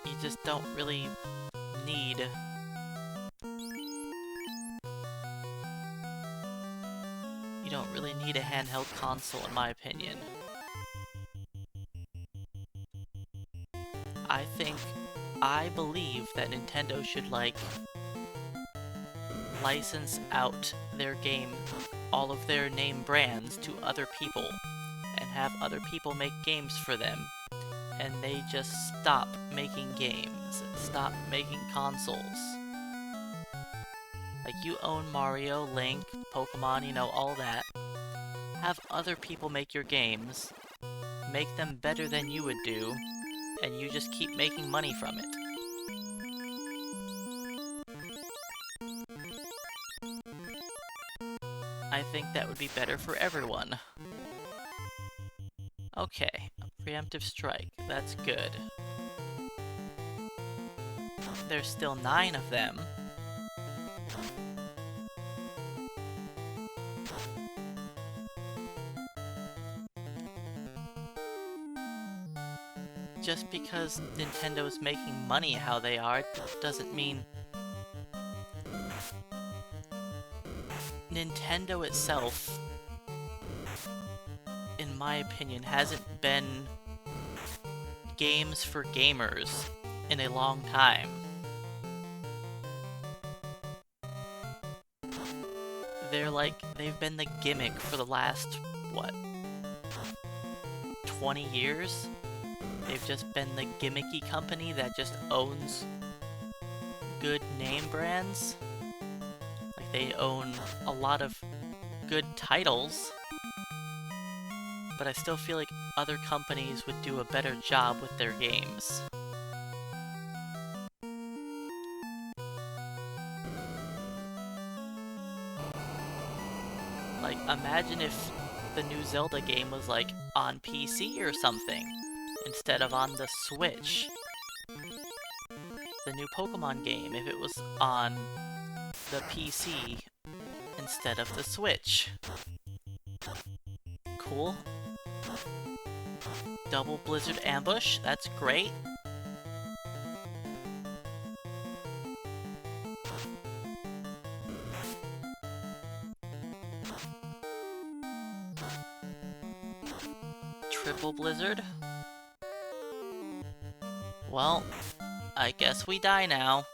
you just don't really need a handheld console, in my opinion. I believe that Nintendo should, like, license out their game, all of their name brands, to other people, and have other people make games for them, and they just stop making games, and stop making consoles. Like, you own Mario, Link, Pokemon, you know, all that. Have other people make your games, make them better than you would do, and you just keep making money from it. I think that would be better for everyone. Okay, preemptive strike, that's good. There's still 9 of them. Just because Nintendo's making money how they are doesn't mean Nintendo itself, in my opinion, hasn't been games for gamers in a long time. They've been the gimmick for the last, what, 20 years? They've just been the gimmicky company that just owns good name brands. Like, they own a lot of good titles, but I still feel like other companies would do a better job with their games. Like, imagine if the new Zelda game was, like, on PC or something, instead of on the Switch. The new Pokemon game, if it was on the PC instead of the Switch. Cool. Double Blizzard Ambush, that's great. Triple Blizzard. Well, I guess we die now.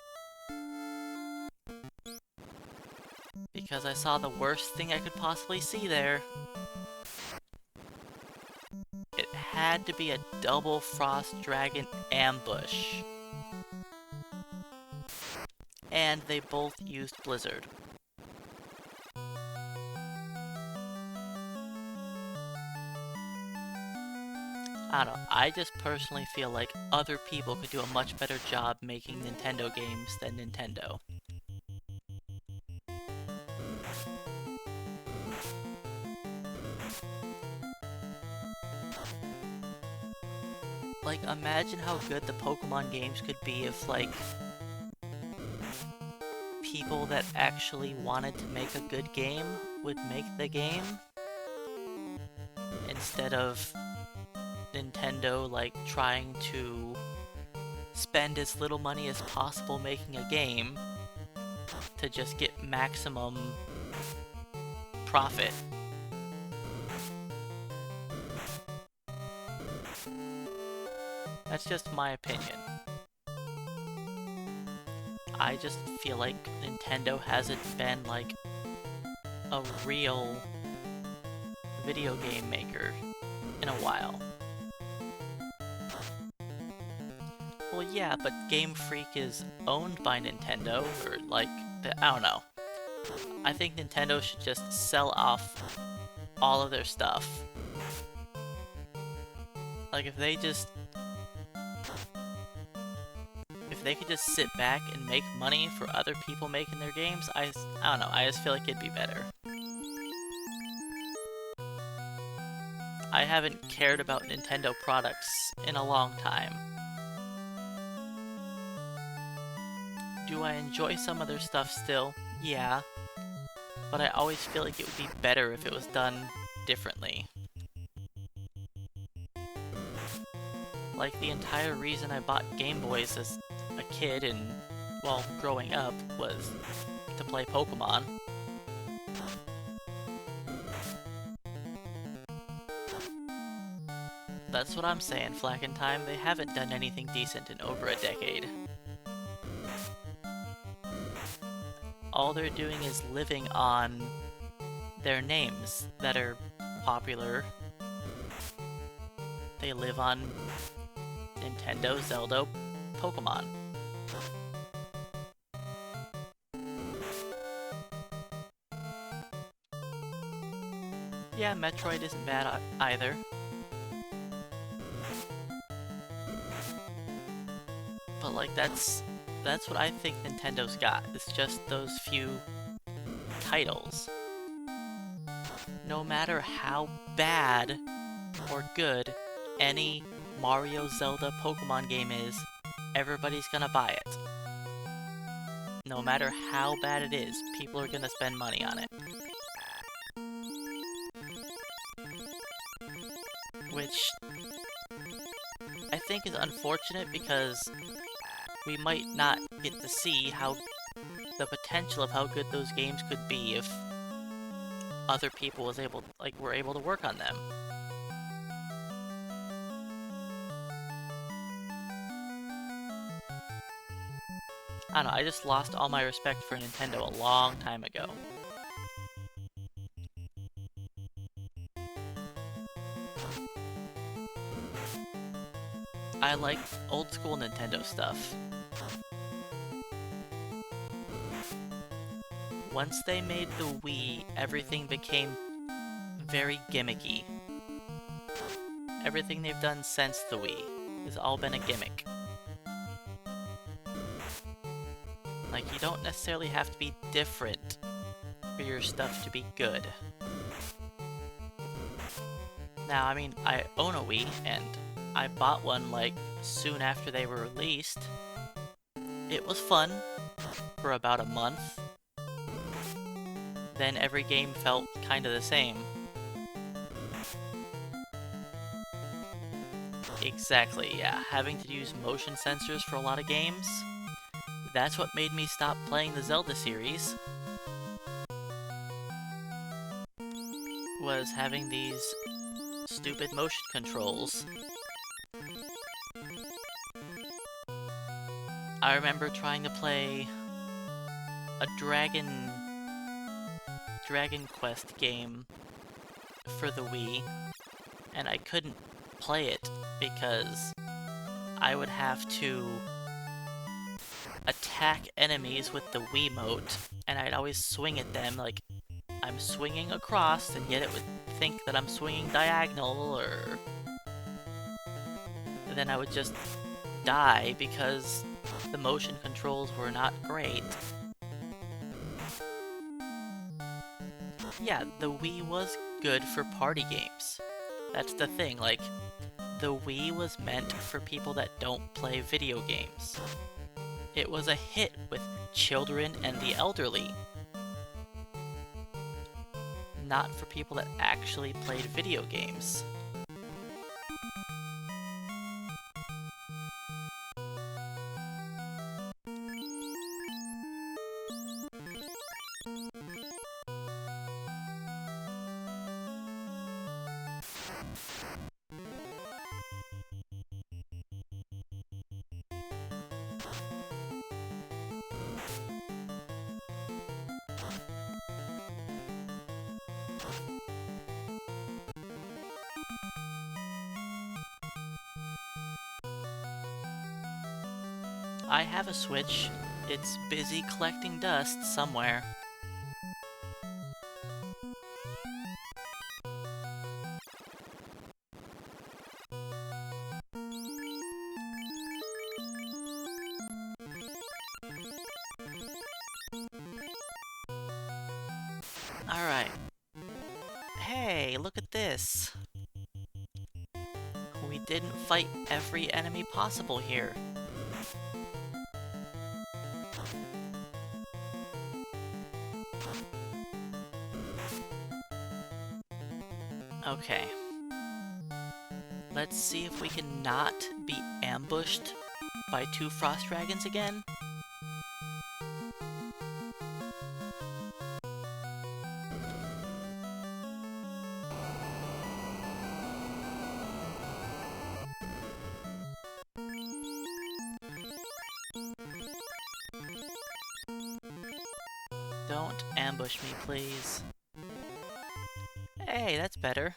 Because I saw the worst thing I could possibly see there. It had to be a double Frost Dragon ambush. And they both used Blizzard. I don't know, I just personally feel like other people could do a much better job making Nintendo games than Nintendo. Like, imagine how good the Pokemon games could be if, like, people that actually wanted to make a good game would make the game, instead of Nintendo, like, trying to spend as little money as possible making a game to just get maximum profit. That's just my opinion. I just feel like Nintendo hasn't been, like, a real video game maker in a while. Well, yeah, but Game Freak is owned by Nintendo, or, like, I don't know. I think Nintendo should just sell off all of their stuff. Like, if they could just sit back and make money for other people making their games, I don't know, I just feel like it'd be better. I haven't cared about Nintendo products in a long time. Do I enjoy some of their stuff still? Yeah. But I always feel like it would be better if it was done differently. Like, the entire reason I bought Game Boys as a kid and, well, growing up, was to play Pokemon. That's what I'm saying, Flack in Time. They haven't done anything decent in over a decade. All they're doing is living on their names that are popular. They live on Nintendo, Zelda, Pokemon. Yeah, Metroid isn't bad either. But like, that's what I think Nintendo's got. It's just those few titles. No matter how bad or good any Mario, Zelda, Pokemon game is, everybody's gonna buy it. No matter how bad it is, people are gonna spend money on it. Which I think is unfortunate because we might not get to see how the potential of how good those games could be if other people were able to work on them. I don't know, I just lost all my respect for Nintendo a long time ago. I like old school Nintendo stuff. Once they made the Wii, everything became very gimmicky. Everything they've done since the Wii has all been a gimmick. Like, you don't necessarily have to be different for your stuff to be good. Now, I mean, I own a Wii, and I bought one, like, soon after they were released. It was fun for about a month. Then every game felt kinda the same. Exactly, yeah. Having to use motion sensors for a lot of games. That's what made me stop playing the Zelda series. Was having these stupid motion controls. I remember trying to play a Dragon Quest game for the Wii, and I couldn't play it because I would have to attack enemies with the Wiimote, and I'd always swing at them like I'm swinging across, and yet it would think that I'm swinging diagonal, or then I would just die because the motion controls were not great. Yeah, the Wii was good for party games. That's the thing, like, the Wii was meant for people that don't play video games. It was a hit with children and the elderly. Not for people that actually played video games. I have a Switch. It's busy collecting dust somewhere. Alright. Hey, look at this. didn't fight every enemy possible here. Okay. Let's see if we can not be ambushed by 2 frost dragons again. Don't ambush me, please. Hey, that's better.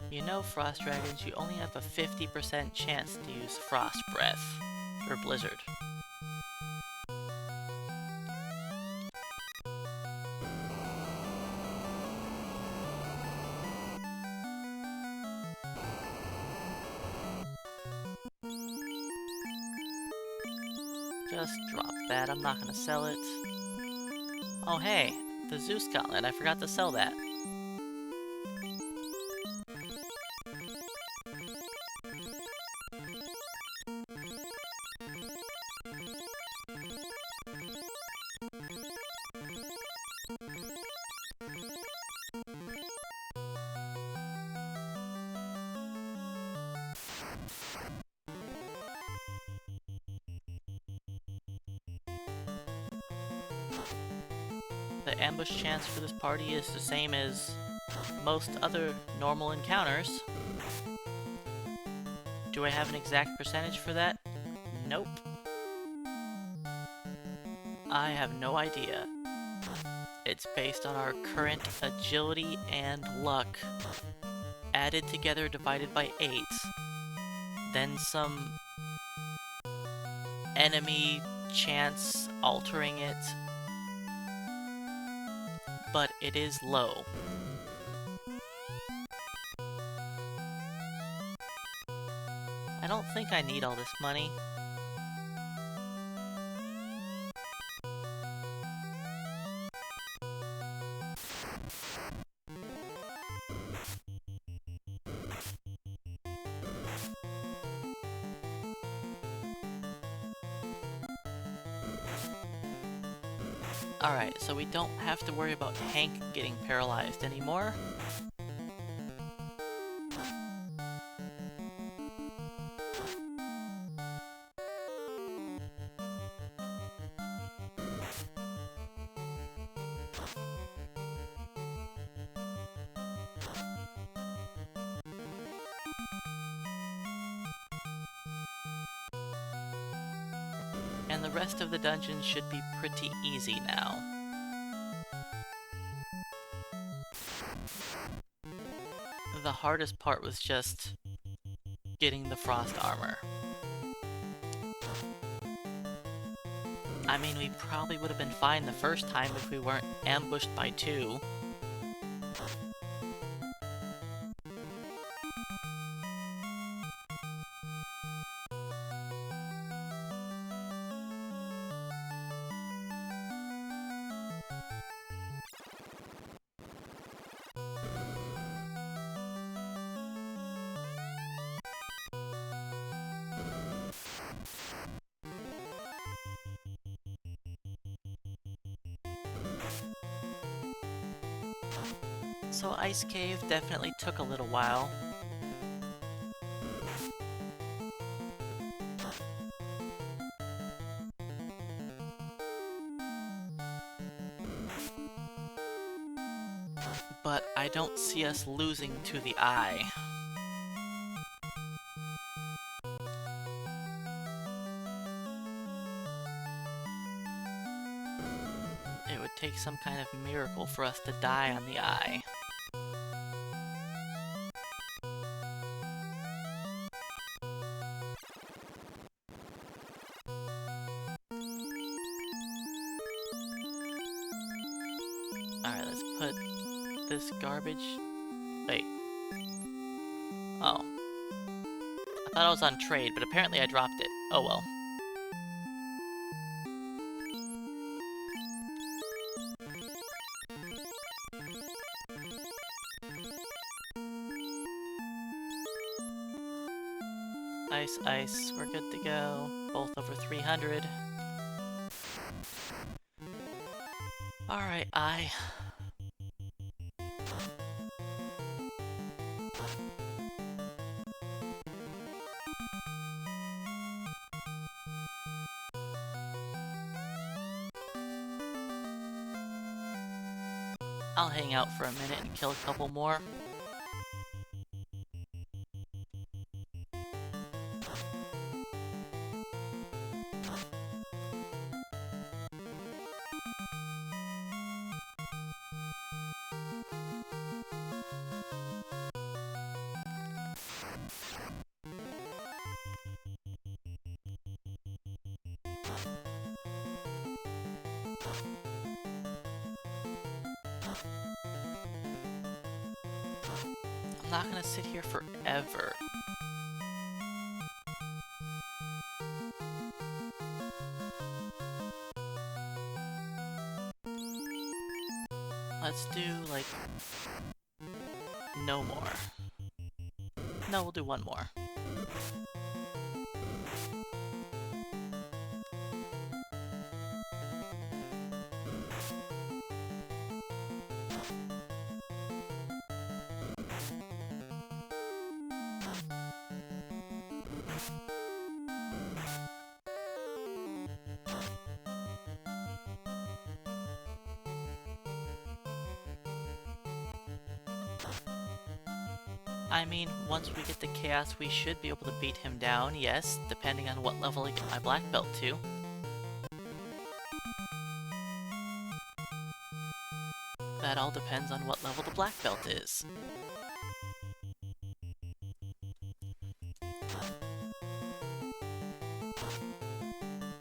You know, Frost Dragons, you only have a 50% chance to use Frost Breath, or Blizzard. Just drop that, I'm not gonna sell it. Oh hey, the Zeus Gauntlet, I forgot to sell that. The ambush chance for this party is the same as most other normal encounters. Do I have an exact percentage for that? Nope. I have no idea. It's based on our current agility and luck, added together divided by 8, then some enemy chance altering it, but it is low. I don't think I need all this money. Alright, so we don't have to worry about Hank getting paralyzed anymore. And the rest of the dungeons should be pretty easy now. The hardest part was just getting the frost armor. I mean, we probably would have been fine the first time if we weren't ambushed by 2. So Ice Cave definitely took a little while. But I don't see us losing to the eye. It would take some kind of miracle for us to die on the eye. Alright, let's put this garbage? Wait. Oh. I thought I was on trade, but apparently I dropped it. Oh well. Ice, ice, we're good to go. Both over 300. Alright, I'll hang out for a minute and kill a couple more. I'm not gonna sit here forever. Let's do, like, no more. No, we'll do one more. I mean, once we get the chaos, we should be able to beat him down, yes, depending on what level I get my black belt to. That all depends on what level the black belt is.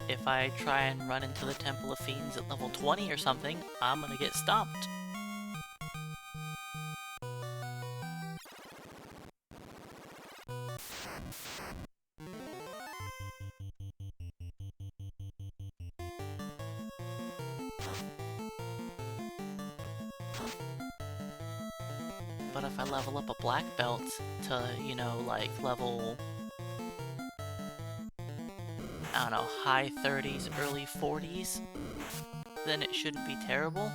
If I try and run into the Temple of Fiends at level 20 or something, I'm gonna get stomped. But if I level up a black belt to, you know, like level, I don't know, high 30s, early 40s, then it shouldn't be terrible.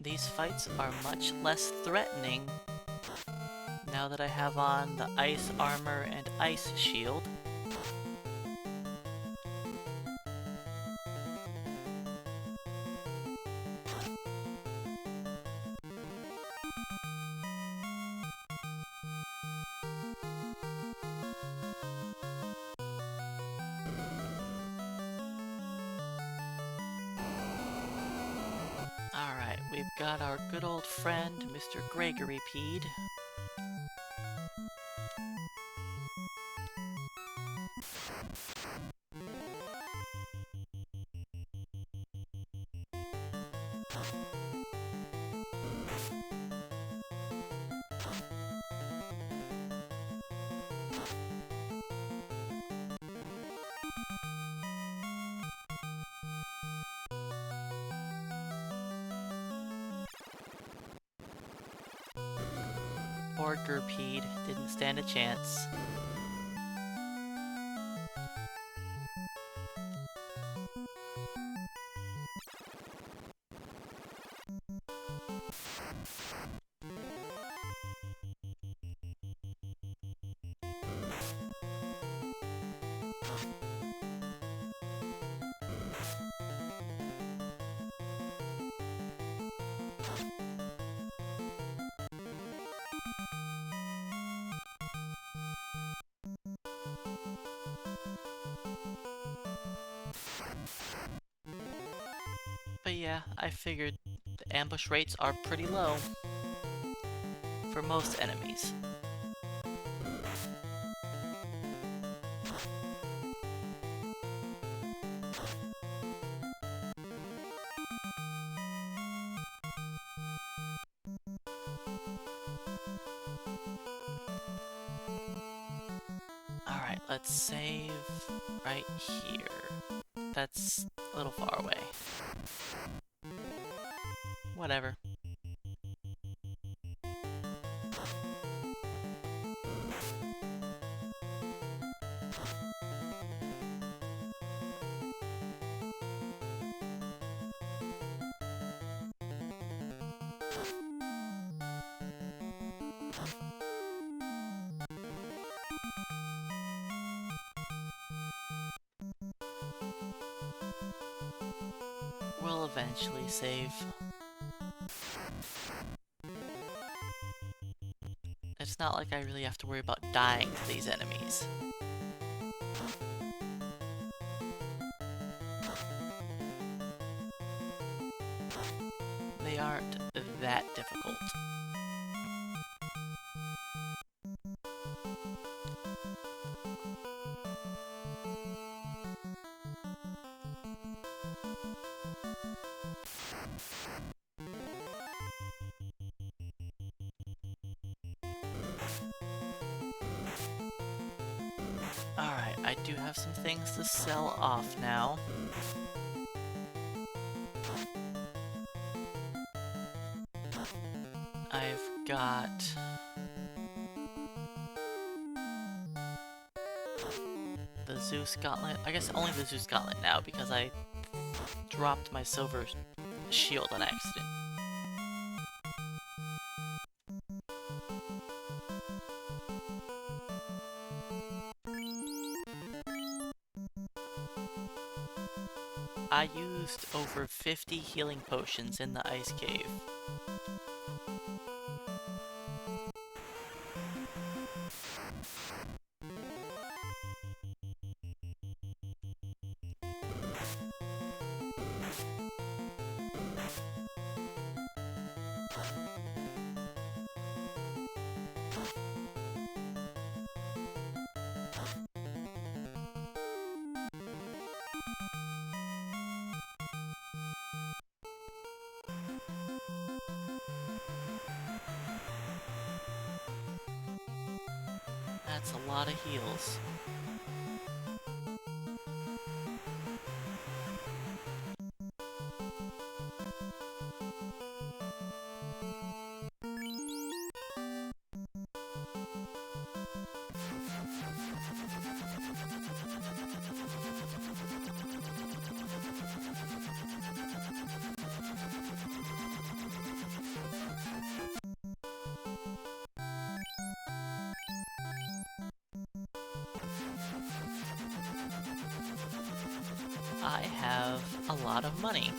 These fights are much less threatening now that I have on the ice armor and ice shield. Alright, we've got our good old friend, Mr. Gregory Pede. Poor Gerpede didn't stand a chance. But yeah, I figured ambush rates are pretty low for most enemies. Alright, let's save right here. That's a little far away. Whatever. We'll eventually save. It's not like I really have to worry about dying to these enemies. They aren't that difficult. Alright, I do have some things to sell off now. I've got the Zeus Gauntlet. I guess only the Zeus Gauntlet now because I dropped my silver shield on accident. I used over 50 healing potions in the ice cave. That's a lot of heals. I have a lot of money.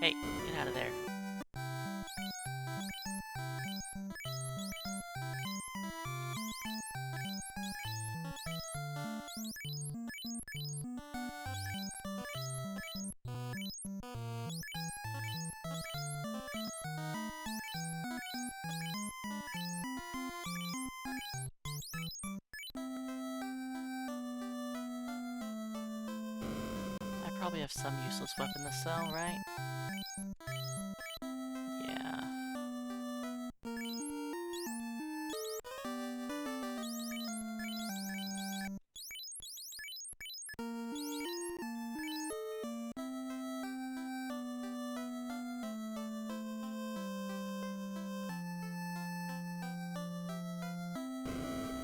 Hey, get out of there. I probably have some useless weapon to sell, right? Yeah.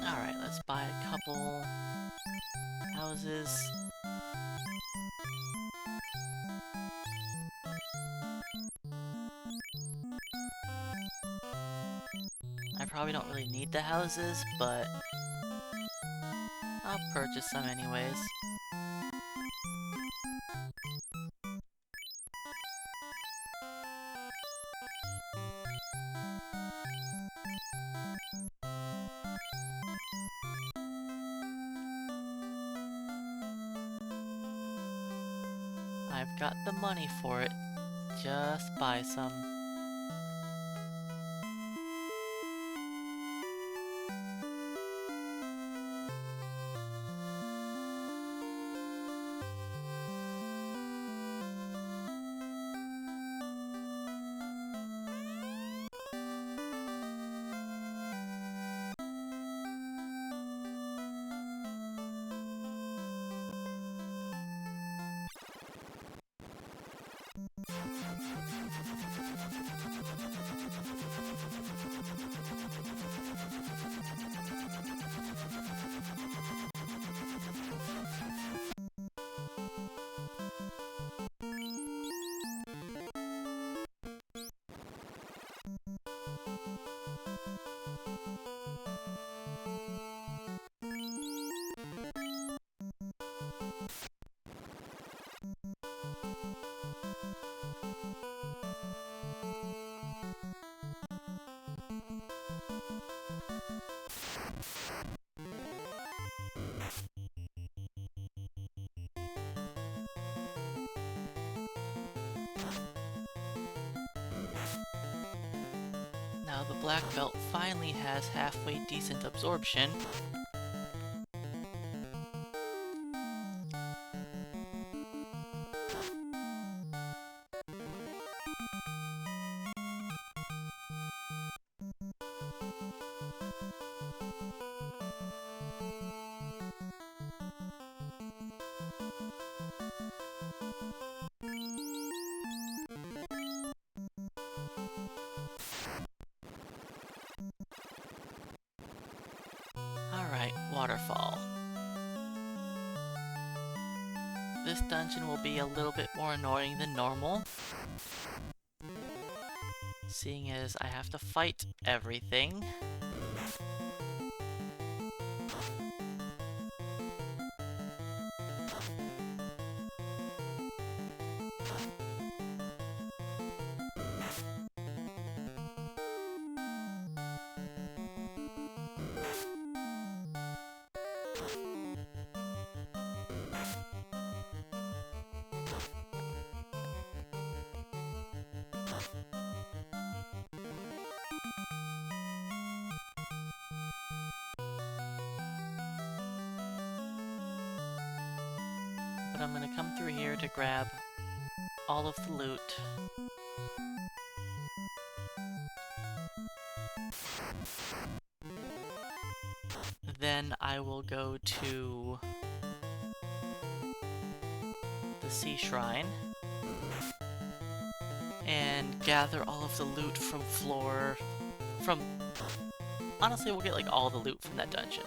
Alright, let's buy a couple houses. I probably don't really need the houses, but I'll purchase some anyways. I've got the money for it. Just buy some. Now the black belt finally has halfway decent absorption. Alright, waterfall. This dungeon will be a little bit more annoying than normal, seeing as I have to fight everything. But I'm gonna come through here to grab all of the loot. Then I will go to the Sea Shrine and gather all of the loot from honestly, we'll get like all the loot from that dungeon.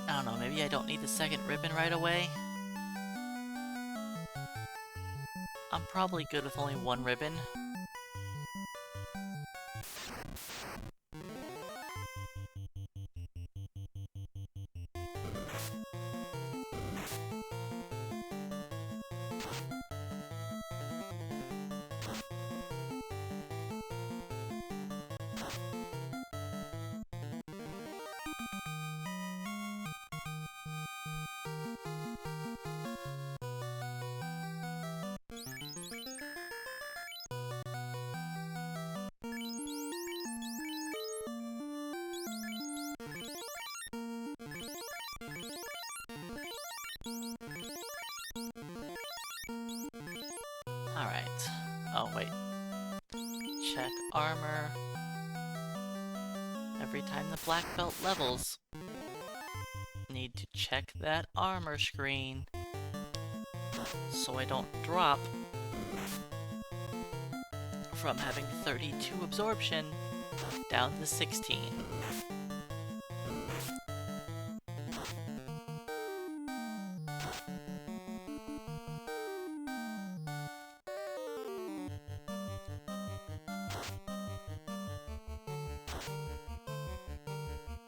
I don't know, maybe I don't need the second ribbon right away. I'm probably good with only one ribbon. Alright. Oh, wait. Check armor. Every time the black belt levels, need to check that armor screen so I don't drop from having 32 absorption down to 16.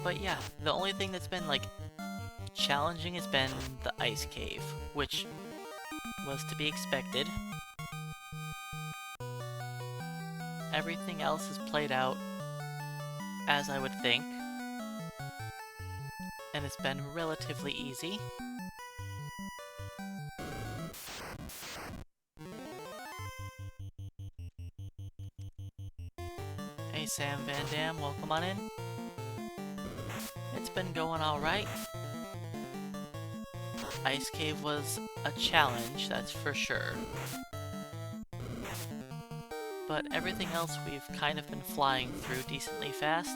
But yeah, the only thing that's been, like, challenging has been the ice cave, which was to be expected. Everything else is played out as I would think. and it's been relatively easy. Hey Sam Van Dam, welcome on in. It's been going alright. Ice Cave was a challenge, that's for sure. But everything else we've kind of been flying through decently fast.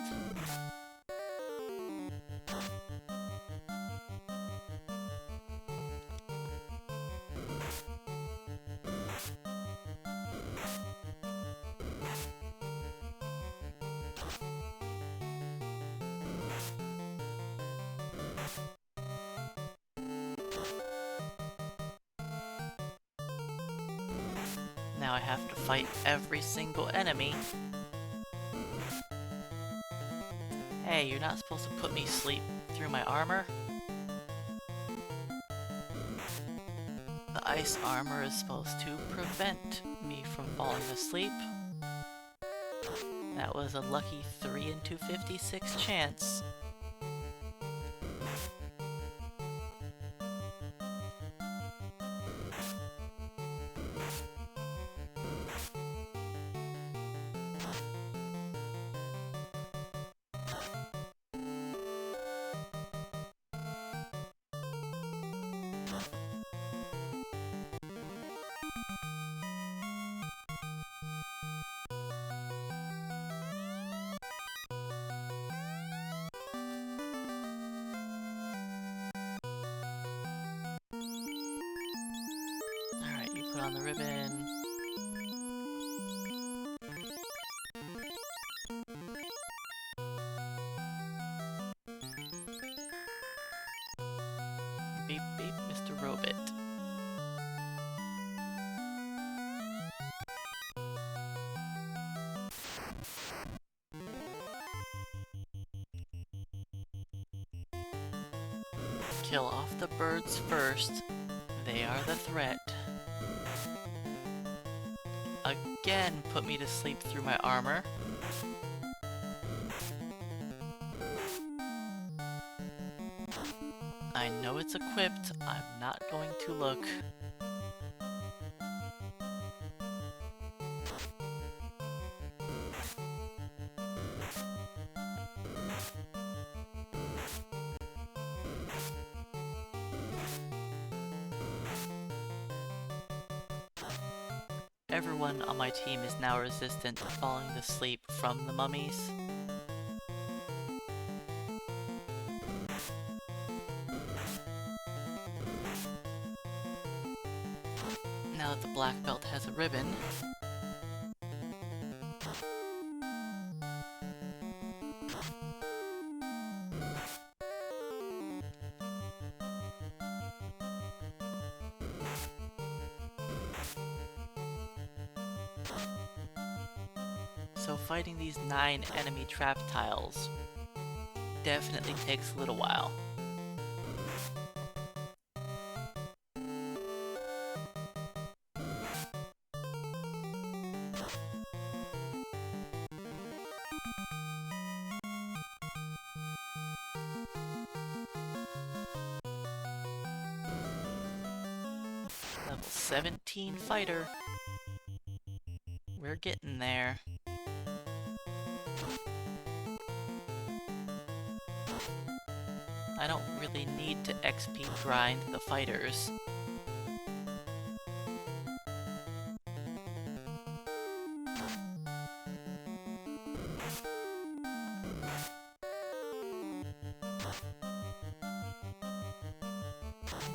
Now I have to fight every single enemy. Hey, you're not supposed to put me sleep through my armor. The ice armor is supposed to prevent me from falling asleep. That was a lucky 3 in 256 chance. Alright, you put on the ribbon. Beep beep, Mr. Robot. Kill off the birds first. They are the threat. Again, put me to sleep through my armor. I know it's equipped. I'm not going to look. Everyone on my team is now resistant to falling asleep from the mummies. Now that the black belt has a ribbon, so fighting these 9 enemy trap tiles definitely takes a little while. Level 17 fighter. We're getting there. I don't really need to XP grind the fighters.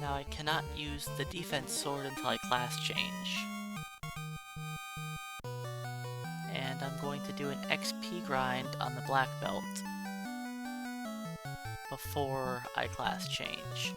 Now I cannot use the defense sword until I class change. And I'm going to do an XP grind on the black belt before I class change.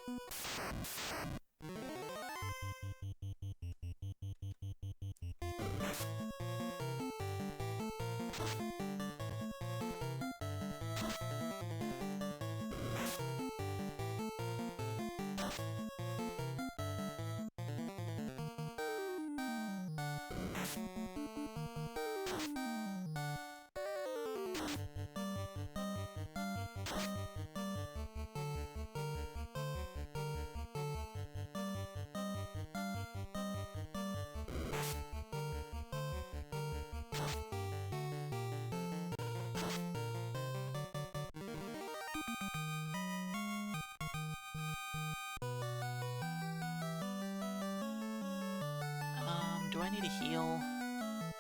I need a heal?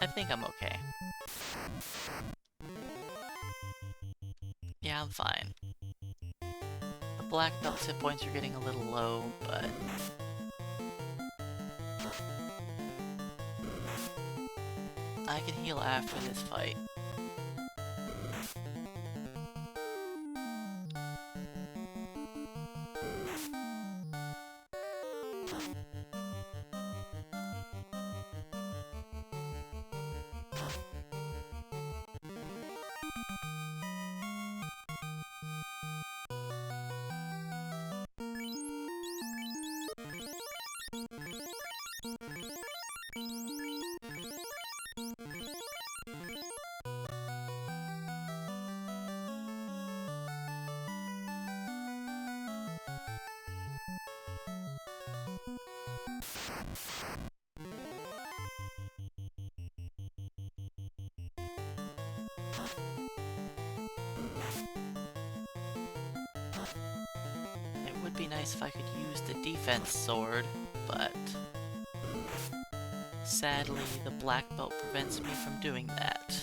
I think I'm okay. Yeah, I'm fine. The black belt's hit points are getting a little low, but... I can heal after this fight. It would be nice if I could use the defense sword, but... sadly, the black belt prevents me from doing that.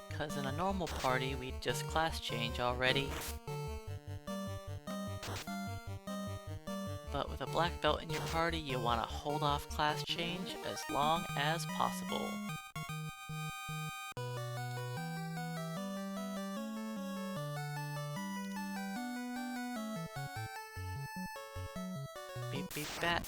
Because in a normal party, we'd just class change already. But with a black belt in your party, you want to hold off class change as long as possible. Beep beep bat.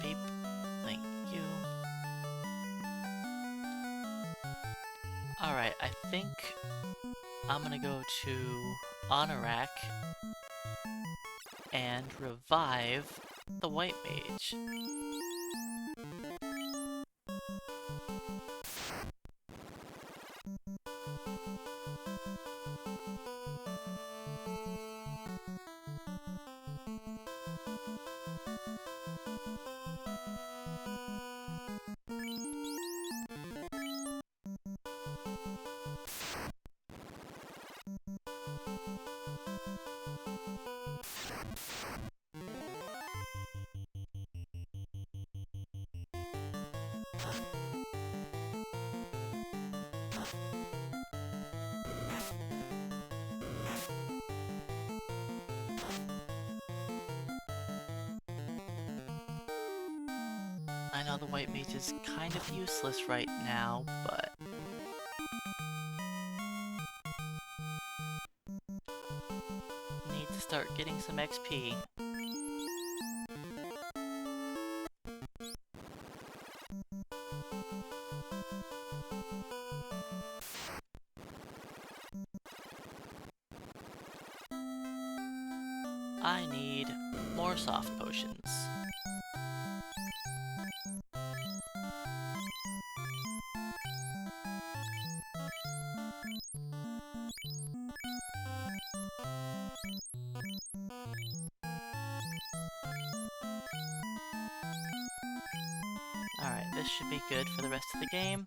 Beep. Thank you. Alright, I think I'm gonna go to Honorak and revive the white mage. I know the white mage is kind of useless right now, but... need to start getting some XP. I need more soft potions. Alright, this should be good for the rest of the game.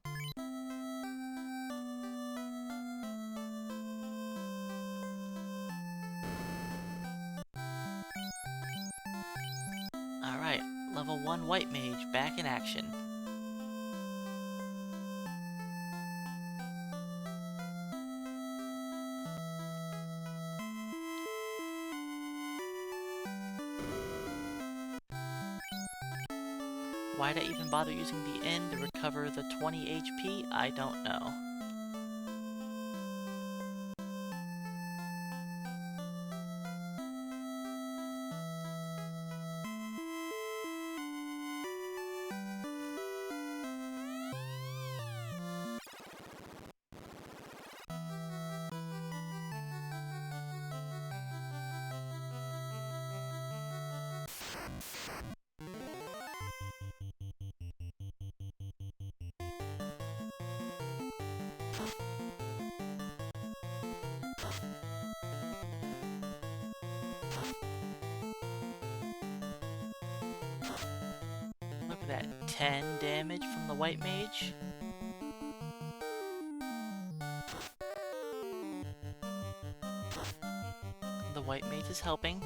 Alright, level 1 white mage back in action. Why'd I even bother using the inn to recover the 20 HP? I don't know. Look at that, 10 damage from the white mage. The white mage is helping.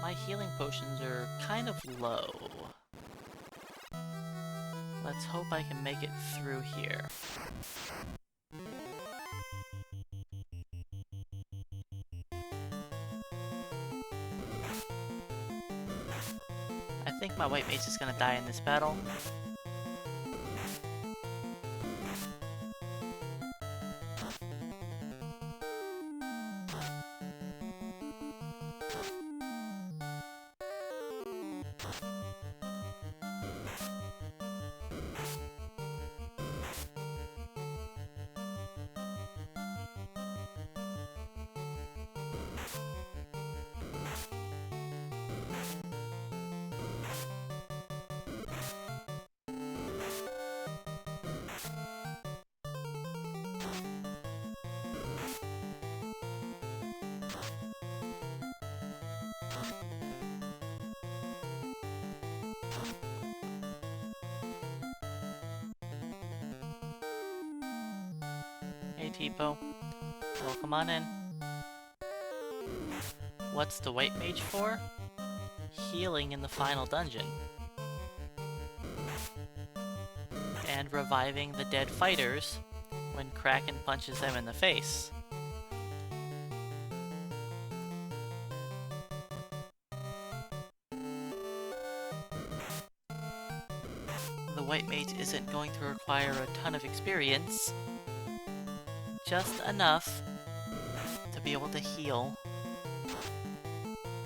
My healing potions are kind of low. Let's hope I can make it through here. I think my white mage is gonna die in this battle. Hey Tipo, welcome on in. What's the white mage for? Healing in the final dungeon. And reviving the dead fighters when Kraken punches them in the face. The white mage isn't going to require a ton of experience, just enough to be able to heal.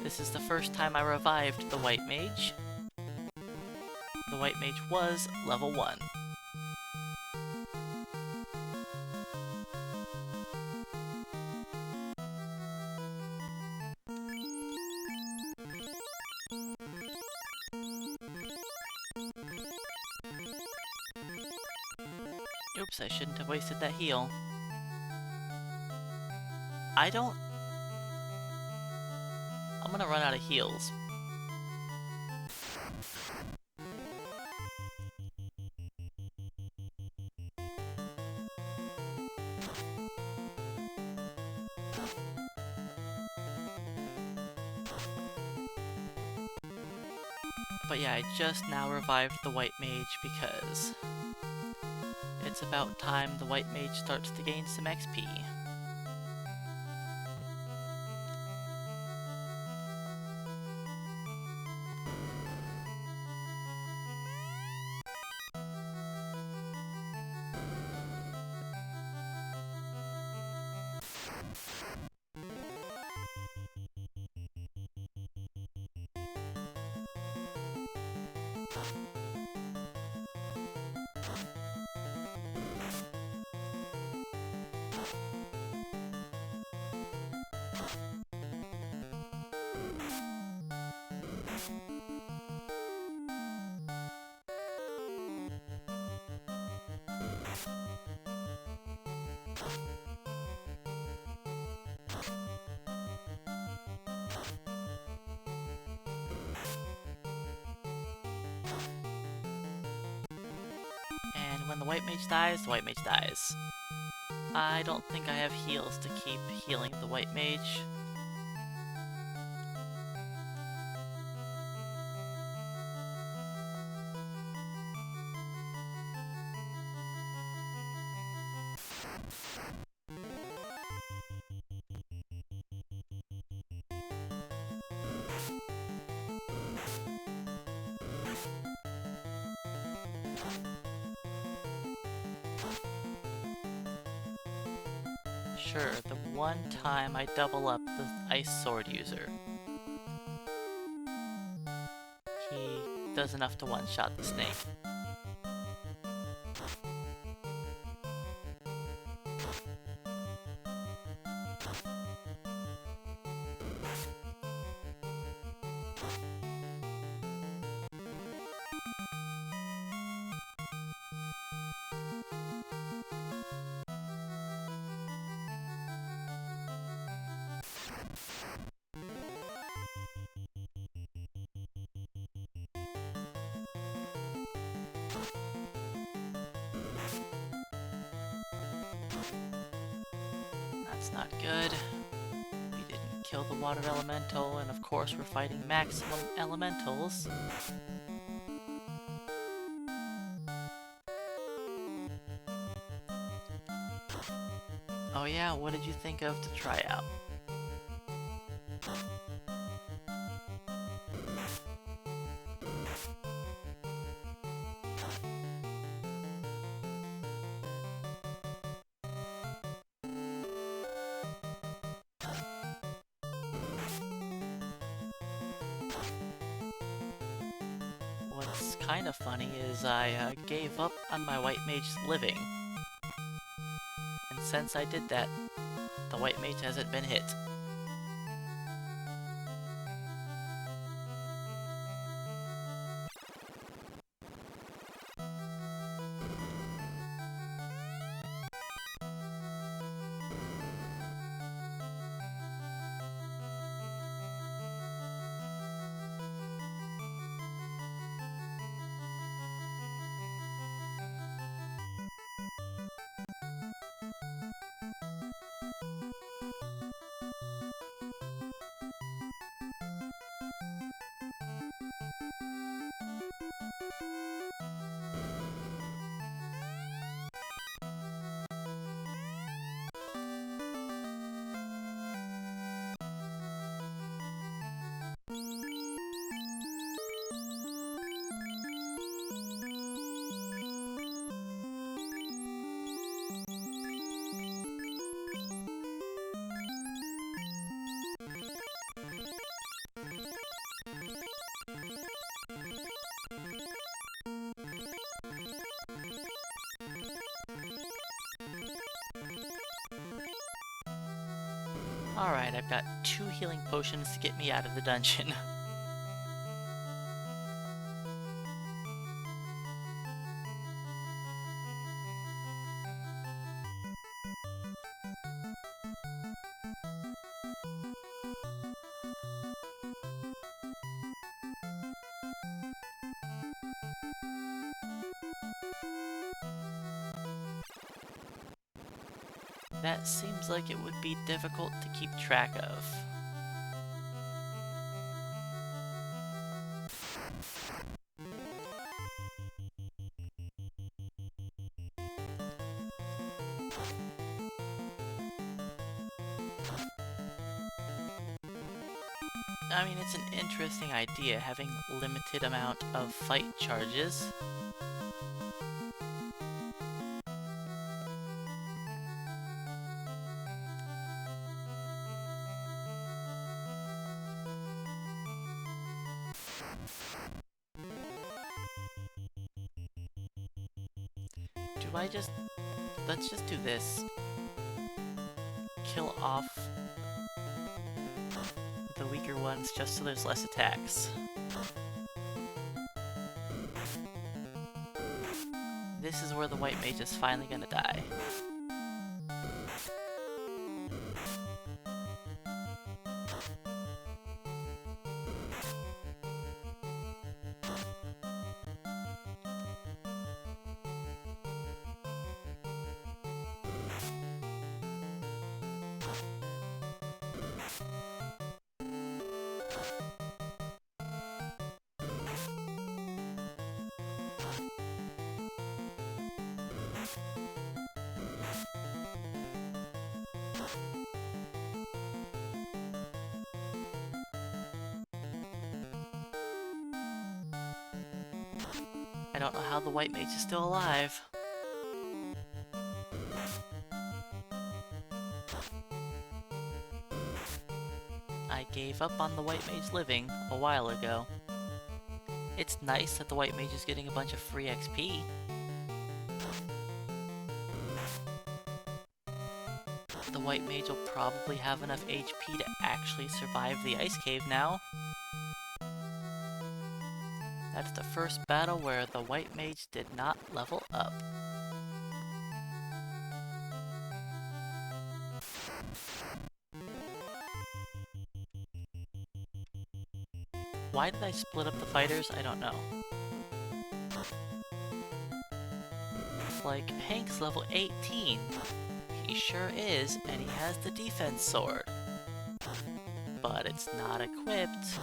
This is the first time I revived the white mage. The white mage was level 1. Oops, I shouldn't have wasted that heal. I'm gonna run out of heals. But yeah, I just now revived the white mage because it's about time the white mage starts to gain some XP. And when the white mage dies, the white mage dies. I don't think I have heals to keep healing the white mage. sure the one time I double up the ice sword user. He does enough to one-shot the snake. That's not good. We didn't kill the water elemental, and of course we're fighting maximum elementals. Oh yeah, what did you think of the tryout? What's kind of funny is I gave up on my white mage living. And since I did that, the white mage hasn't been hit. Alright, I've got 2 healing potions to get me out of the dungeon. That seems like it would be difficult to keep track of. I mean, it's an interesting idea, having limited amount of fight charges. Let's just do this. Kill off the weaker ones just so there's less attacks. This is where the white mage is finally gonna die. I don't know how the white mage is still alive. I gave up on the white mage living a while ago. It's nice that the white mage is getting a bunch of free XP. The white mage will probably have enough HP to actually survive the ice cave now. That's the first battle where the white mage did not level up. Why did I split up the fighters? I don't know. Like, Hank's level 18. He sure is, and he has the defense sword. But it's not equipped.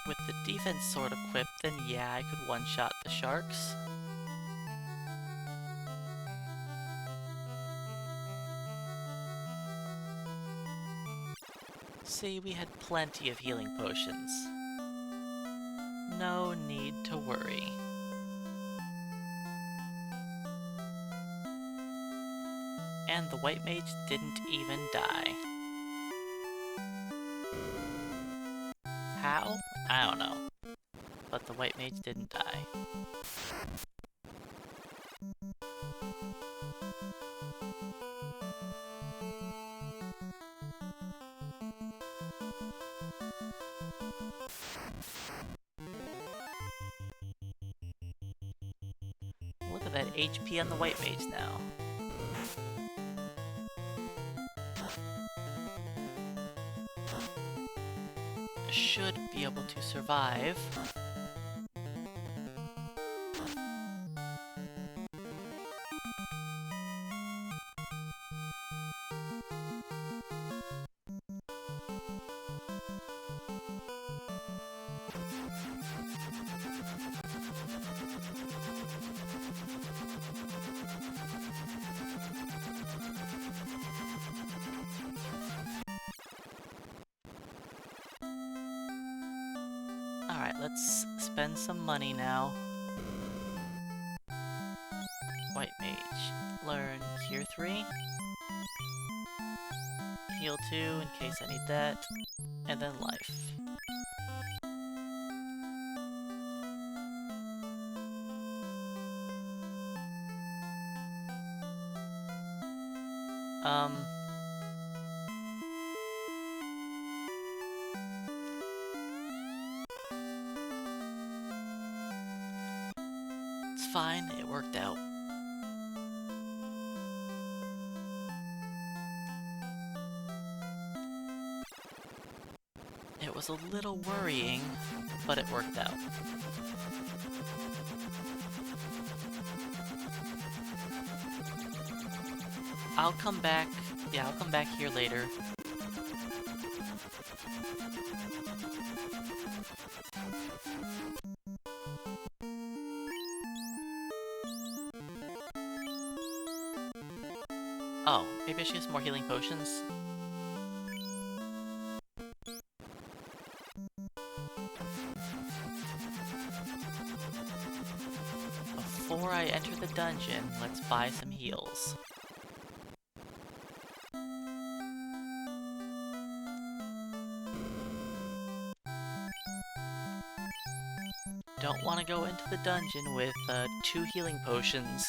With the defense sword equipped, then yeah, I could one-shot the sharks. See, we had plenty of healing potions. No need to worry. And the white mage didn't even die. How? I don't know. But the white mage didn't die. Look at that HP on the white mage now. Should be able to survive. Alright, let's spend some money now. White mage. Learn Cure 3. Heal 2 in case I need that. And then life. It's fine, it worked out. It was a little worrying, but it worked out. I'll come back here later. Oh, maybe I should get some more healing potions. Before I enter the dungeon, let's buy some heals. Don't want to go into the dungeon with 2 healing potions.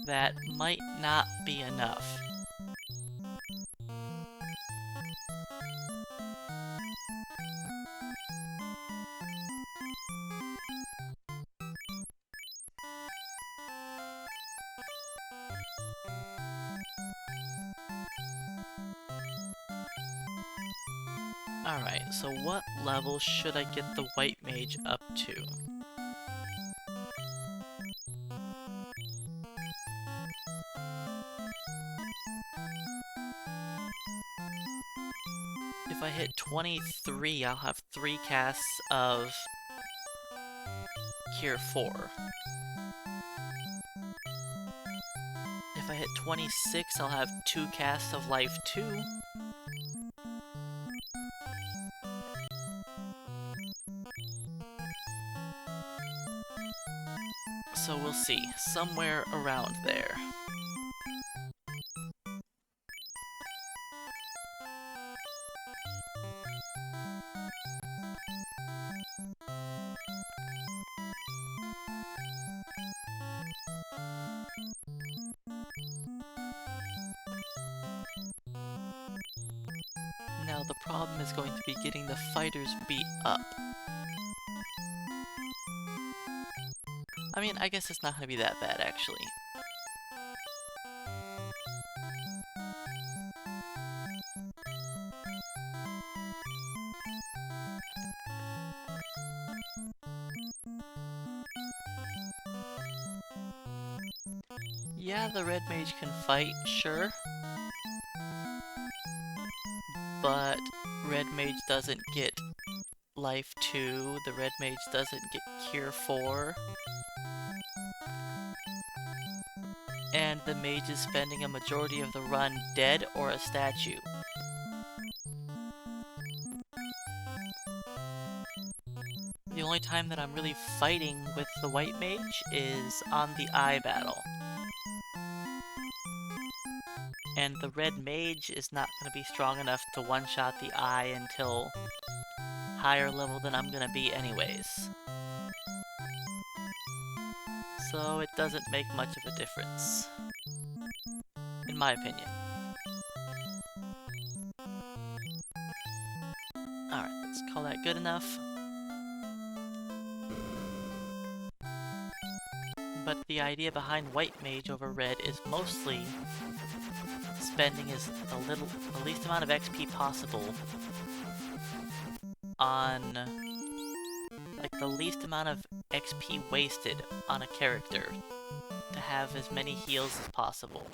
That might not be enough. Alright, so what level should I get the white mage up to? If I hit 23, I'll have 3 casts of Cure 4. If if I hit 26, I'll have 2 casts of life too. So we'll see. Somewhere around there. Now the problem is going to be getting the fighters beat up. I mean, I guess it's not going to be that bad, actually. Yeah, the red mage can fight, sure. But red mage doesn't get life 2, the red mage doesn't get cure 4. And the mage is spending a majority of the run dead or a statue. The only time that I'm really fighting with the white mage is on the eye battle. And the red mage is not going to be strong enough to one-shot the eye until higher level than I'm going to be anyways. So it doesn't make much of a difference, in my opinion. Alright, let's call that good enough. But the idea behind white mage over red is mostly spending the least amount of XP possible on, like, the least amount of XP wasted on a character to have as many heals as possible.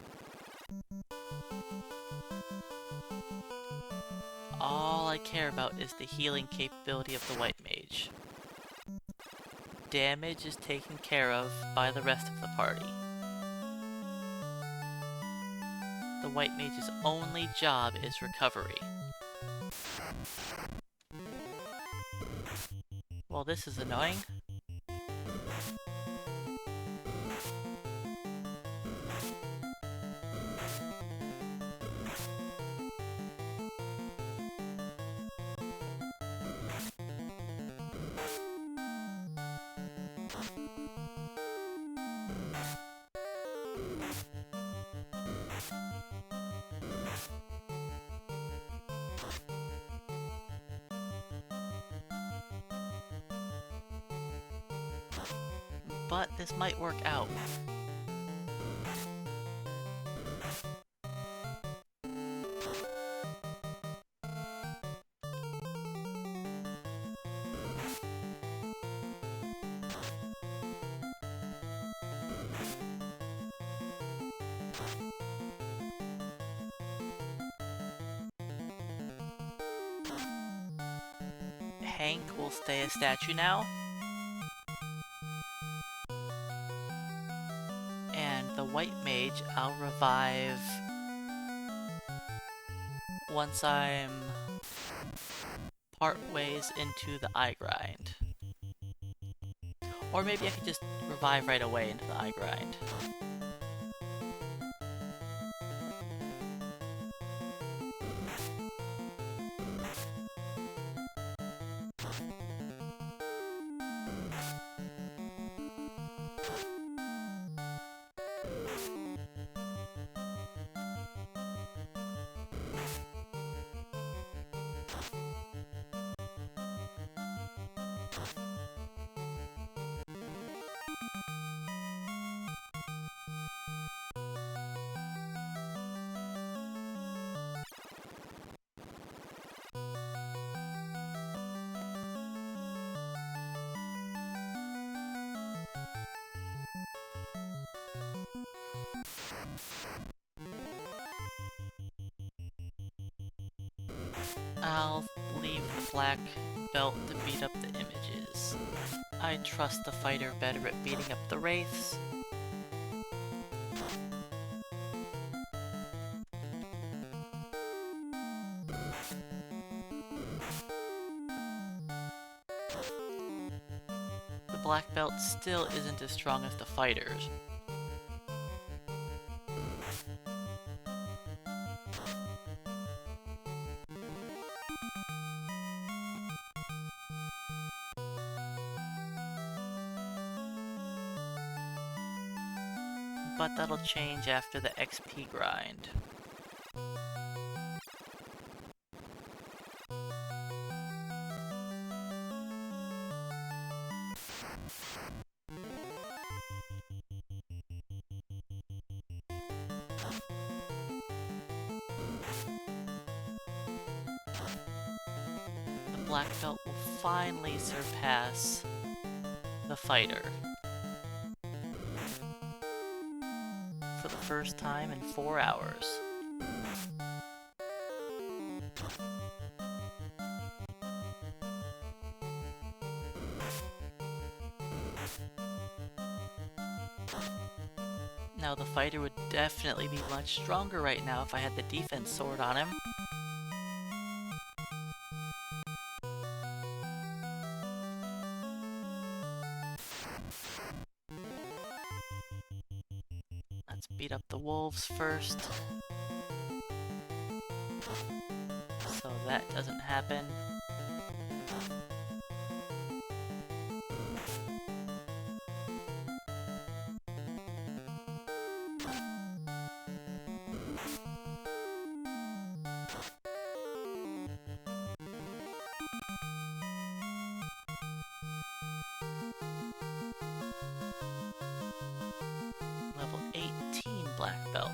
All I care about is the healing capability of the white mage. Damage is taken care of by the rest of the party. The white mage's only job is recovery. Well, this is annoying. But this might work out. Hank will stay a statue now. And the white mage I'll revive once I'm part ways into the eye grind. Or maybe I could just revive right away into the eye grind. I'll leave the black belt to beat up the images. I trust the fighter better at beating up the wraiths. black belt still isn't as strong as the fighters. But that'll change after the XP grind. The black belt will finally surpass the fighter. For the first time in 4 hours. Now the fighter would definitely be much stronger right now if I had the defense sword on him. Let's beat up the wolves first. So that doesn't happen. Level 18 black belt.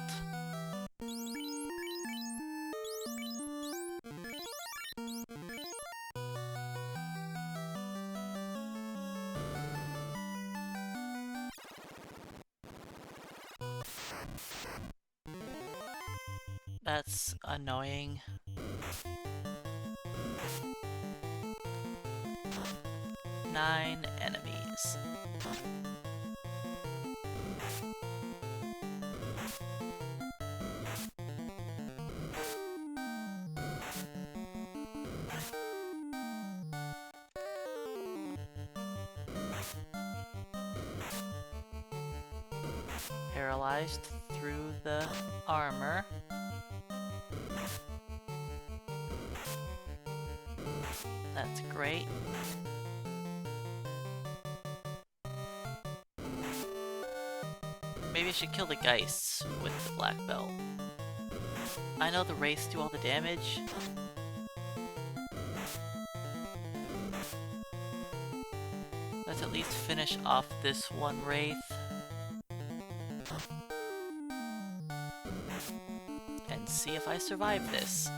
That's annoying. Nine enemies. Paralyzed through the armor. That's great. Maybe I should kill the Geists with the black belt. I know the wraiths do all the damage. Let's at least finish off this one wraith. And see if I survive this.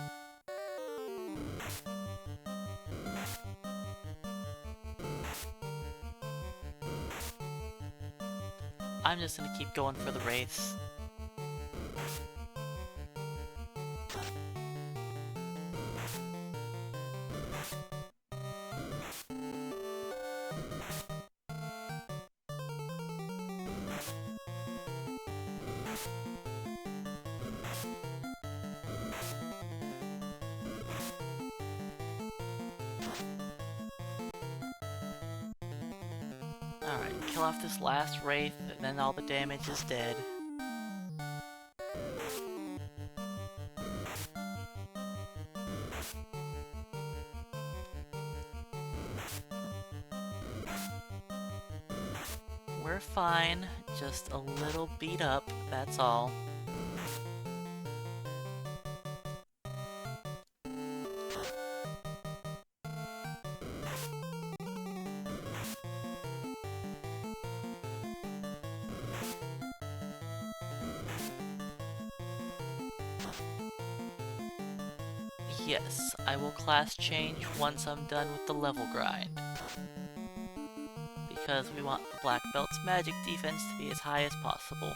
I'm just gonna keep going for the wraiths. Alright, kill off this last wraith, and then all the damage is dead. We're fine, just a little beat up, that's all. Yes, I will class change once I'm done with the level grind. Because we want the black belt's magic defense to be as high as possible.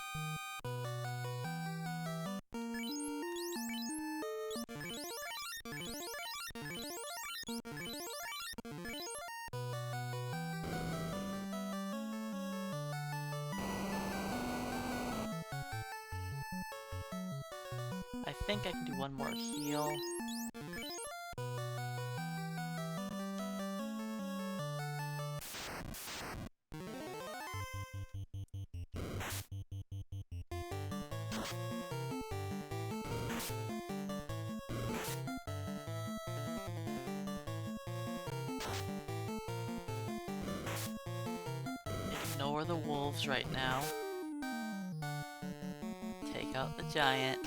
I think I can do one more heal. Ignore the wolves right now. Take out the giant.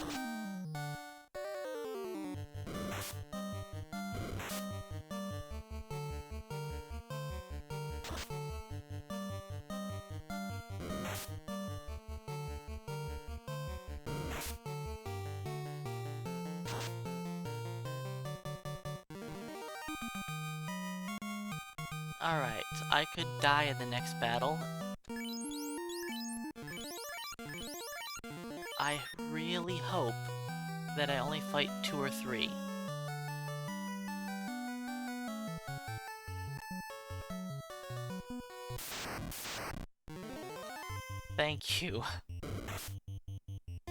Alright, I could die in the next battle. I really hope that I only fight 2 or 3. Thank you.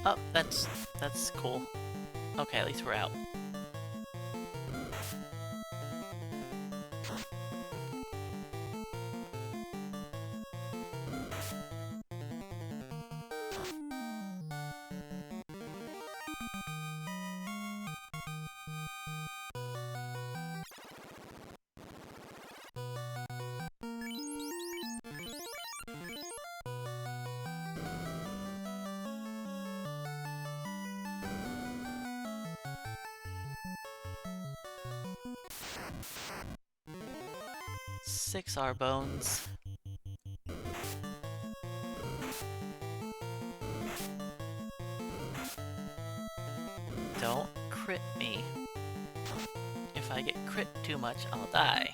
Oh, that's cool. Okay, at least we're out. Six R bones. Don't crit me. If I get crit too much, I'll die.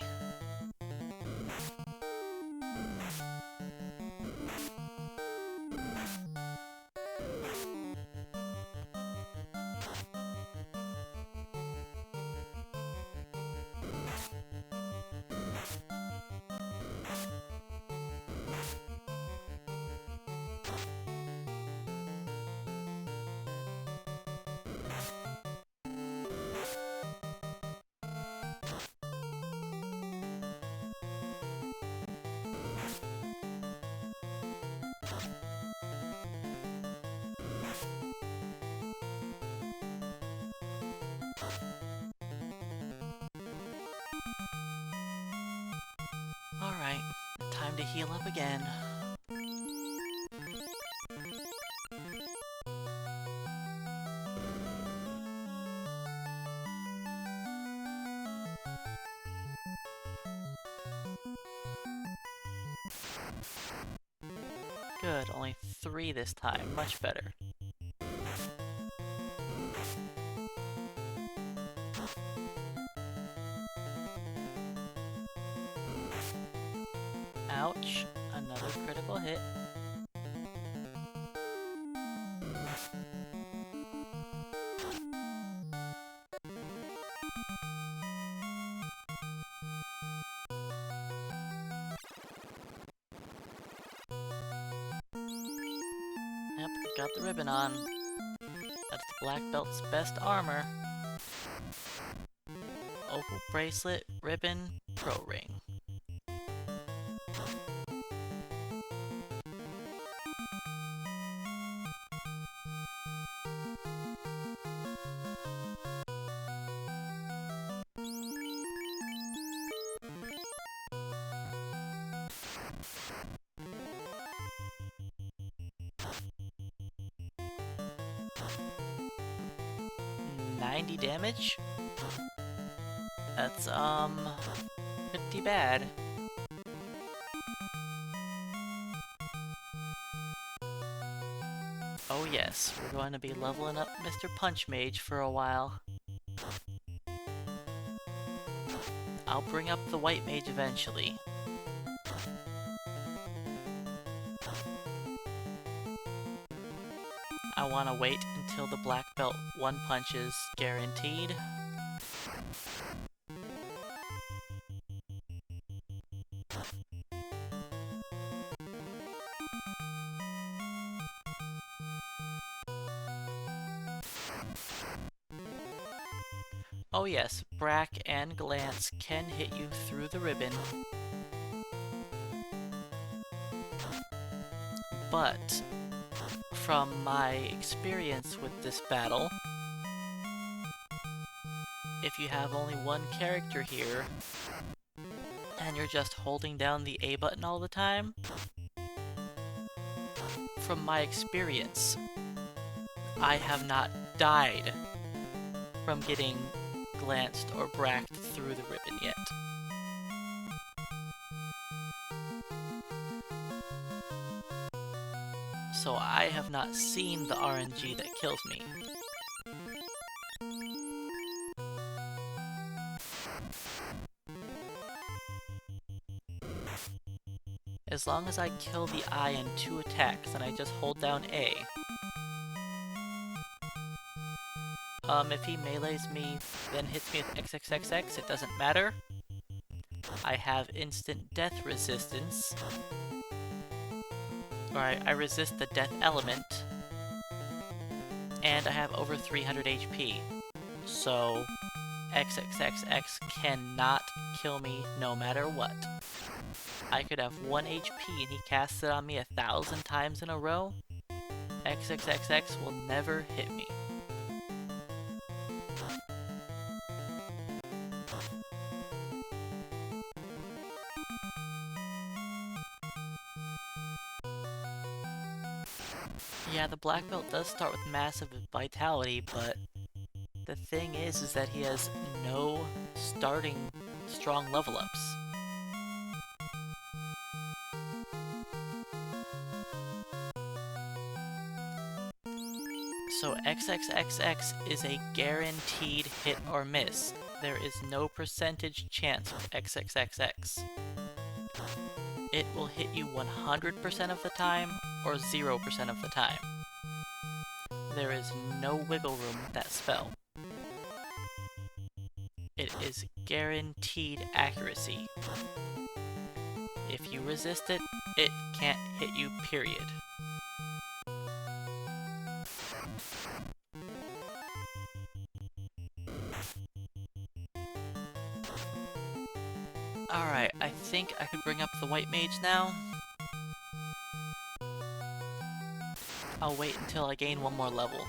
Alright, time to heal up again. Good, only 3 this time. Much better. Ouch. Another critical hit. Yep, got the ribbon on. That's the black belt's best armor. Opal bracelet, ribbon, pro ring. $90 damage? That's, pretty bad. Oh yes, we're going to be leveling up Mr. Punch Mage for a while. I'll bring up the White Mage eventually. I want to wait until the black belt 1 punch is guaranteed. Oh yes, Brack and Glance can hit you through the ribbon. But from my experience with this battle, if you have only one character here, and you're just holding down the A button all the time, from my experience, I have not died from getting glanced or bracked through the ribbon yet. So I have not seen the RNG that kills me. As long as I kill the eye in 2 attacks and I just hold down A. If he melees me, then hits me with XXXX, it doesn't matter. I have instant death resistance. Or I resist the death element. And I have over 300 HP. So, XXXX cannot kill me no matter what. I could have 1 HP and he casts it on me 1,000 times in a row. XXXX will never hit me. Yeah, the black belt does start with massive vitality, but the thing is that he has no starting strong level ups. So XXXX is a guaranteed hit or miss. There is no percentage chance with XXXX. It will hit you 100% of the time or 0% of the time. There is no wiggle room with that spell. It is guaranteed accuracy. If you resist it, it can't hit you, period. Alright, I think I could bring up the white mage now. I'll wait until I gain 1 more level.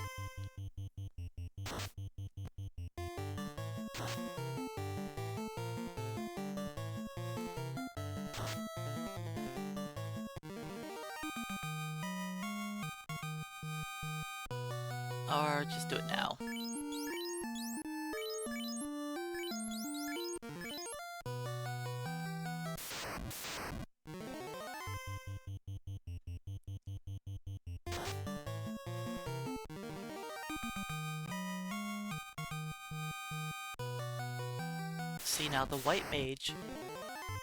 Or just do it now. See, now the white mage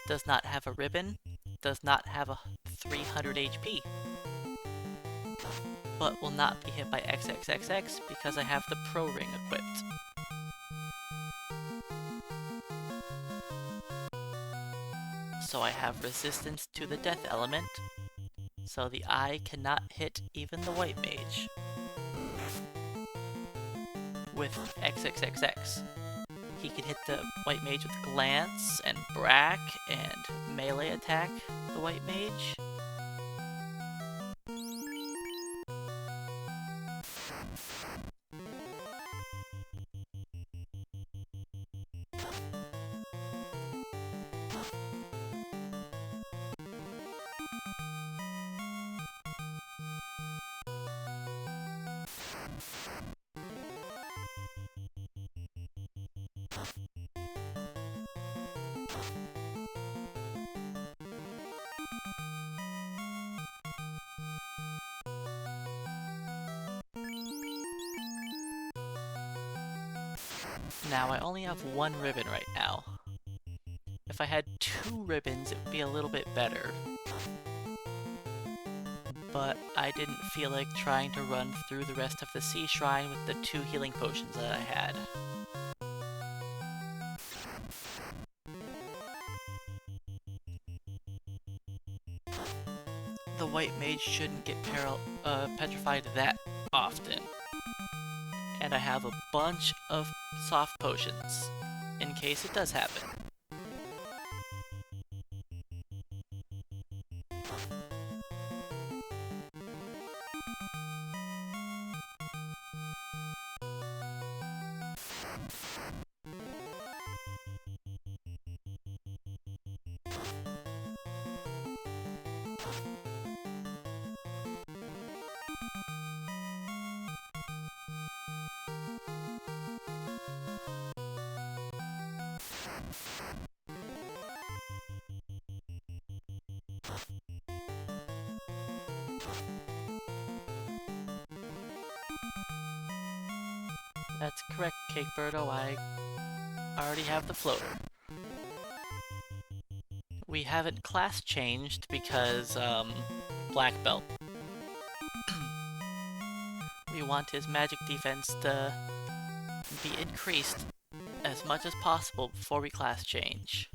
does not have a ribbon, does not have a 300 HP, but will not be hit by XXXX because I have the pro ring equipped. So I have resistance to the death element, so the eye cannot hit even the white mage with XXXX. He can hit the white mage with glance and brack and melee attack the white mage. Now, I only have 1 ribbon right now. If I had 2 ribbons, it would be a little bit better. But I didn't feel like trying to run through the rest of the Sea Shrine with the 2 healing potions that I had. The white mage shouldn't get petrified that often. And I have a bunch of soft potions, in case it does happen. That's correct, Cakebirdo. I already have the floater. We haven't class changed because, Black Belt. We want his magic defense to be increased as much as possible before we class change.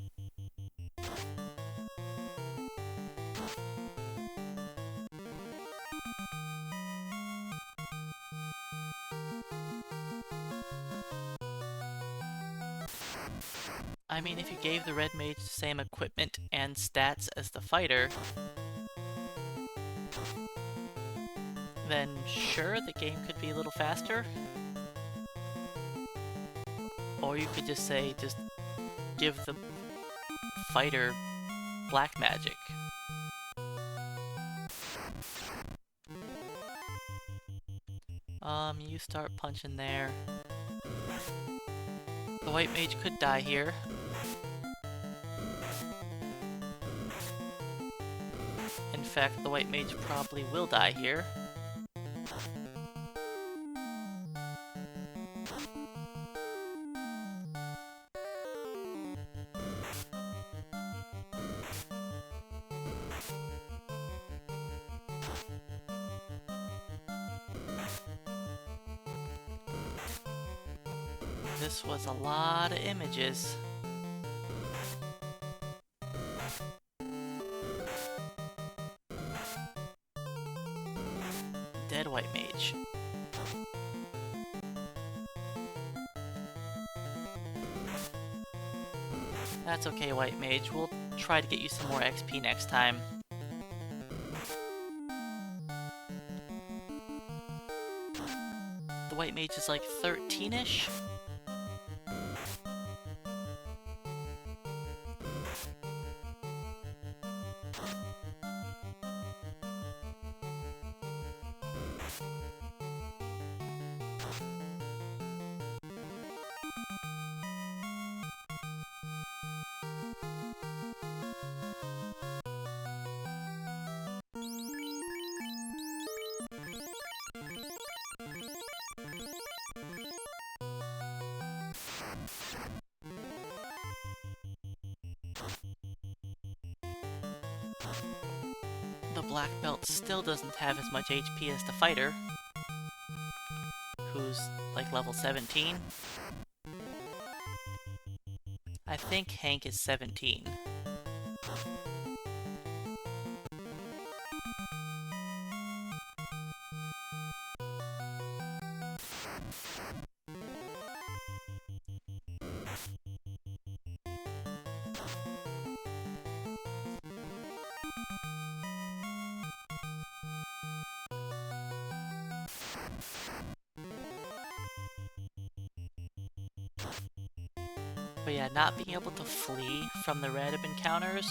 I mean, if you gave the red mage the same equipment and stats as the fighter, then sure, the game could be a little faster. Or you could just say, just give the fighter black magic. You start punching there. The white mage could die here. In fact, the white mage probably will die here. This was a lot of images. Dead white mage. That's okay, white mage. We'll try to get you some more XP next time. The white mage is like 13-ish? The black belt still doesn't have as much HP as the fighter, who's like level 17. I think Hank is 17. But yeah, not being able to flee from the red encounters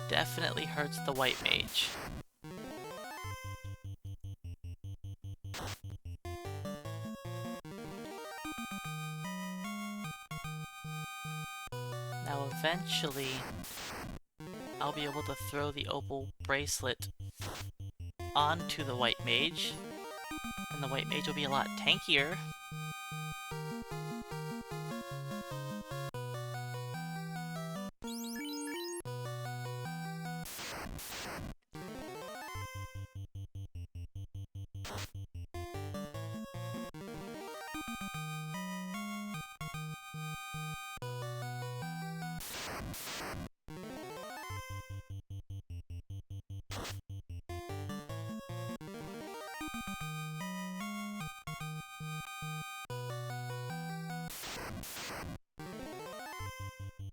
definitely hurts the white mage. Now eventually, I'll be able to throw the opal bracelet onto the white mage, and the white mage will be a lot tankier.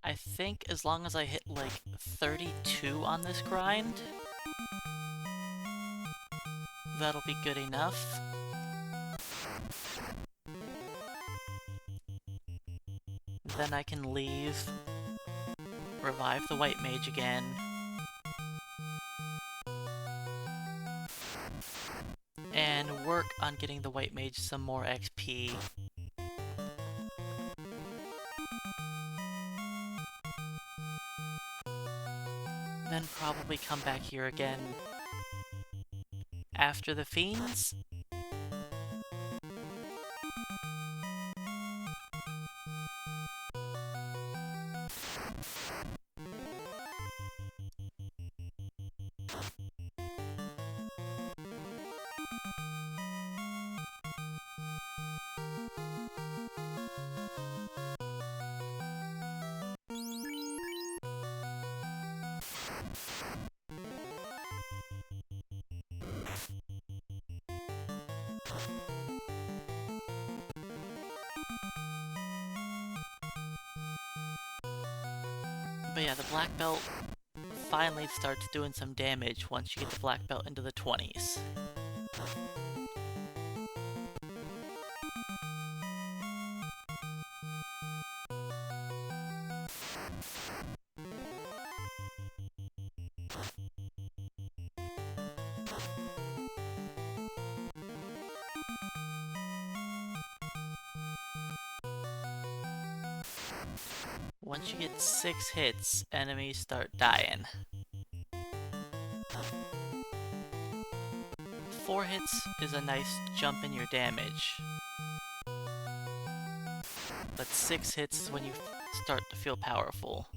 I think as long as I hit like 32 on this grind, that'll be good enough. then I can leave, revive the white mage again, and work on getting the white mage some more XP. Then probably come back here again after the fiends. But yeah, the black belt finally starts doing some damage once you get the black belt into the 20s. Once you get 6 hits, enemies start dying. 4 hits is a nice jump in your damage. But 6 hits is when you start to feel powerful.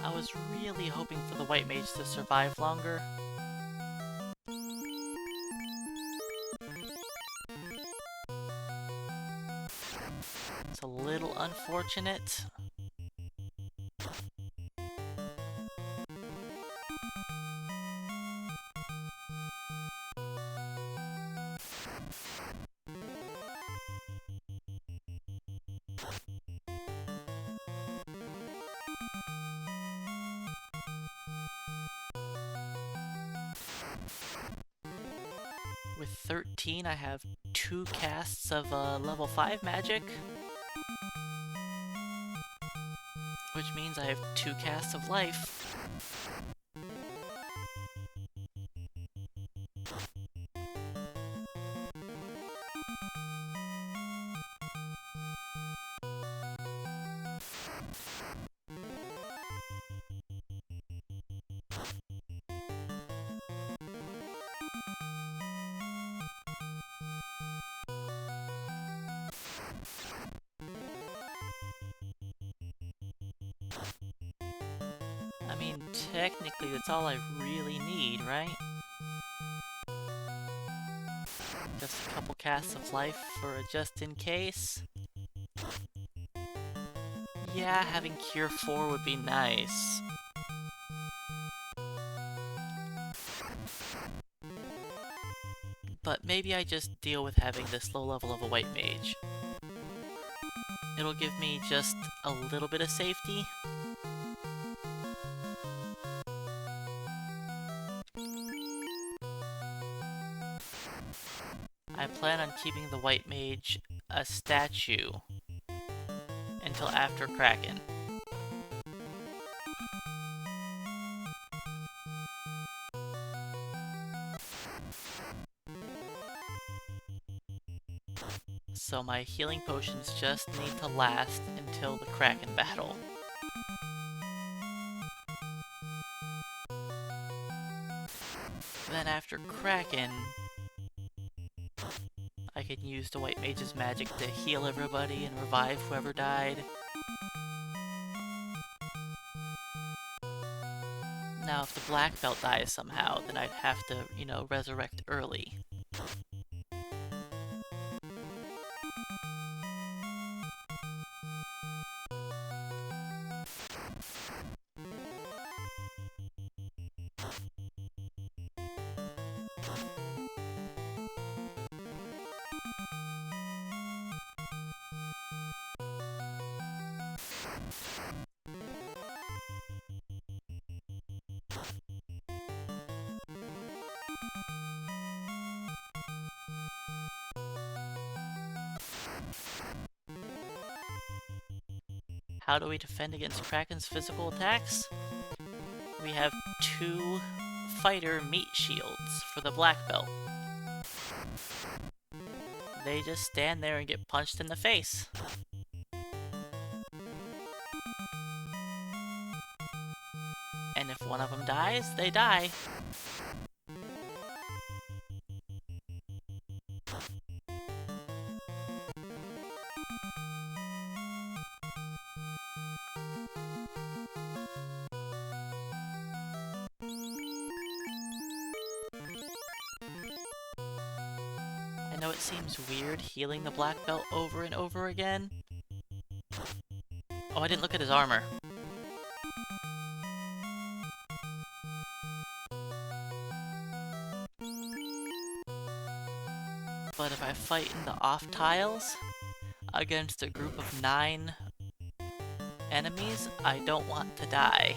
I was really hoping for the white mage to survive longer. It's a little unfortunate. With 13, I have 2 casts of level 5 magic. Which means I have 2 casts of life. I mean, technically that's all I really need, right? Just a couple casts of life for a just in case. Yeah, having Cure 4 would be nice. But maybe I just deal with having this low level of a white mage. It'll give me just a little bit of safety. I plan on keeping the white mage a statue until after Kraken. So my healing potions just need to last until the Kraken battle. Then after Kraken, I can use the white mage's magic to heal everybody and revive whoever died. Now, if the black belt dies somehow, then I'd have to, you know, resurrect early. How do we defend against Kraken's physical attacks? We have 2 fighter meat shields for the black belt. They just stand there and get punched in the face. And if one of them dies, they die. I know it seems weird healing the black belt over and over again. Oh, I didn't look at his armor. But if I fight in the off tiles against a group of 9 enemies, I don't want to die.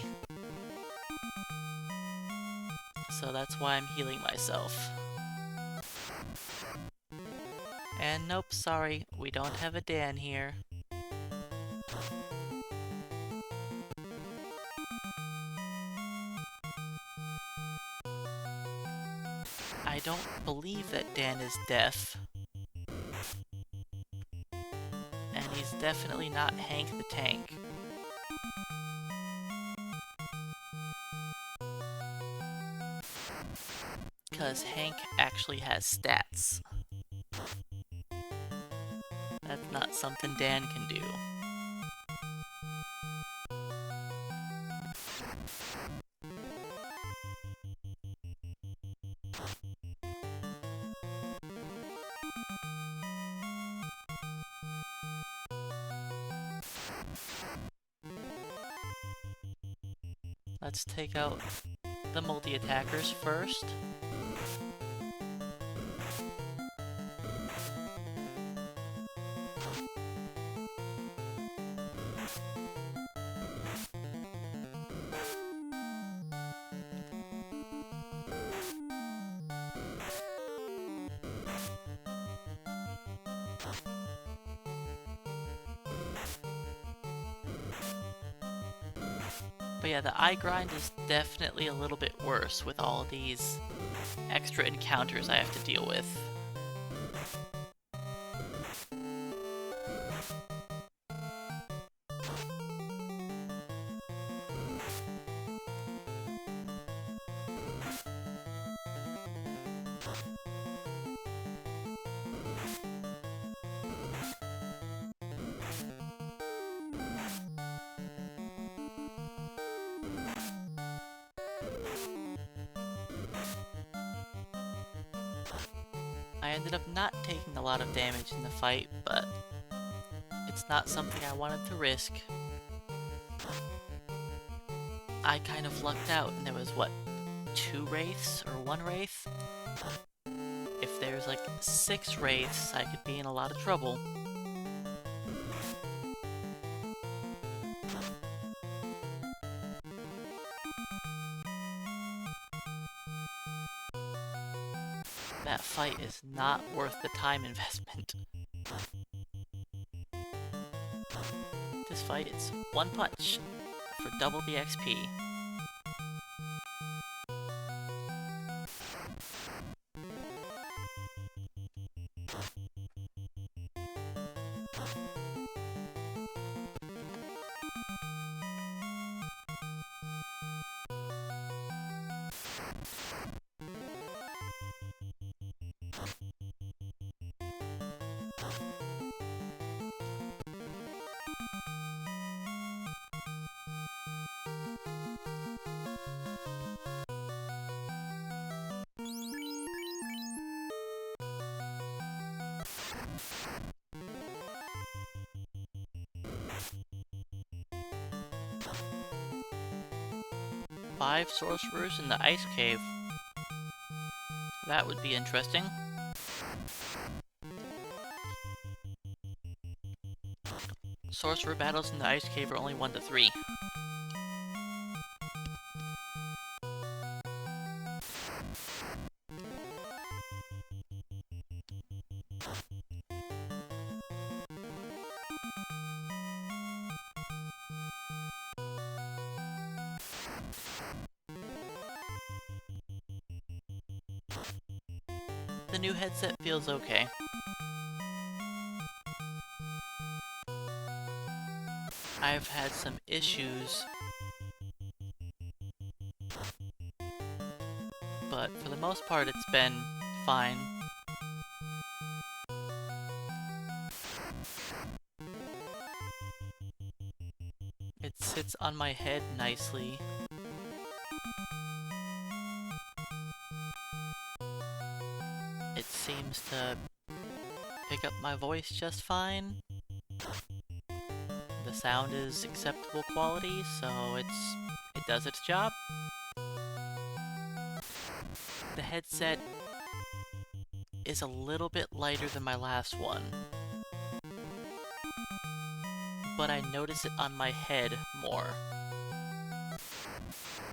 So that's why I'm healing myself. And nope, sorry, we don't have a Dan here. I don't believe that Dan is deaf. And he's definitely not Hank the Tank. Because Hank actually has stats. That's not something Dan can do. Let's take out the multi-attackers first. But yeah, the eye grind is definitely a little bit worse with all these extra encounters I have to deal with. I ended up not taking a lot of damage in the fight, but it's not something I wanted to risk. I kind of lucked out, and there was, what, 2 wraiths or 1 wraith? If there's like 6 wraiths, I could be in a lot of trouble. That fight is not worth the time investment. This fight, it's 1 punch for double the XP. Five sorcerers in the ice cave. That would be interesting. Sorcerer battles in the ice cave are only 1 to 3. The new headset feels okay. I've had some issues, but for the most part it's been fine. It sits on my head nicely. It seems to pick up my voice just fine. The sound is acceptable quality, so it does its job. The headset is a little bit lighter than my last one, but I notice it on my head more,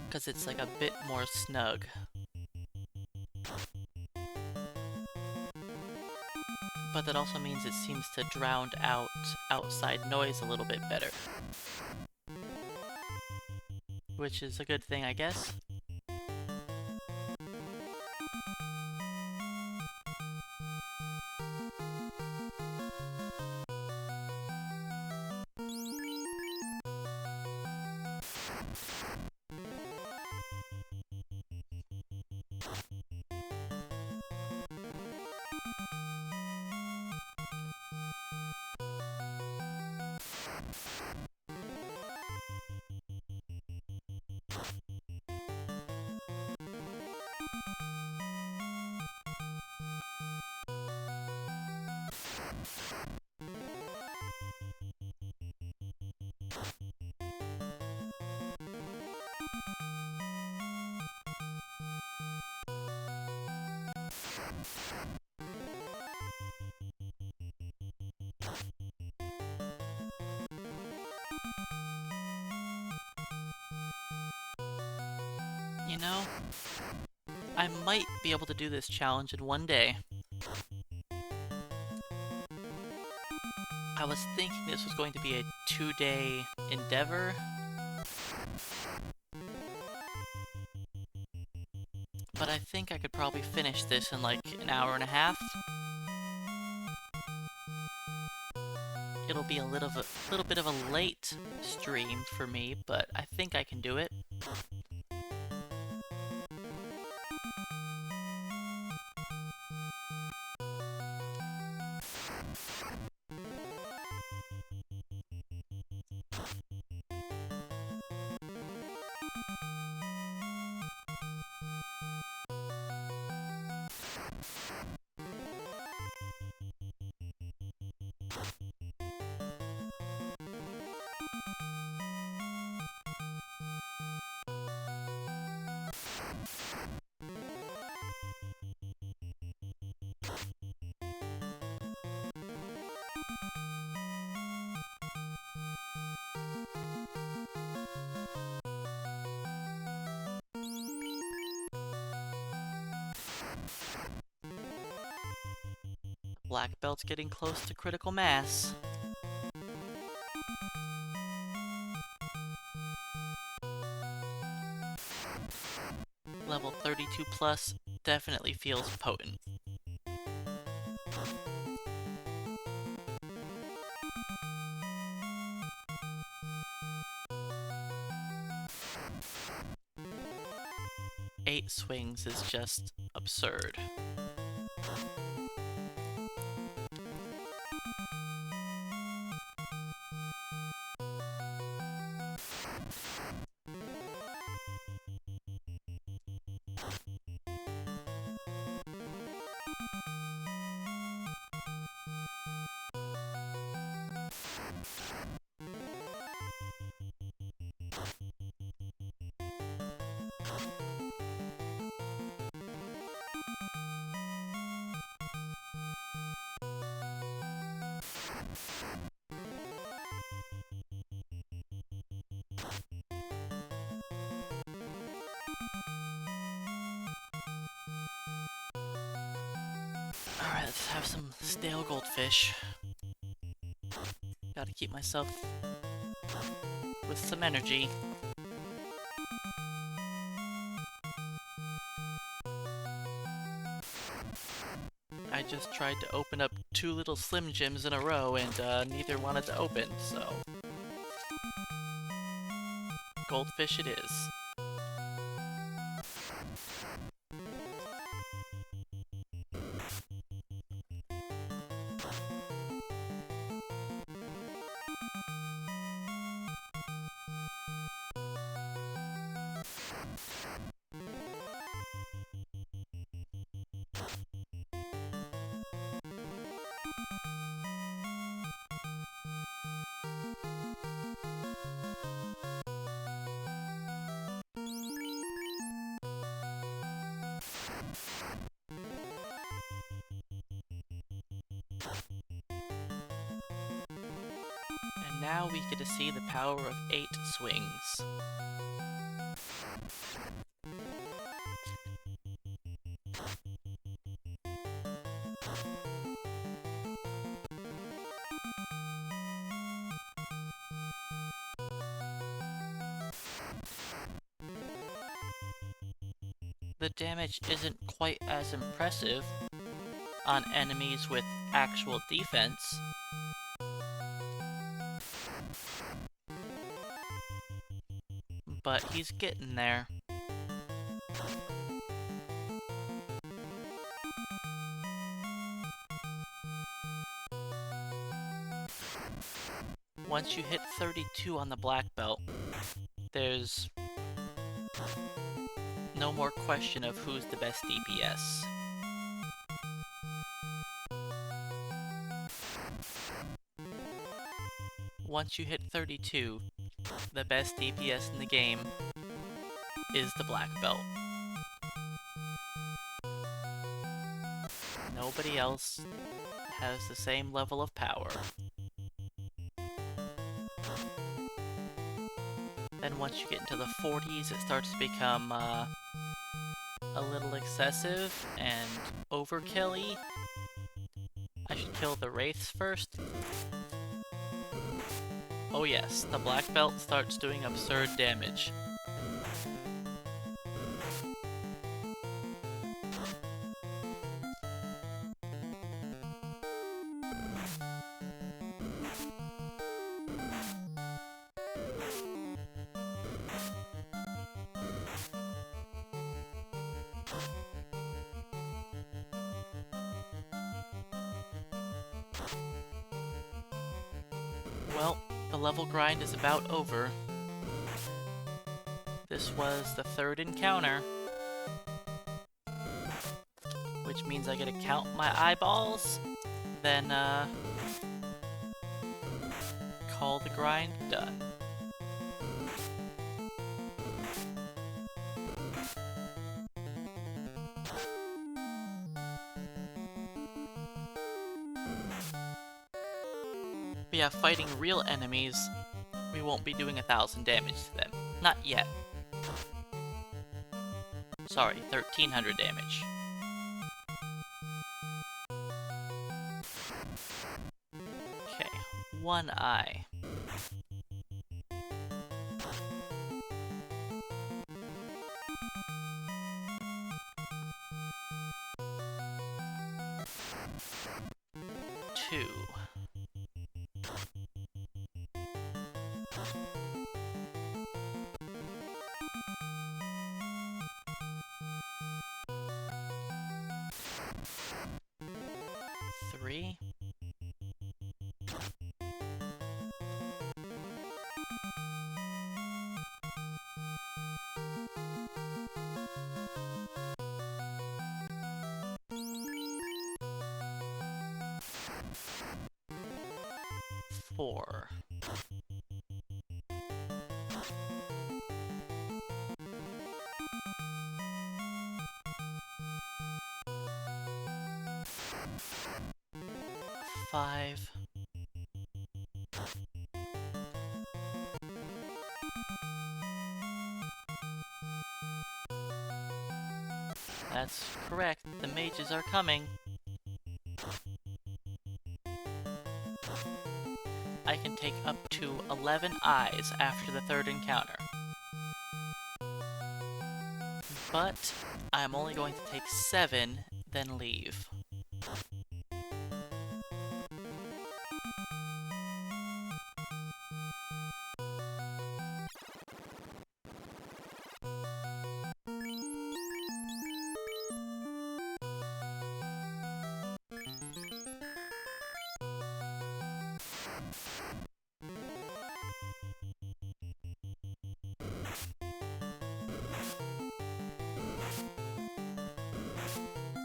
because it's like a bit more snug. But that also means it seems to drown out outside noise a little bit better. Which is a good thing, I guess. You know, I might be able to do this challenge in one day. I was thinking this was going to be a 2-day endeavor. But I think I could probably finish this in like an hour and a half. It'll be a little bit of a late stream for me, but I think I can do it. Black belt's getting close to critical mass. Level 32 plus definitely feels potent. Eight swings is just absurd. Alright, let's have some stale goldfish. Gotta keep myself with some energy. I just tried to open up 2 little Slim Jims in a row and neither wanted to open, so... Goldfish it is. And now we get to see the power of 8 swings. The damage isn't quite as impressive on enemies with actual defense. But he's getting there. Once you hit 32 on the black belt, there's no more question of who's the best DPS. Once you hit 32, the best DPS in the game is the black belt. Nobody else has the same level of power. Then once you get into the 40s, it starts to become a little excessive and overkill-y. I should kill the wraiths first. Oh yes, the black belt starts doing absurd damage. Well, the level grind is about over. This was the 3rd encounter, which means I get to count my eyeballs, then call the grind done. But yeah, fighting real enemies, we won't be doing 1,000 damage to them. Not yet. Sorry, 1,300 damage. Okay, 1 eye. Two. Three. Four. Five. That's correct, the mages are coming. I can take up to 11 eyes after the third encounter. But I'm only going to take 7, then leave.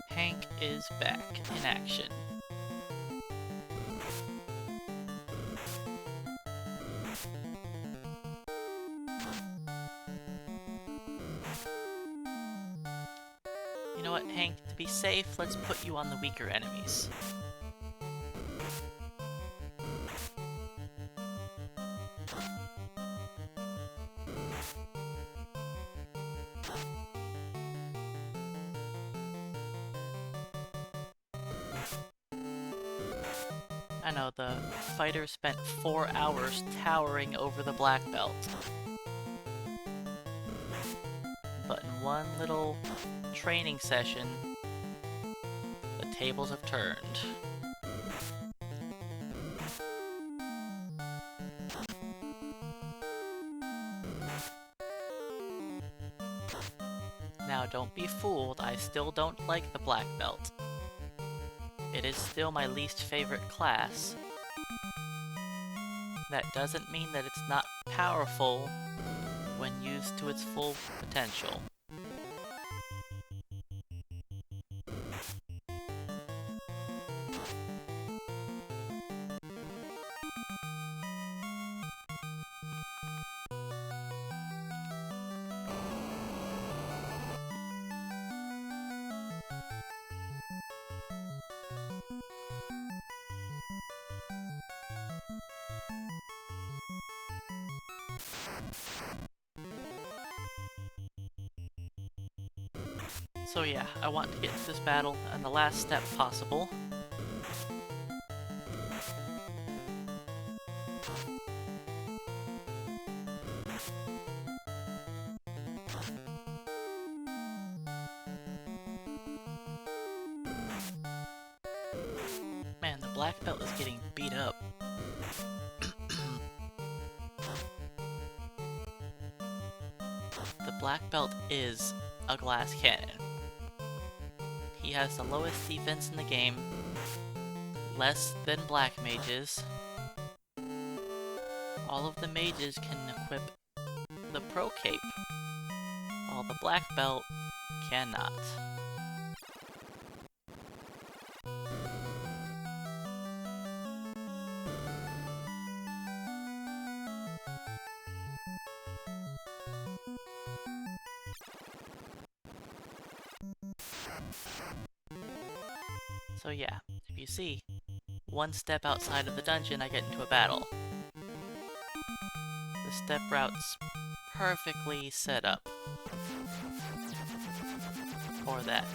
Hank is back in action. You know what, Hank? To be safe, let's put you on the weaker enemies. I know, the fighter spent 4 hours towering over the black belt. But in one little training session, the tables have turned. Now don't be fooled, I still don't like the black belt. It is still my least favorite class. That doesn't mean that it's not powerful when used to its full potential. So yeah, I want to get into this battle in the last step possible. Man, the black belt is getting beat up. The black belt is a glass cannon. He has the lowest defense in the game, less than black mages. All of the mages can equip the pro cape, while the black belt cannot. So yeah, if you see, one step outside of the dungeon I get into a battle. The step route's perfectly set up for that.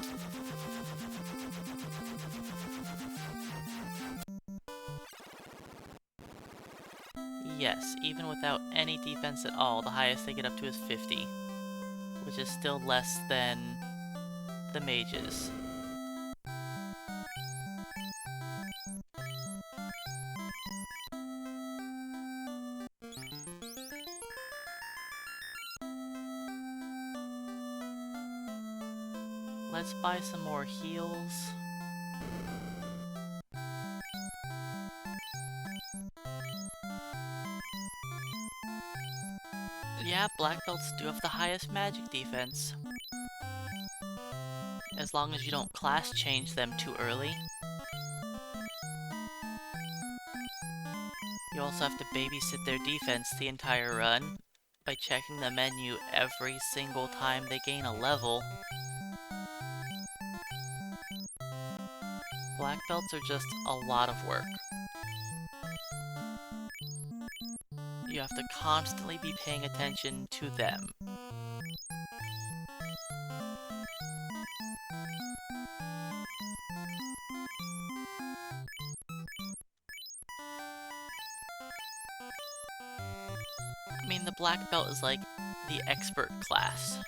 Yes, even without any defense at all, the highest they get up to is 50, which is still less than the mages. Let's buy some more heals. Yeah, black belts do have the highest magic defense. As long as you don't class change them too early. You also have to babysit their defense the entire run by checking the menu every single time they gain a level. Black belts are just a lot of work. You have to constantly be paying attention to them. I mean, the black belt is like the expert class.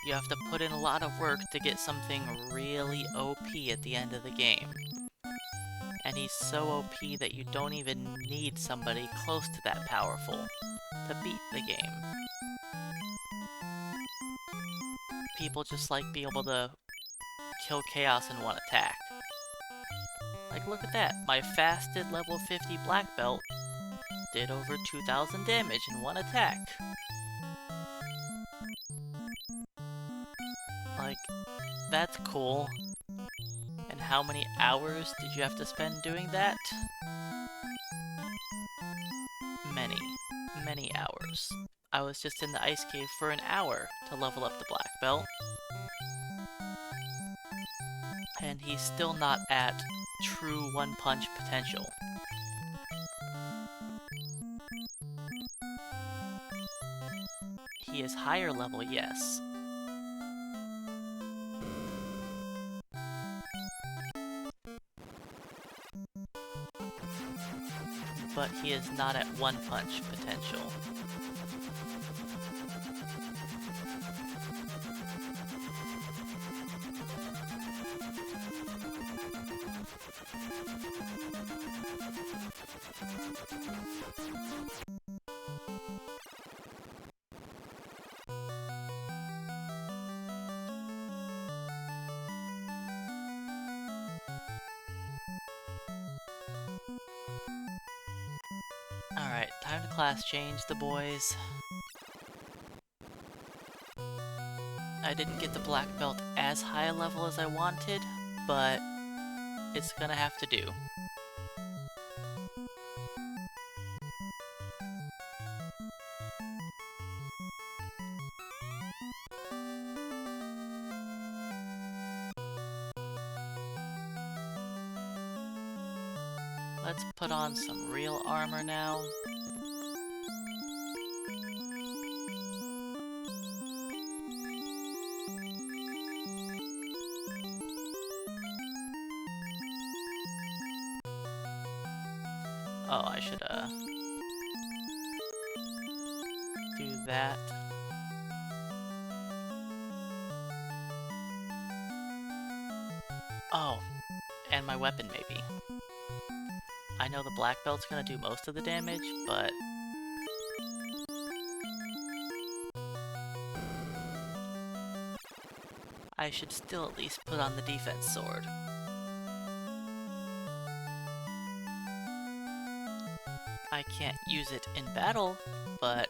You have to put in a lot of work to get something really OP at the end of the game. And he's so OP that you don't even need somebody close to that powerful to beat the game. People just like being able to kill chaos in one attack. Like, look at that. My fasted level 50 black belt did over 2,000 damage in one attack. Like, that's cool. And how many hours did you have to spend doing that? Many hours. I was just in the ice cave for an hour to level up the black belt. And he's still not at true one-punch potential. He is higher level, yes. But he is not at one-punch potential. Alright, time to class change the boys. I didn't get the black belt as high a level as I wanted, but it's gonna have to do. Let's put on some real armor now. Oh, I should, do that. Oh, and my weapon, maybe. I know the black belt's gonna do most of the damage, but I should still at least put on the defense sword. I can't use it in battle, but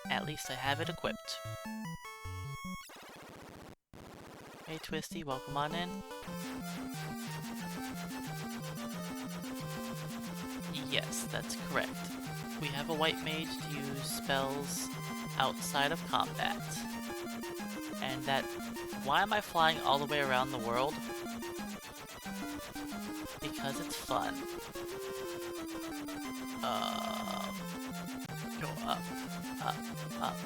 at least I have it equipped. Hey Twisty, welcome on in. Yes, that's correct. We have a white mage to use spells outside of combat. And that... Why am I flying all the way around the world? Because it's fun. Go up, up, up.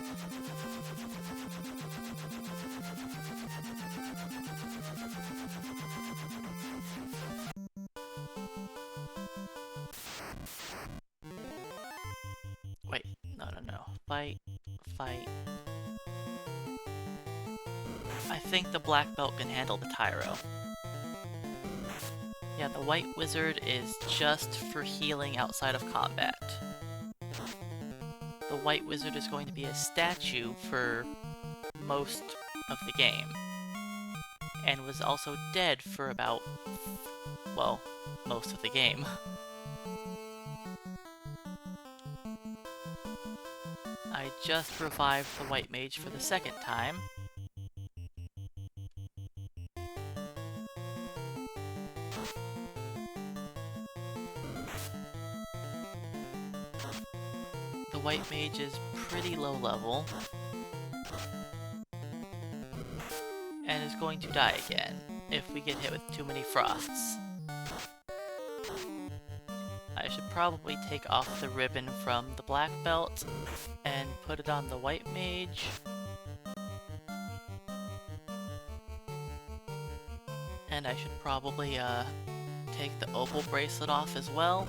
Wait, no. Fight, fight. I think the black belt can handle the Tyro. Yeah, the white wizard is just for healing outside of combat. The white wizard is going to be a statue for most of the game. And was also dead for about, well, most of the game. I just revived the white mage for the second time. The white mage is pretty low level. And is going to die again if we get hit with too many frosts. I should probably take off the ribbon from the black belt and put it on the white mage. And I should probably take the opal bracelet off as well.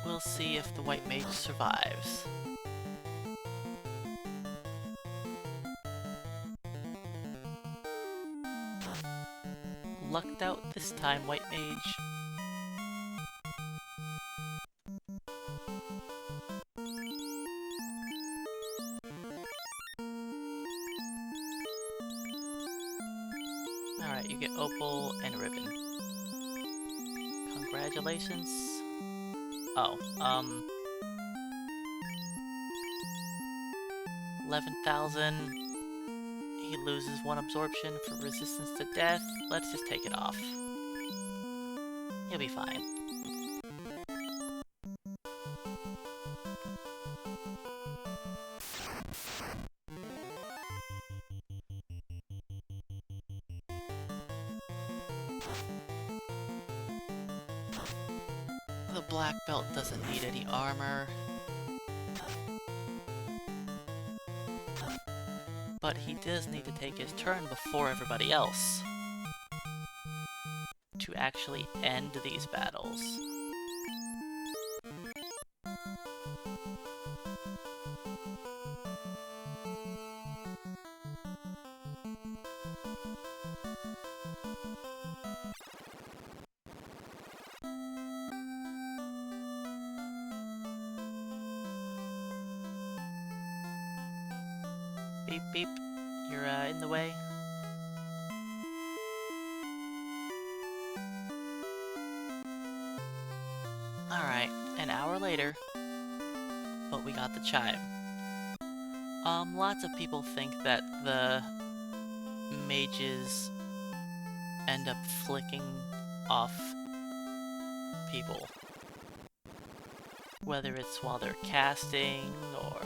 We'll see if the white mage survives. Lucked out this time, white mage. Alright, you get opal and a ribbon. Congratulations. Oh, 11,000. He loses 1 absorption for resistance to death. Let's just take it off. He'll be fine. The black belt doesn't need any armor. But he does need to take his turn before everybody else to actually end these battles. Beep beep, you're in the way. Alright, an hour later, but we got the chime. Lots of people think that the mages end up flicking off people. Whether it's while they're casting, or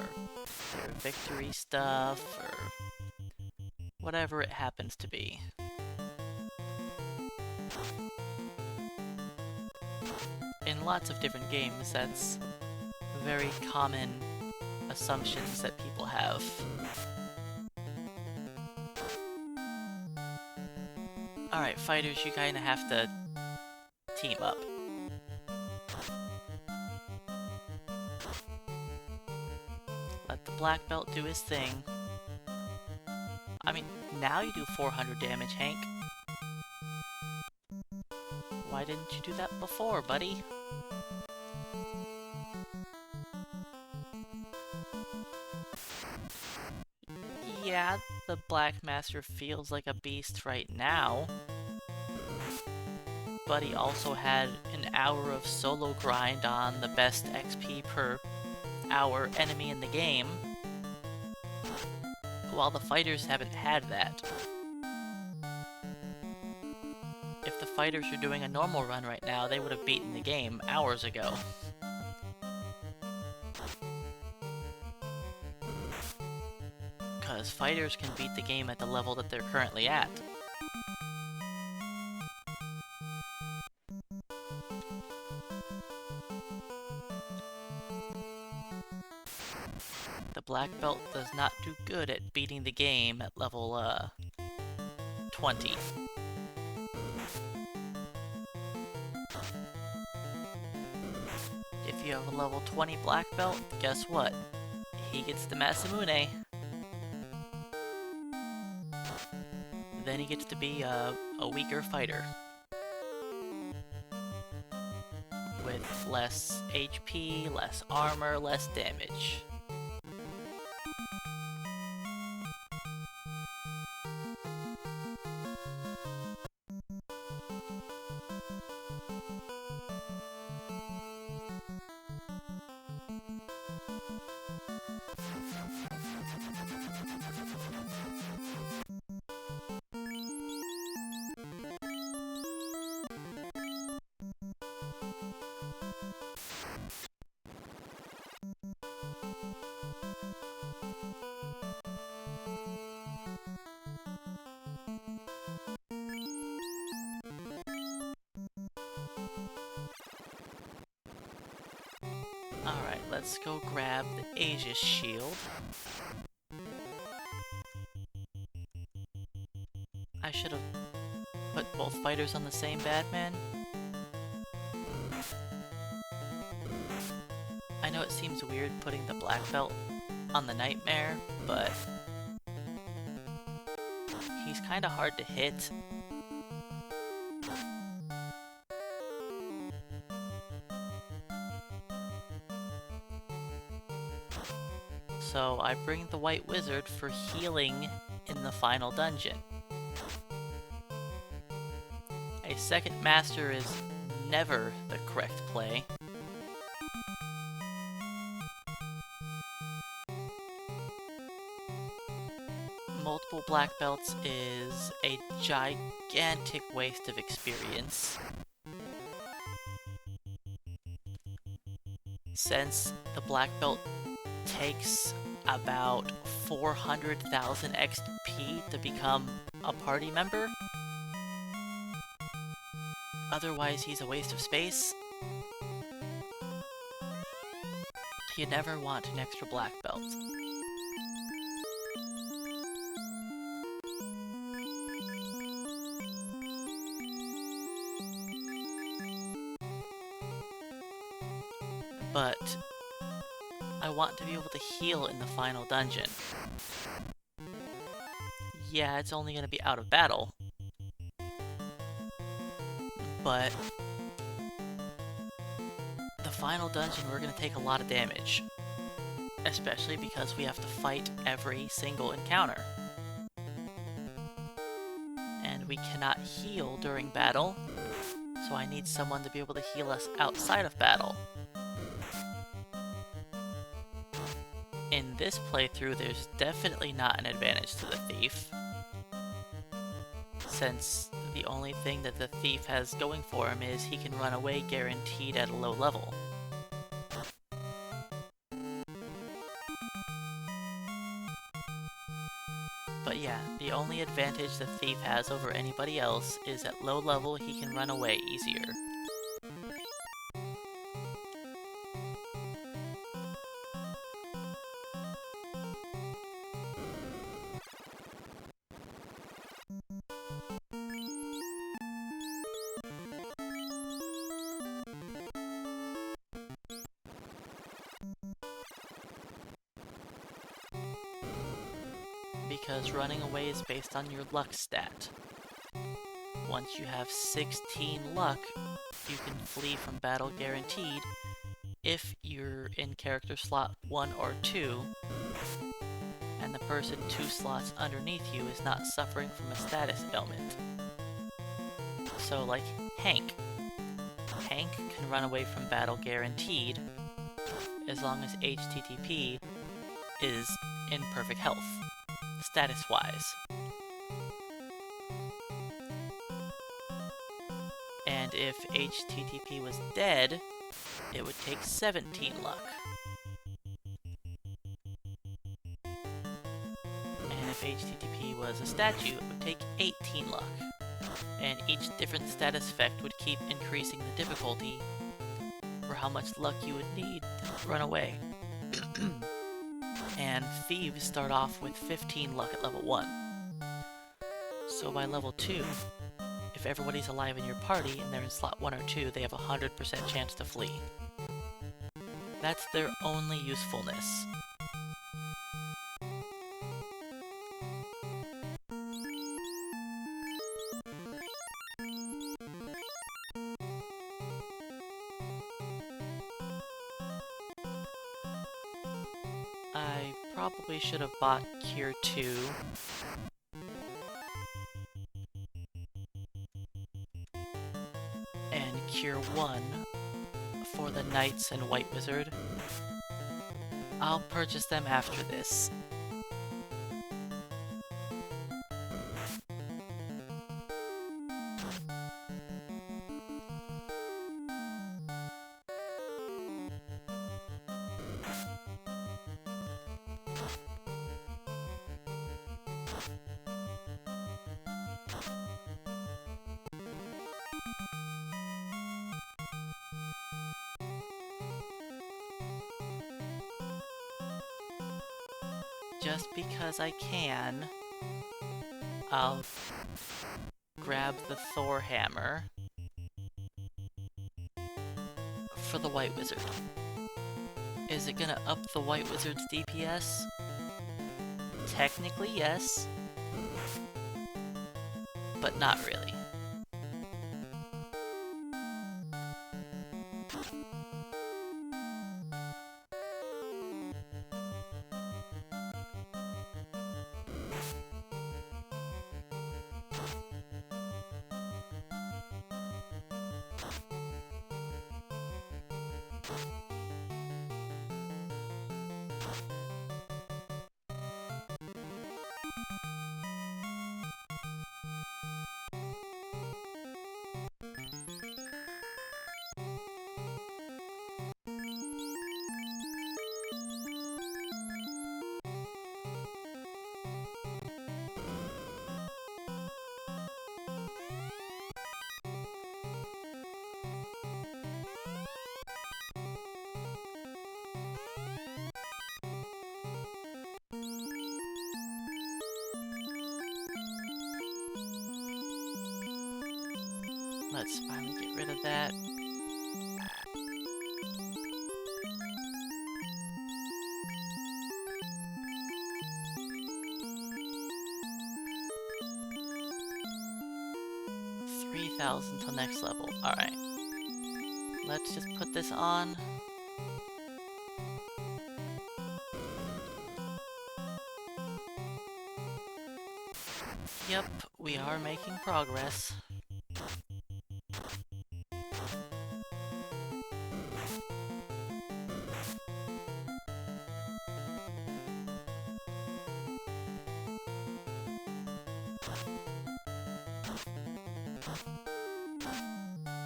their victory stuff, or whatever it happens to be. In lots of different games, that's very common assumptions that people have. Alright, fighters, you kinda have to team up. Let the black belt do his thing. I mean, now you do 400 damage, Hank. Why didn't you do that before, buddy? Yeah, the Black Master feels like a beast right now. But he also had an hour of solo grind on the best XP per hour enemy in the game, while the fighters haven't had that. If the fighters were doing a normal run right now, they would have beaten the game hours ago. Because fighters can beat the game at the level that they're currently at. The black belt does not do good at beating the game at level 20. If you have a level 20 black belt, guess what? He gets the Masamune. Then he gets to be a weaker fighter. With less HP, less armor, less damage. Alright, let's go grab the Aegis shield. I should have put both fighters on the same Batman. I know it seems weird putting the black belt on the nightmare, but he's kinda hard to hit. So I bring the white wizard for healing in the final dungeon. A second master is never the correct play. Multiple black belts is a gigantic waste of experience. Since the black belt takes about 400,000 XP to become a party member. Otherwise, he's a waste of space. You never want an extra black belt. But I want to be able to heal in the final dungeon. Yeah, it's only going to be out of battle. But the final dungeon, we're going to take a lot of damage. Especially because we have to fight every single encounter. And we cannot heal during battle, so I need someone to be able to heal us outside of battle. In this playthrough, there's definitely not an advantage to the thief, since the only thing that the thief has going for him is he can run away guaranteed at a low level. But yeah, the only advantage the thief has over anybody else is at low level he can run away easier. Because running away is based on your luck stat. Once you have 16 luck, you can flee from battle guaranteed if you're in character slot 1 or 2, and the person 2 slots underneath you is not suffering from a status ailment. So like Hank. Hank can run away from battle guaranteed as long as HTTP is in perfect health. Status-wise. And if HTTP was dead, it would take 17 luck. And if HTTP was a statue, it would take 18 luck. And each different status effect would keep increasing the difficulty for how much luck you would need to run away. And thieves start off with 15 luck at level 1. So by level 2, if everybody's alive in your party and they're in slot 1 or 2, they have a 100% chance to flee. That's their only usefulness. I probably should have bought Cure 2. And Cure 1 for the Knights and White Wizard. I'll purchase them after this. Just because I can, I'll grab the Thor hammer for the White Wizard. Is it gonna up the White Wizard's DPS? Technically, yes. But not really. Let's finally get rid of that. $3,000 till next level. Alright. Let's just put this on. Yep, we are making progress.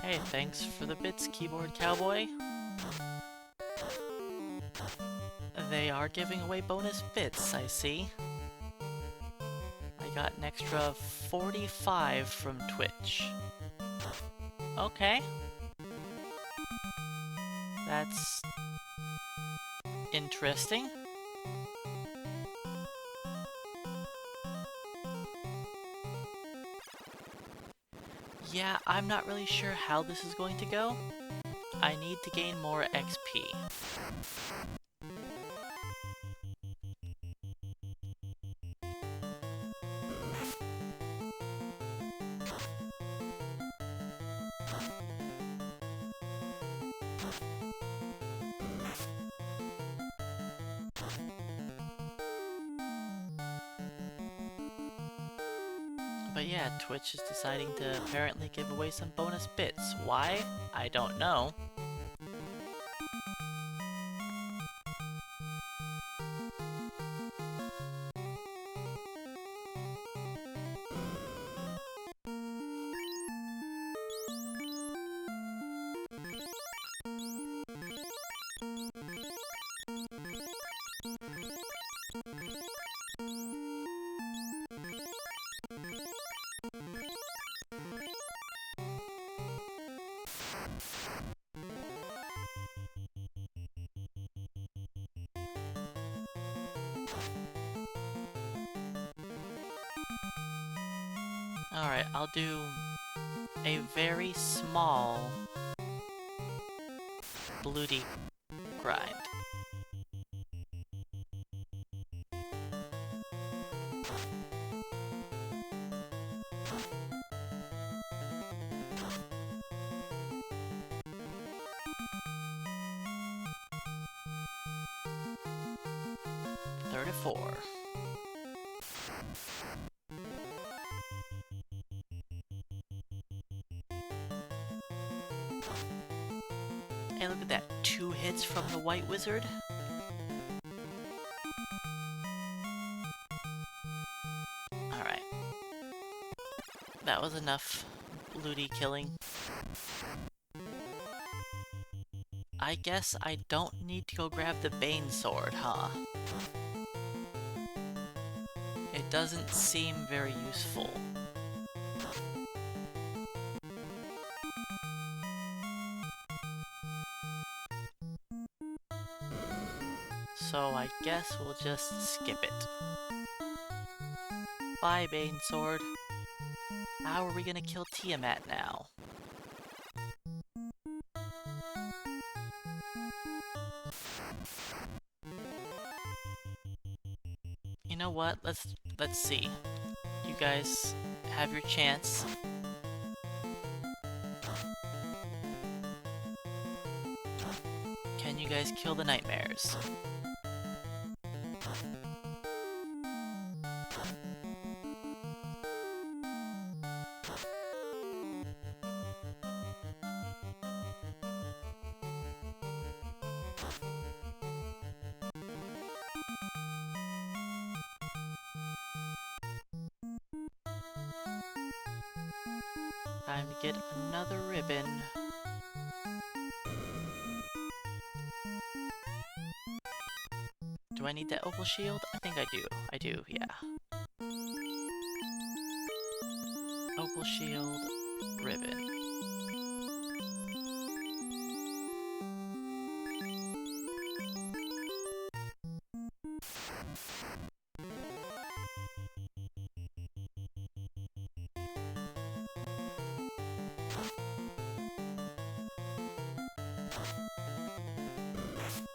Hey, thanks for the bits, Keyboard Cowboy. They are giving away bonus bits, I see. I got an extra 45 from Twitch. Okay. That's interesting. Yeah, I'm not really sure how this is going to go. I need to gain more XP. But yeah, Twitch is deciding to apparently give away some bonus bits. Why? I don't know. Alright, I'll do a very small bloody grind. $34. Hey, look at that. 2 hits from the White Wizard. Alright. That was enough looty killing. I guess I don't need to go grab the Bane Sword, huh? It doesn't seem very useful. So I guess we'll just skip it. Bye, Bane Sword. How are we gonna kill Tiamat now? you know what? Let's see. You guys have your chance. Can you guys kill the nightmares? Time to get another ribbon. Do I need that opal shield? I think I do. I do, yeah. Opal shield, ribbon.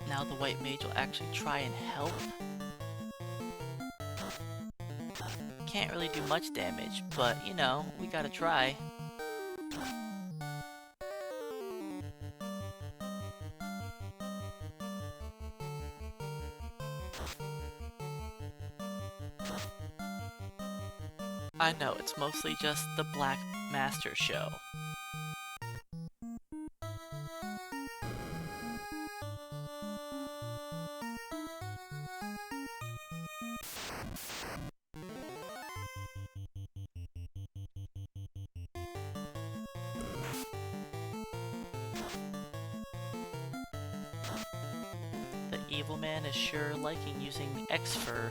Now the white mage will actually try and help. Can't really do much damage, but you know, we gotta try. I know, it's mostly just the Black Master show. The evil man is sure liking using X-Fur.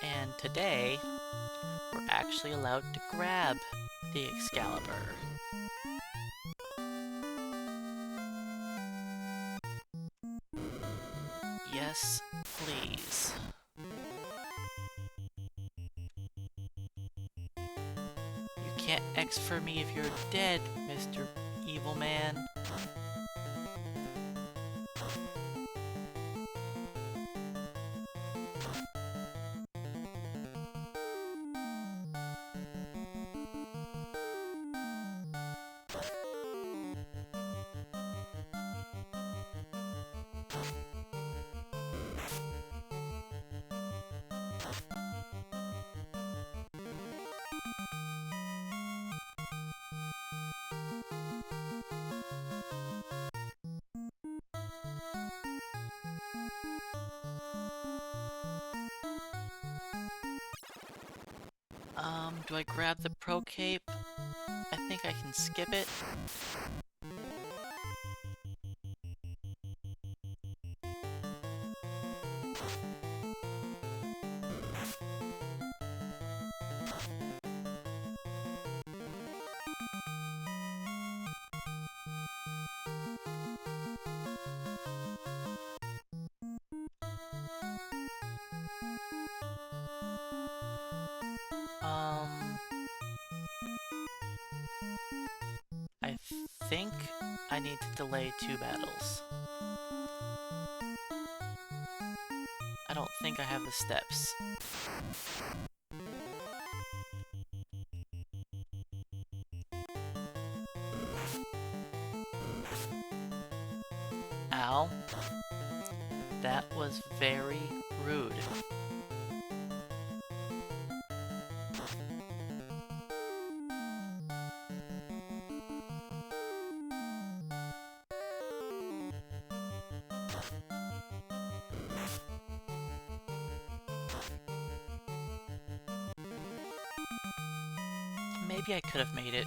And today, we're actually allowed to grab the Excalibur. Yes, please. You can't X-Fur me if you're dead, Mr. Evil Man. Do I grab the Pro Cape? I think I can skip it. I think I need to delay 2 battles. I don't think I have the steps. Ow. That was very rude. Maybe I could have made it.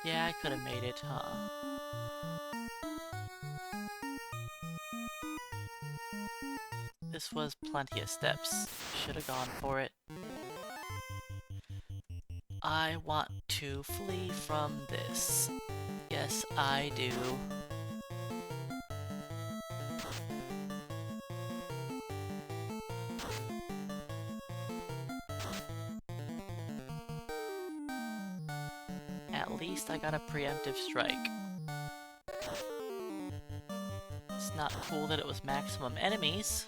Yeah, I could have made it, huh? This was plenty of steps. Should have gone for it. I want to flee from this. Yes, I do. At least I got a preemptive strike. It's not cool that it was maximum enemies.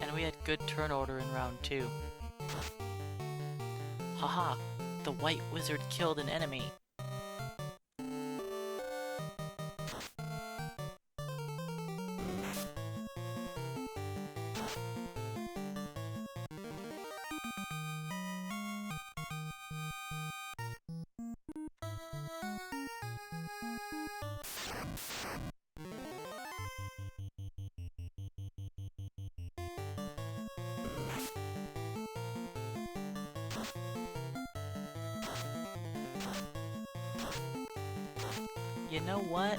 And we had good turn order in round 2. Haha, the white wizard killed an enemy. You know what?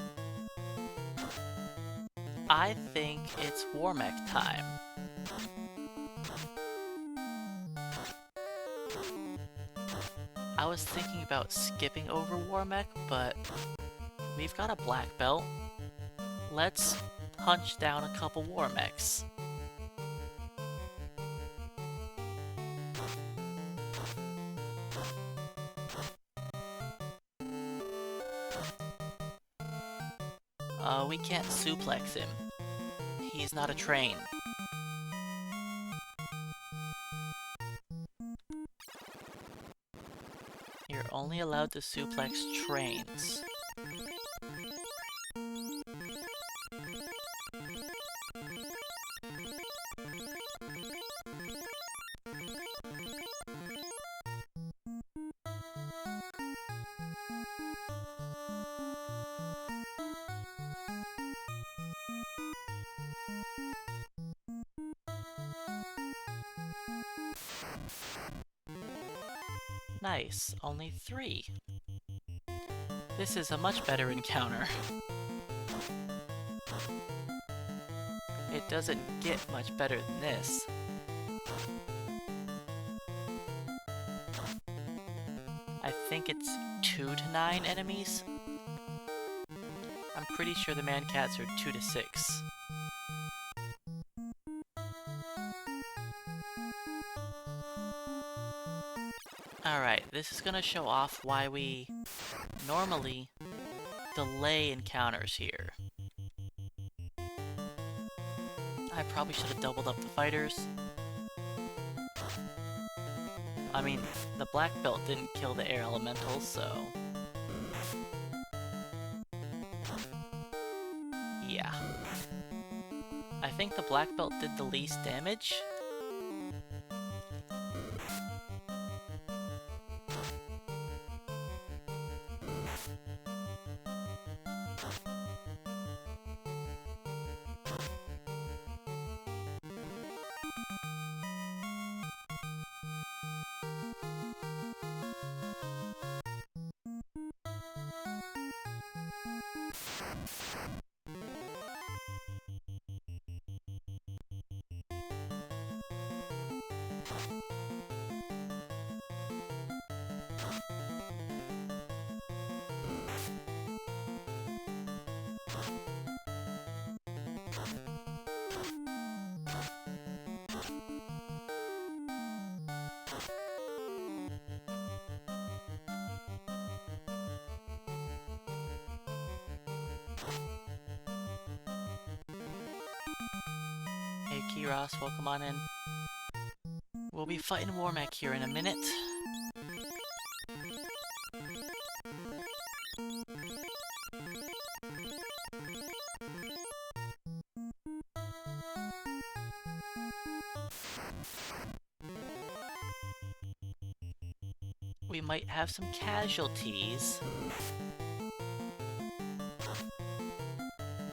I think it's Warmech time. I was thinking about skipping over Warmech, but we've got a black belt. Let's hunch down a couple Warmechs. We can't suplex him. He's not a train. You're only allowed to suplex trains. Nice, only 3. This is a much better encounter. It doesn't get much better than this. I think it's 2 to 9 enemies. I'm pretty sure the man-cats are 2 to 6. Alright, this is gonna show off why we normally delay encounters here. I probably should have doubled up the fighters. I mean, the black belt didn't kill the air elementals, so... yeah. I think the black belt did the least damage. Hey Kiros, welcome on in. We'll be fighting Warmech here in a minute. We might have some casualties,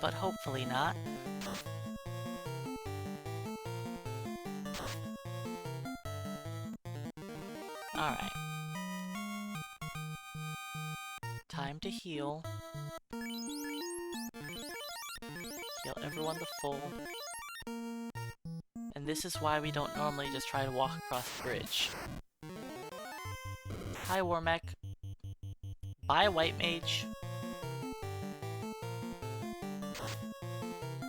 but hopefully not. Alright. Time to heal. Heal everyone to full. And this is why we don't normally just try to walk across the bridge. Hi, Warmech. Bye, White Mage.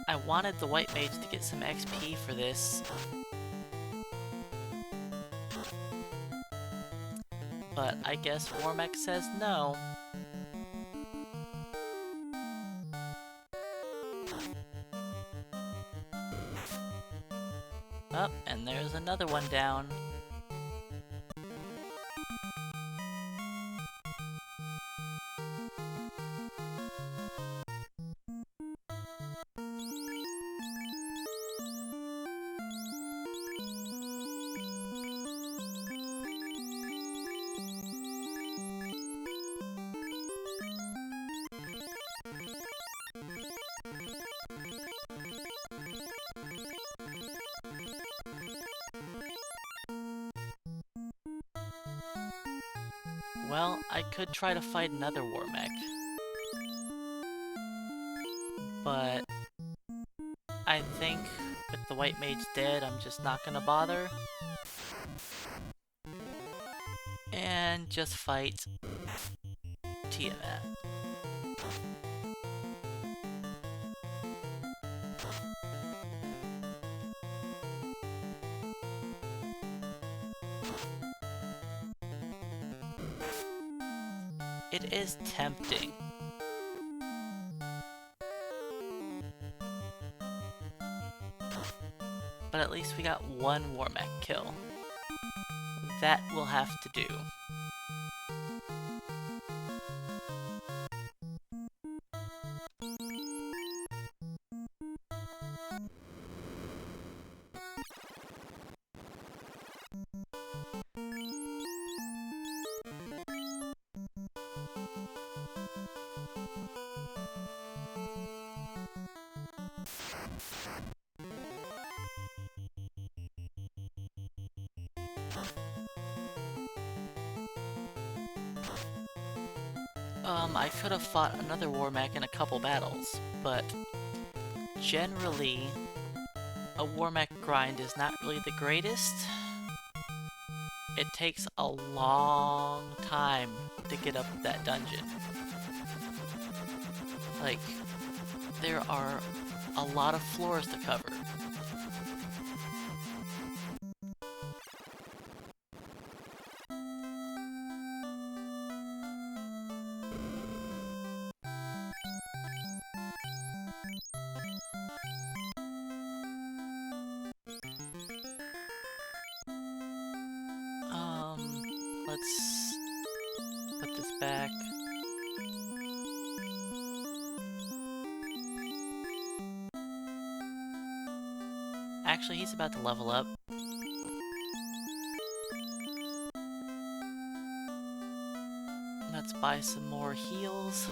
I wanted the White Mage to get some XP for this. But I guess Warmech says no. Oh, and there's another one down. Well, I could try to fight another Warmech. But I think with the White Mage dead, I'm just not gonna bother. And just fight Tiamat. It is tempting. But at least we got one Warmech kill. That will have to do. I could have fought another Warmech in a couple battles, but generally, a Warmech grind is not really the greatest. It takes a long time to get up that dungeon. Like, there are a lot of floors to cover. Let's put this back. Actually, he's about to level up. Let's buy some more heals.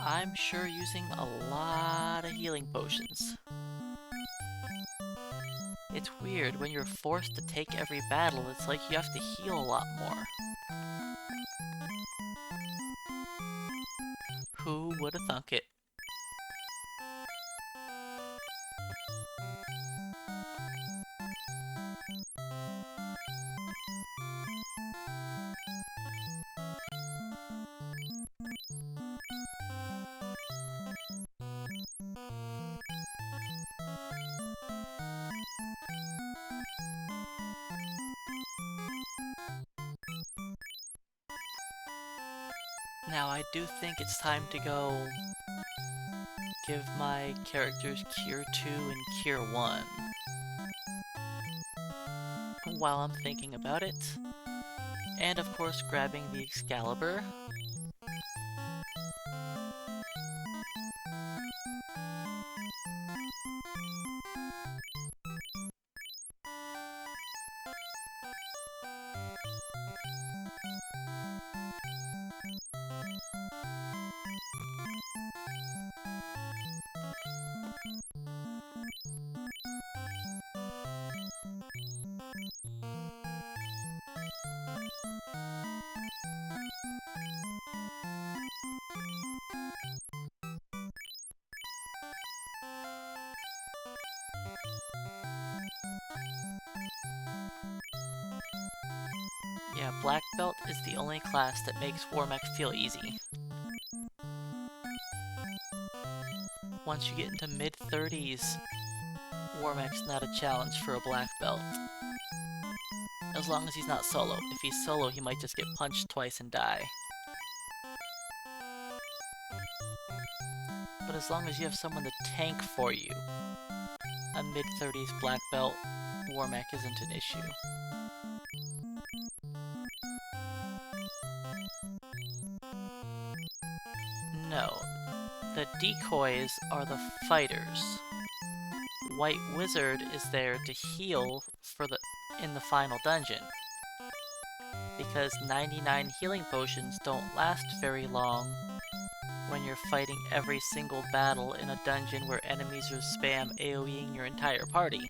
I'm sure using a lot of healing potions. It's weird, when you're forced to take every battle, it's like you have to heal a lot more. Who would have thunk it? Now, I do think it's time to go give my characters Cure 2 and Cure 1. while I'm thinking about it. And of course grabbing the Excalibur. Yeah, Black Belt is the only class that makes War Mech feel easy. Once you get into mid-30s, War Mech's not a challenge for a Black Belt. As long as he's not solo. If he's solo, he might just get punched twice and die. But as long as you have someone to tank for you, a mid-30s Black Belt War Mech isn't an issue. No, the decoys are the fighters. White Wizard is there to heal in the final dungeon. Because 99 healing potions don't last very long when you're fighting every single battle in a dungeon where enemies are spam AoEing your entire party.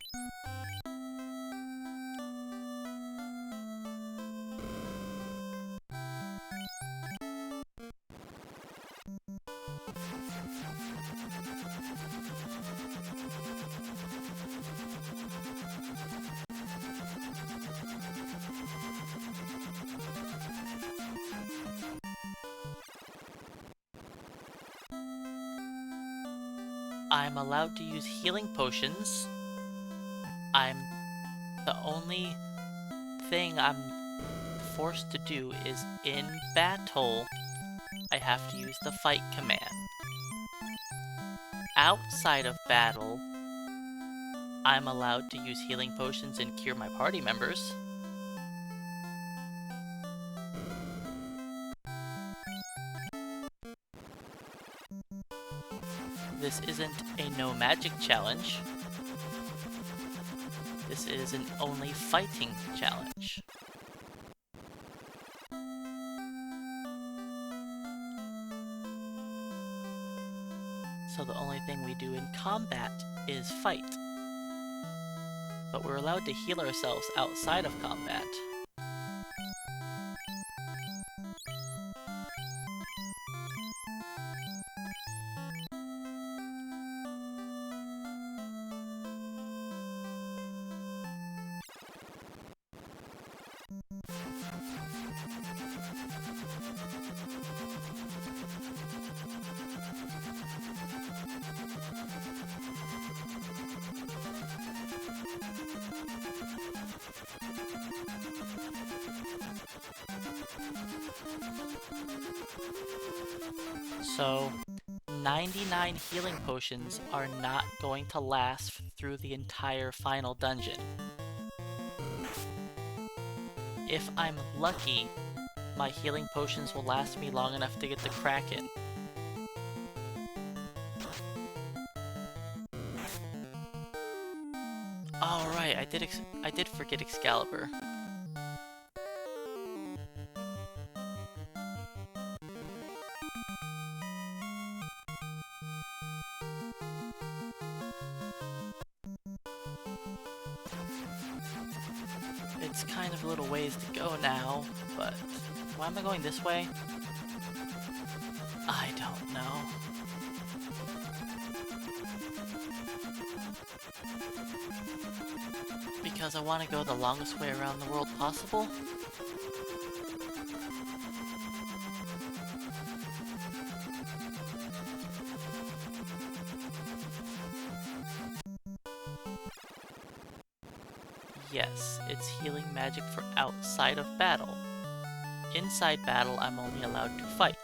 I'm allowed to use healing potions. The only thing I'm forced to do is in battle, I have to use the fight command. Outside of battle, I'm allowed to use healing potions and cure my party members. This isn't a no magic challenge. This is an only fighting challenge. So the only thing we do in combat is fight. But we're allowed to heal ourselves outside of combat. So, 99 healing potions are not going to last through the entire final dungeon. If I'm lucky, my healing potions will last me long enough to get the Kraken. Oh right, I did forget Excalibur. It's kind of a little ways to go now, but why am I going this way? I don't know. Because I want to go the longest way around the world possible? Yes, it's healing magic for outside of battle. Inside battle, I'm only allowed to fight.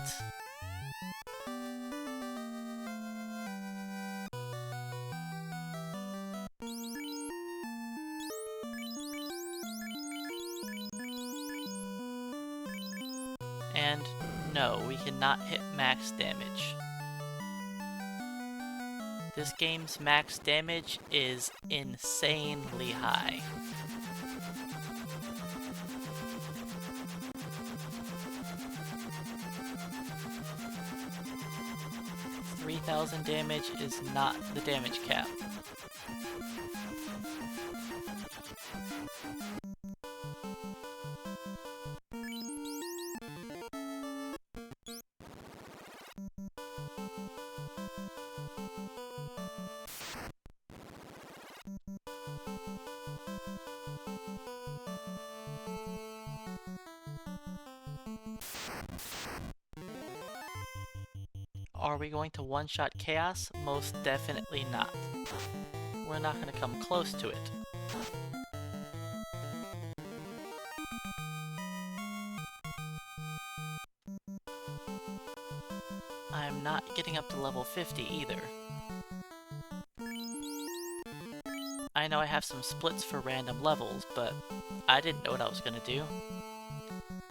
And no, we cannot hit max damage. This game's max damage is insanely high. 3,000 damage is not the damage cap. Are we going to one-shot Chaos? Most definitely not. We're not going to come close to it. I'm not getting up to level 50 either. I know I have some splits for random levels, but I didn't know what I was going to do.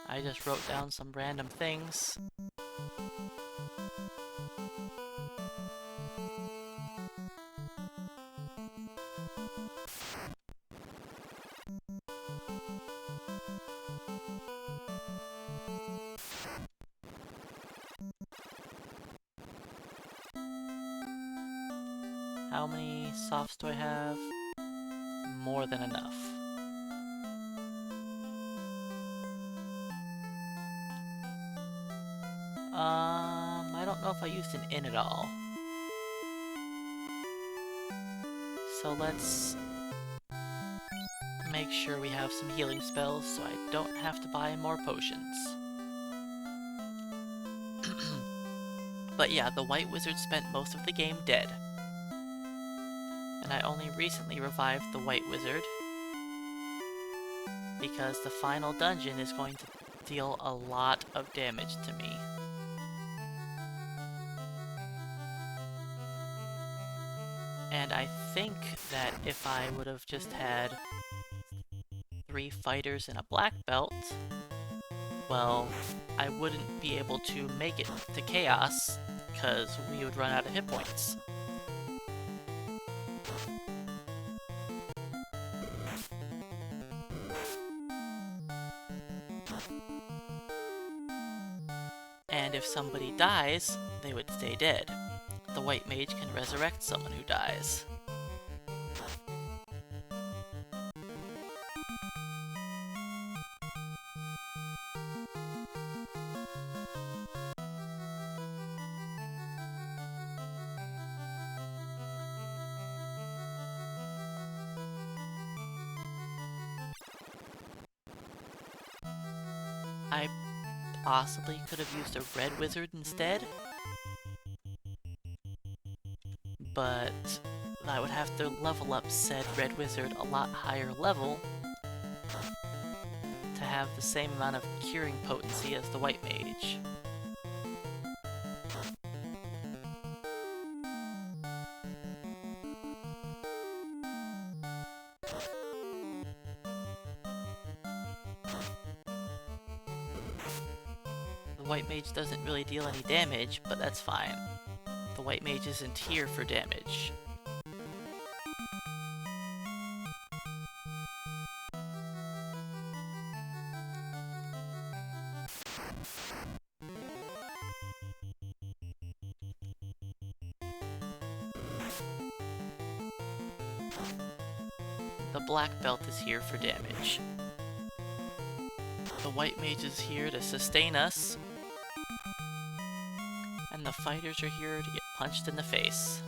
I just wrote down some random things. How many softs do I have? More than enough. I don't know if I used an in at all. So let's make sure we have some healing spells so I don't have to buy more potions. But yeah, the White Wizard spent most of the game dead. And I only recently revived the White Wizard because the final dungeon is going to deal a lot of damage to me. And I think that if I would have just had 3 fighters and a black belt, well, I wouldn't be able to make it to Chaos because we would run out of hit points. And if somebody dies, they would stay dead. The White Mage can resurrect someone who dies. I possibly could have used a Red Wizard instead, but I would have to level up said Red Wizard a lot higher level to have the same amount of curing potency as the White Mage. The White Mage doesn't really deal any damage, but that's fine. The White Mage isn't here for damage. The Black Belt is here for damage. The White Mage is here to sustain us. And the fighters are here to get punched in the face.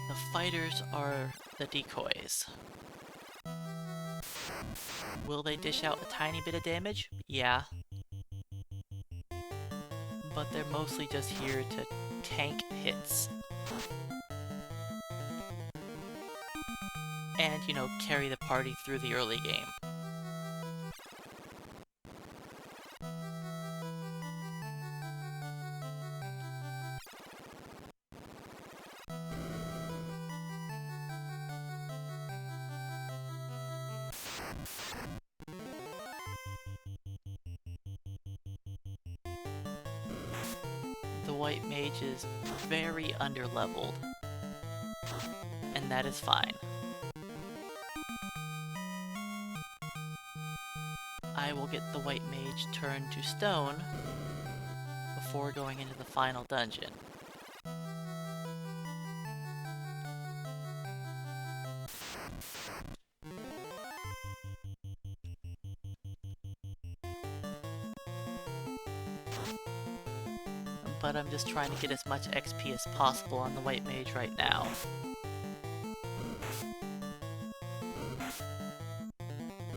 The fighters are the decoys. Will they dish out a tiny bit of damage? Yeah. But they're mostly just here to tank hits. And, you know, carry the party through the early game. The white mage is very underleveled, and that is fine. I will get the white mage turned to stone before going into the final dungeon. But I'm just trying to get as much XP as possible on the white mage right now.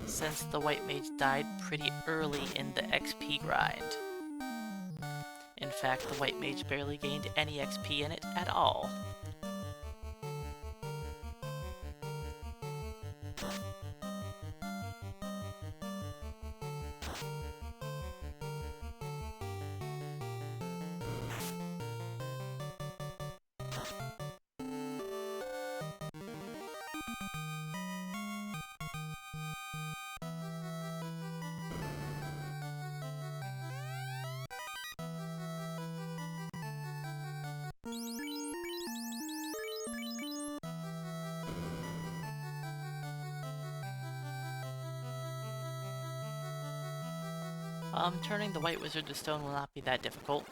Since the white mage died pretty early in the XP grind. In fact, the white mage barely gained any XP in it at all. Turning the white wizard to stone will not be that difficult.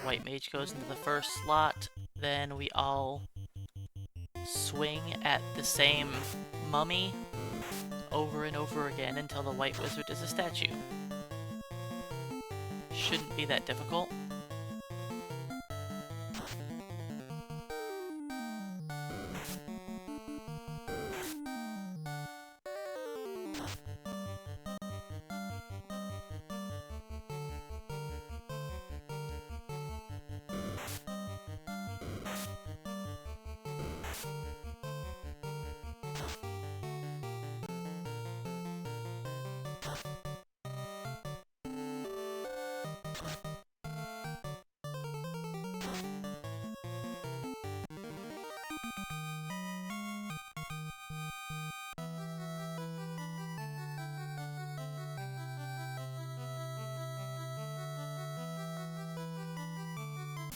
White mage goes into the first slot, then we all swing at the same mummy over and over again until the white wizard is a statue. Shouldn't be that difficult.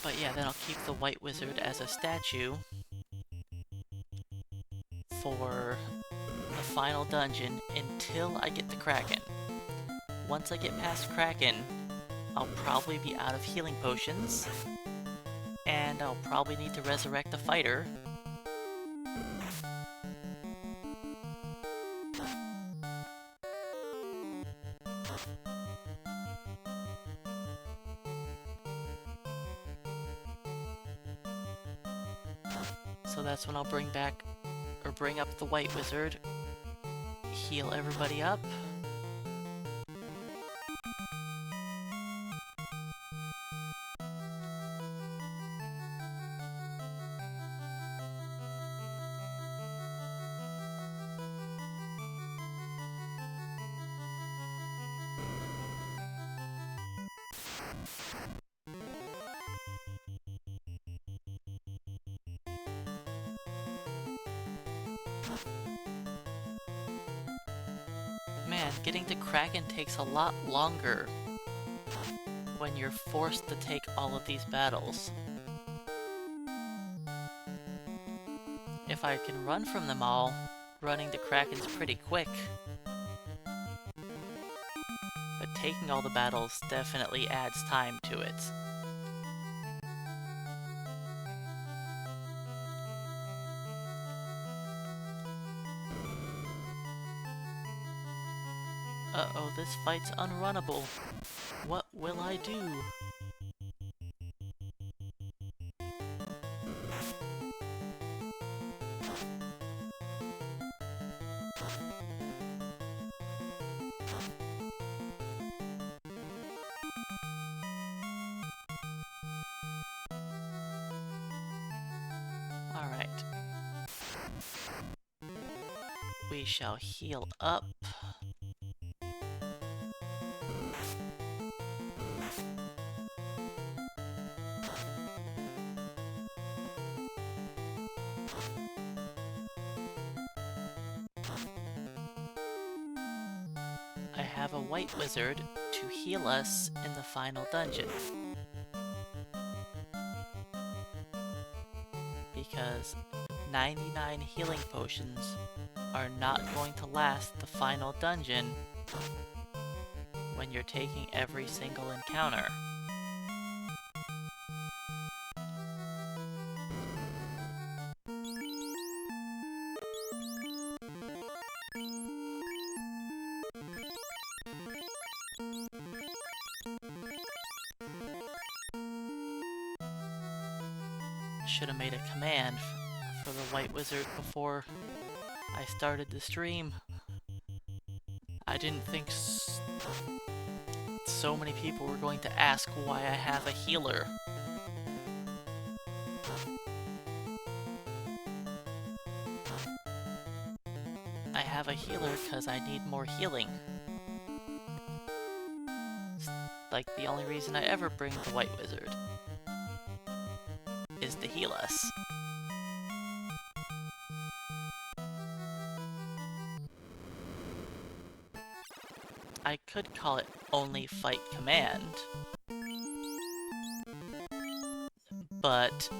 But yeah, then I'll keep the white wizard as a statue for the final dungeon until I get the Kraken. Once I get past Kraken, I'll probably be out of healing potions, and I'll probably need to resurrect the fighter. So that's when I'll bring up the white wizard, heal everybody up. Man, getting to Kraken takes a lot longer when you're forced to take all of these battles. If I can run from them all, running to Kraken's pretty quick. But taking all the battles definitely adds time to it. Uh-oh, this fight's unrunnable. What will I do? Alright. We shall heal up. have a white wizard to heal us in the final dungeon. Because 99 healing potions are not going to last the final dungeon when you're taking every single encounter. Should have made a command for the white wizard before I started the stream. I didn't think so many people were going to ask why I have a healer. I have a healer because I need more healing. It's like the only reason I ever bring the white wizard is to heal us. I could call it only fight command, but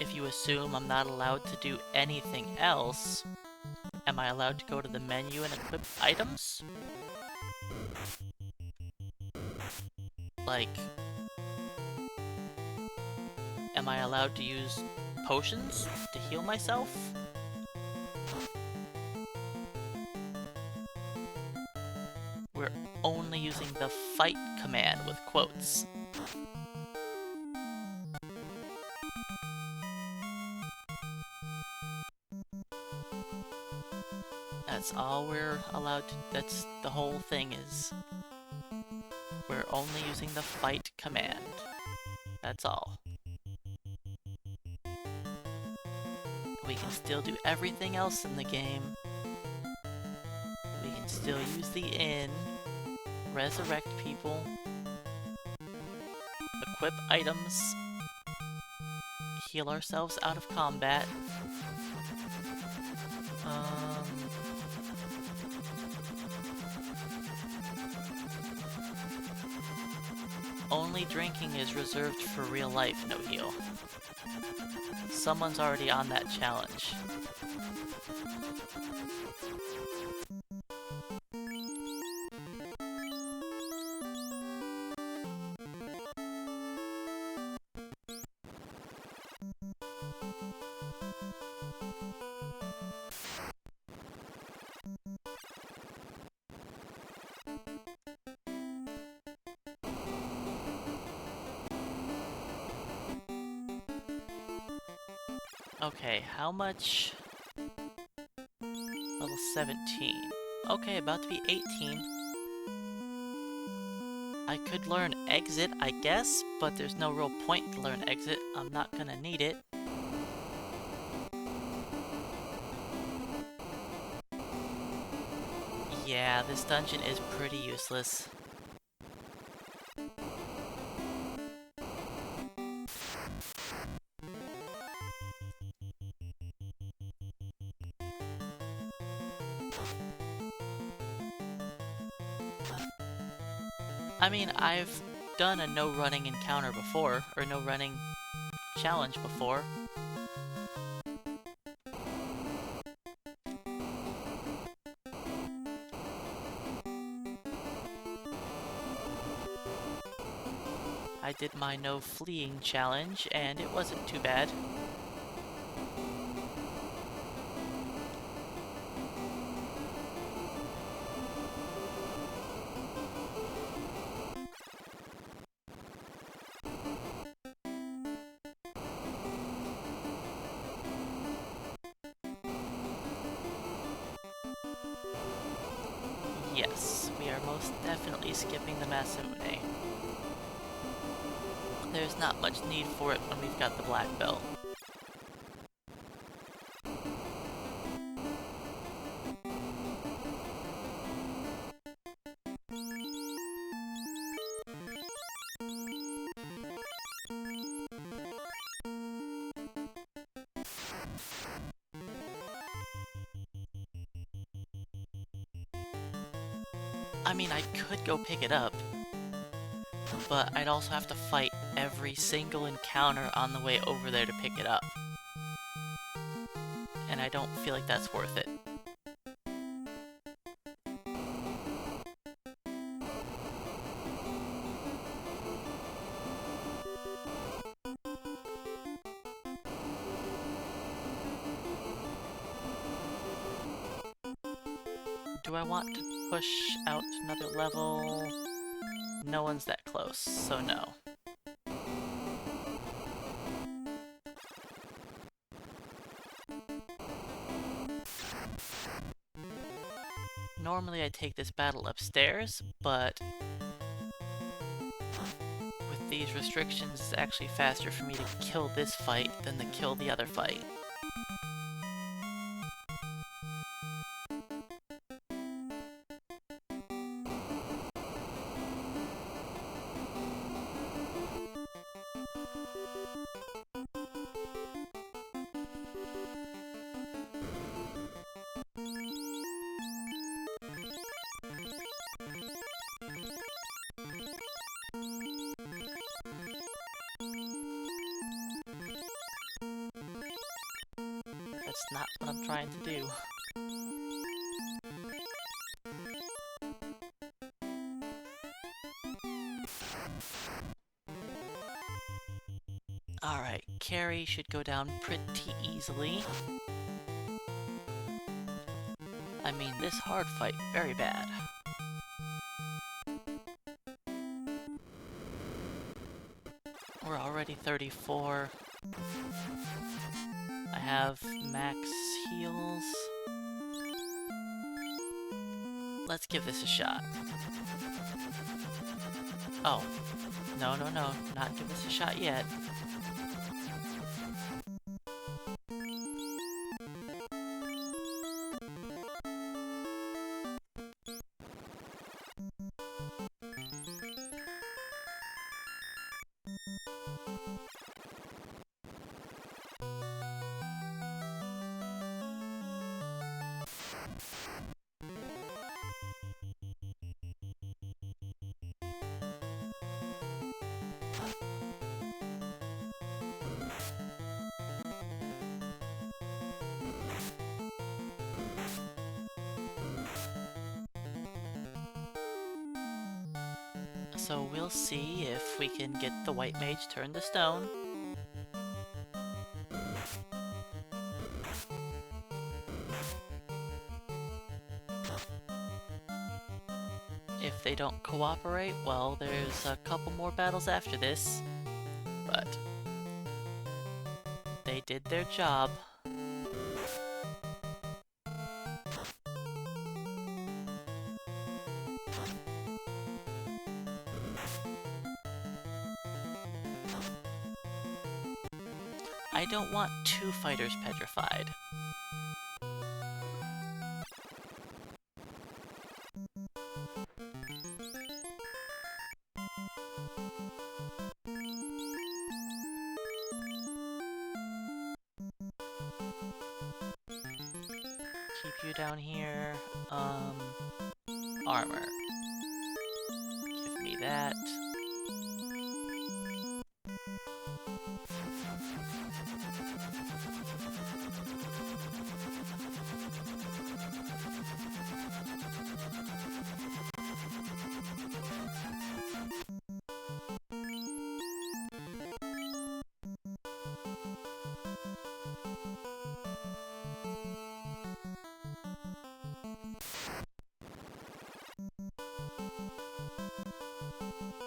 if you assume I'm not allowed to do anything else, am I allowed to go to the menu and equip items? Like, am I allowed to use potions to heal myself? We're only using the fight command with quotes. That's all we're allowed to, that's the whole thing is. We're only using the fight command. That's all. We can still do everything else in the game. We can still use the inn, resurrect people, equip items, heal ourselves out of combat. Only drinking is reserved for real life, no heal. Someone's already on that challenge. Okay, how much? Level 17. Okay, about to be 18. I could learn exit, I guess, but there's no real point to learn exit. I'm not gonna need it. Yeah, this dungeon is pretty useless. I mean, I've done a no running encounter before, or no running challenge before. I did my no fleeing challenge, and it wasn't too bad. Yes, we are most definitely skipping the Masamune. There's not much need for it when we've got the black belt. I mean, I could go pick it up, but I'd also have to fight every single encounter on the way over there to pick it up. And I don't feel like that's worth it. Do I want to push out another level? No one's that close, so no. Normally I take this battle upstairs, but with these restrictions, it's actually faster for me to kill this fight than to kill the other fight. That's not what I'm trying to do. Alright, Carrie should go down pretty easily. I mean, this hard fight, very bad. We're already 34. I have max heals. Let's give this a shot. Oh. No, no, no. Not give this a shot yet. So we'll see if we can get the white mage turned to stone. If they don't cooperate, well, there's a couple more battles after this. But they did their job. I don't want two fighters petrified. Keep you down here. Armor. Give me that.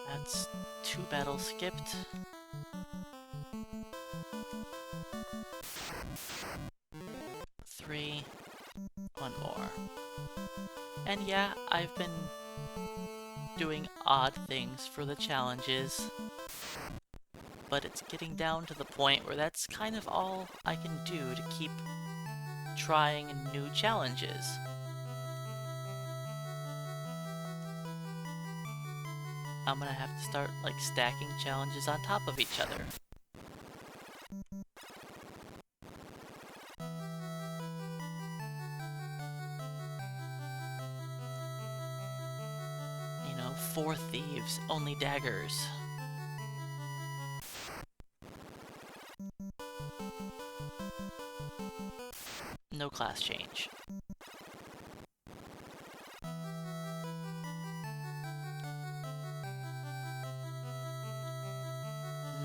That's 2 battles skipped. Three. 1 more. And yeah, I've been doing odd things for the challenges. But it's getting down to the point where that's kind of all I can do to keep trying new challenges. I'm gonna have to start, like, stacking challenges on top of each other. 4 thieves, only daggers. No class change.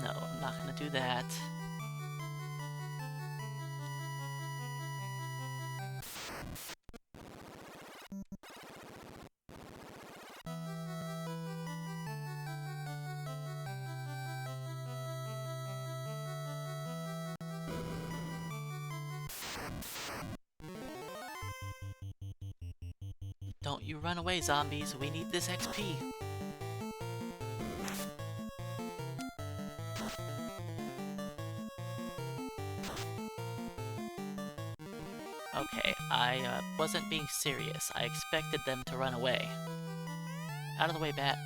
No, I'm not gonna do that. Don't you run away, zombies. We need this XP. Okay, I wasn't being serious. I expected them to run away. Out of the way, bat.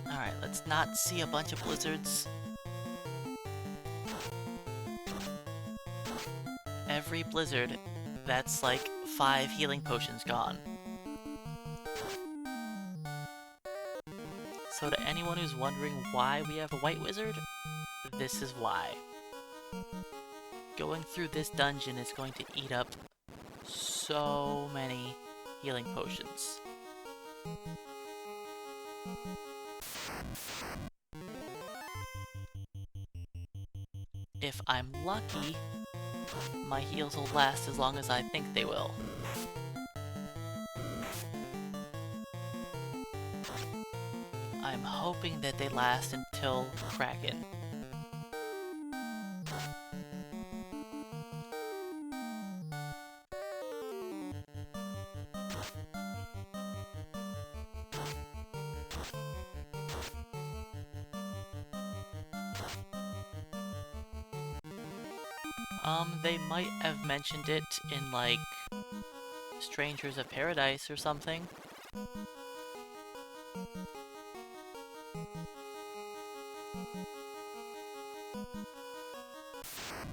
Alright, let's not see a bunch of blizzards. Every blizzard, that's like 5 healing potions gone. So to anyone who's wondering why we have a white wizard, this is why. Going through this dungeon is going to eat up so many healing potions. If I'm lucky, my heals will last as long as I think they will. I'm hoping that they last until Kraken. They might have mentioned it in, like, Strangers of Paradise or something.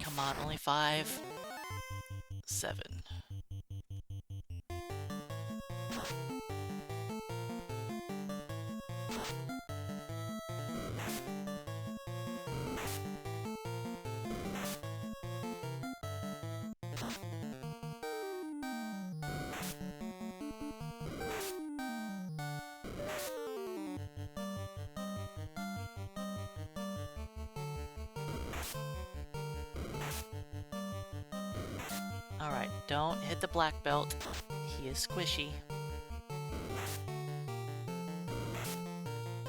Come on, only 5. 7. Alright, don't hit the black belt. He is squishy.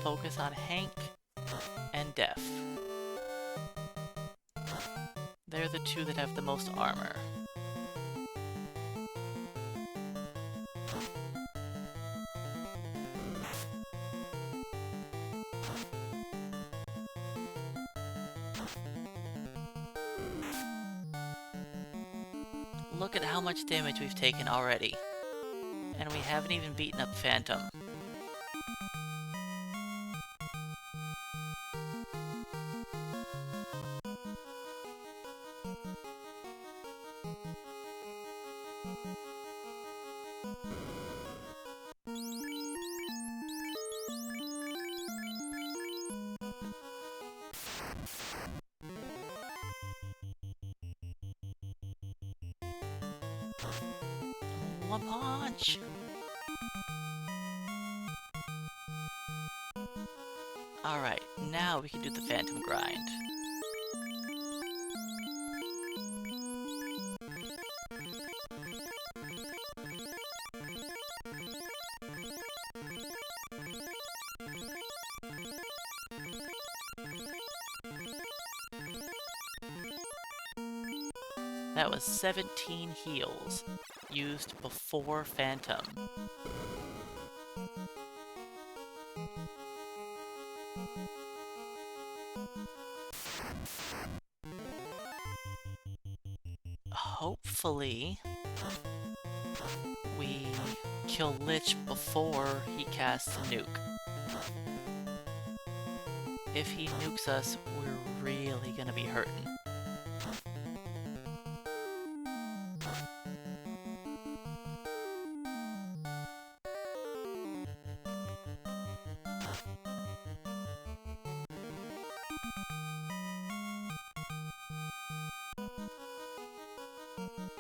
Focus on Hank and Def. They're the 2 that have the most armor. Look at how much damage we've taken already. And we haven't even beaten up Phantom. One punch! Alright, now we can do the Phantom grind. That was 17 heals used before Phantom. hopefully we kill Lich before he casts a nuke. If he nukes us, we're really gonna be hurting.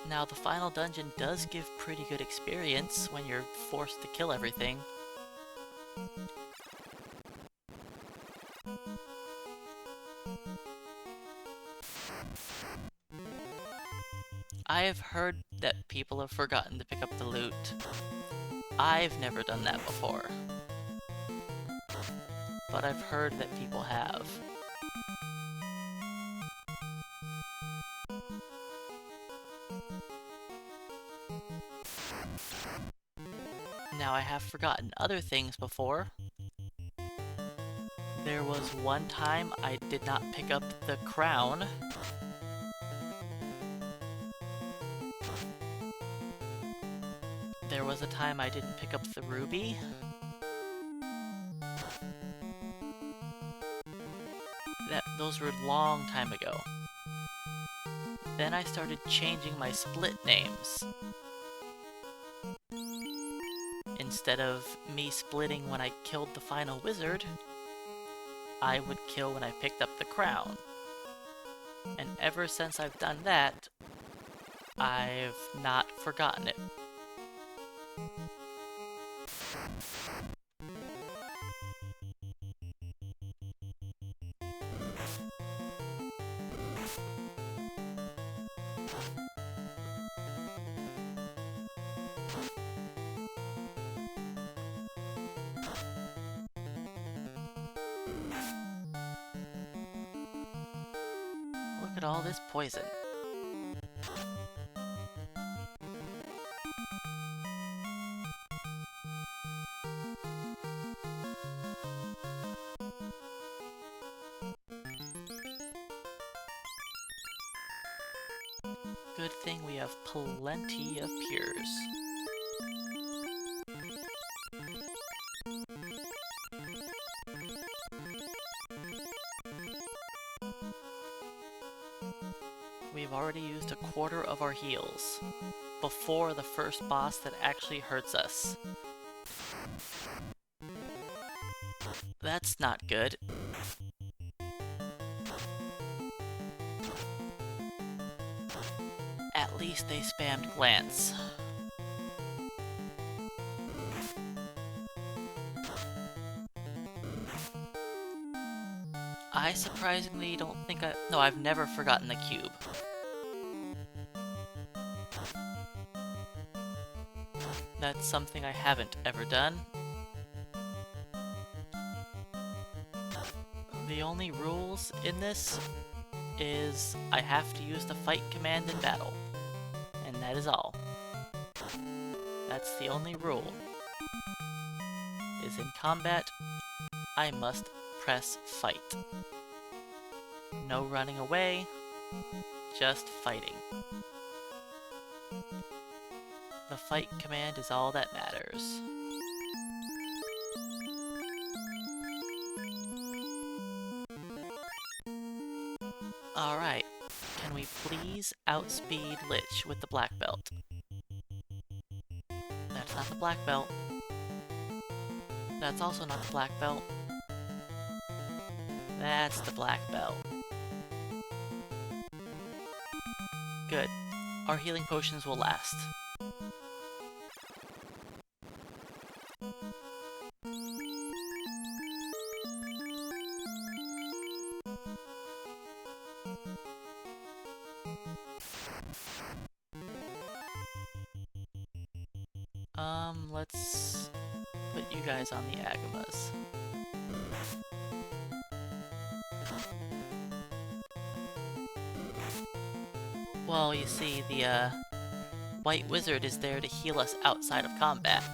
Now, the final dungeon does give pretty good experience when you're forced to kill everything. I have heard that people have forgotten to pick up the loot. I've never done that before, but I've heard that people have. Now, I have forgotten other things before. There was one time I did not pick up the crown. There was a time I didn't pick up the ruby. Those were a long time ago. Then I started changing my split names. Instead of me splitting when I killed the final wizard, I would kill when I picked up the crown. And ever since I've done that, I've not forgotten it. Look at all this poison. Good thing we have plenty of cures. We've already used a quarter of our heals before the first boss that actually hurts us. That's not good. At least they spammed glance. I surprisingly don't think no, I've never forgotten the cube. That's something I haven't ever done. The only rules in this is I have to use the fight command in battle. And that is all. That's the only rule. Is in combat, I must press fight. No running away, just fighting. The fight command is all that matters. Alright, can we please outspeed Lich with the black belt? That's not the black belt. That's also not the black belt. That's the black belt. Good. Our healing potions will last. Let's put you guys on the Agamas. Well, you see, the White Wizard is there to heal us outside of combat.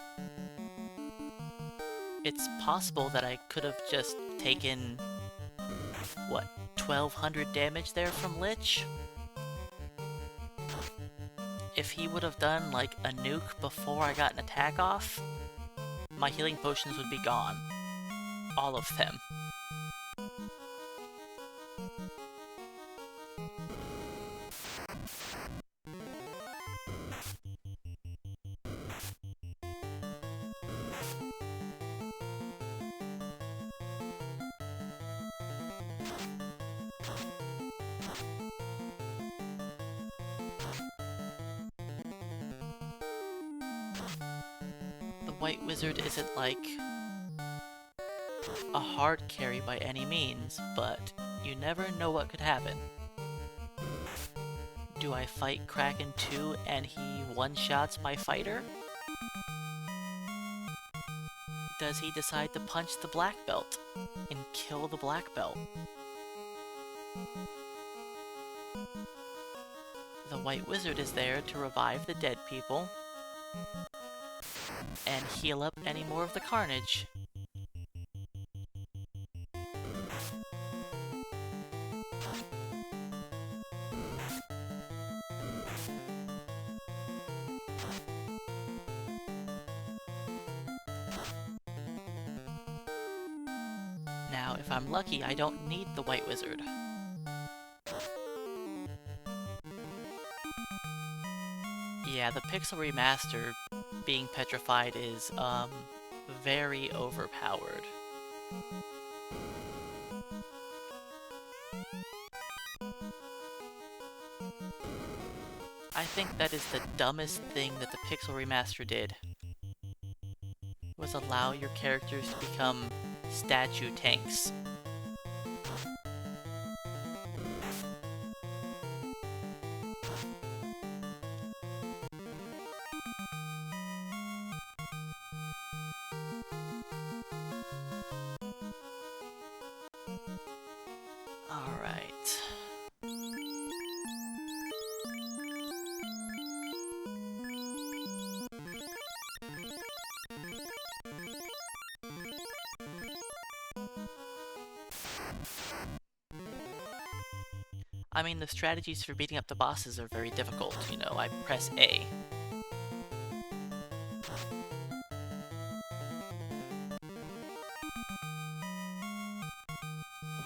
It's possible that I could have just taken, what, 1200 damage there from Lich? if he would have done like a nuke before I got an attack off, my healing potions would be gone. All of them. The White Wizard isn't like a hard carry by any means, but you never know what could happen. Do I fight Kraken 2 and he one-shots my fighter? Does he decide to punch the black belt and kill the black belt? The White Wizard is there to revive the dead people and heal up any more of the carnage. Now, if I'm lucky, I don't need the White Wizard. Yeah, the Pixel Remaster being petrified is, very overpowered. I think that is the dumbest thing that the Pixel Remaster did, was allow your characters to become statue tanks. Alright. I mean, the strategies for beating up the bosses are very difficult, you know, I press A.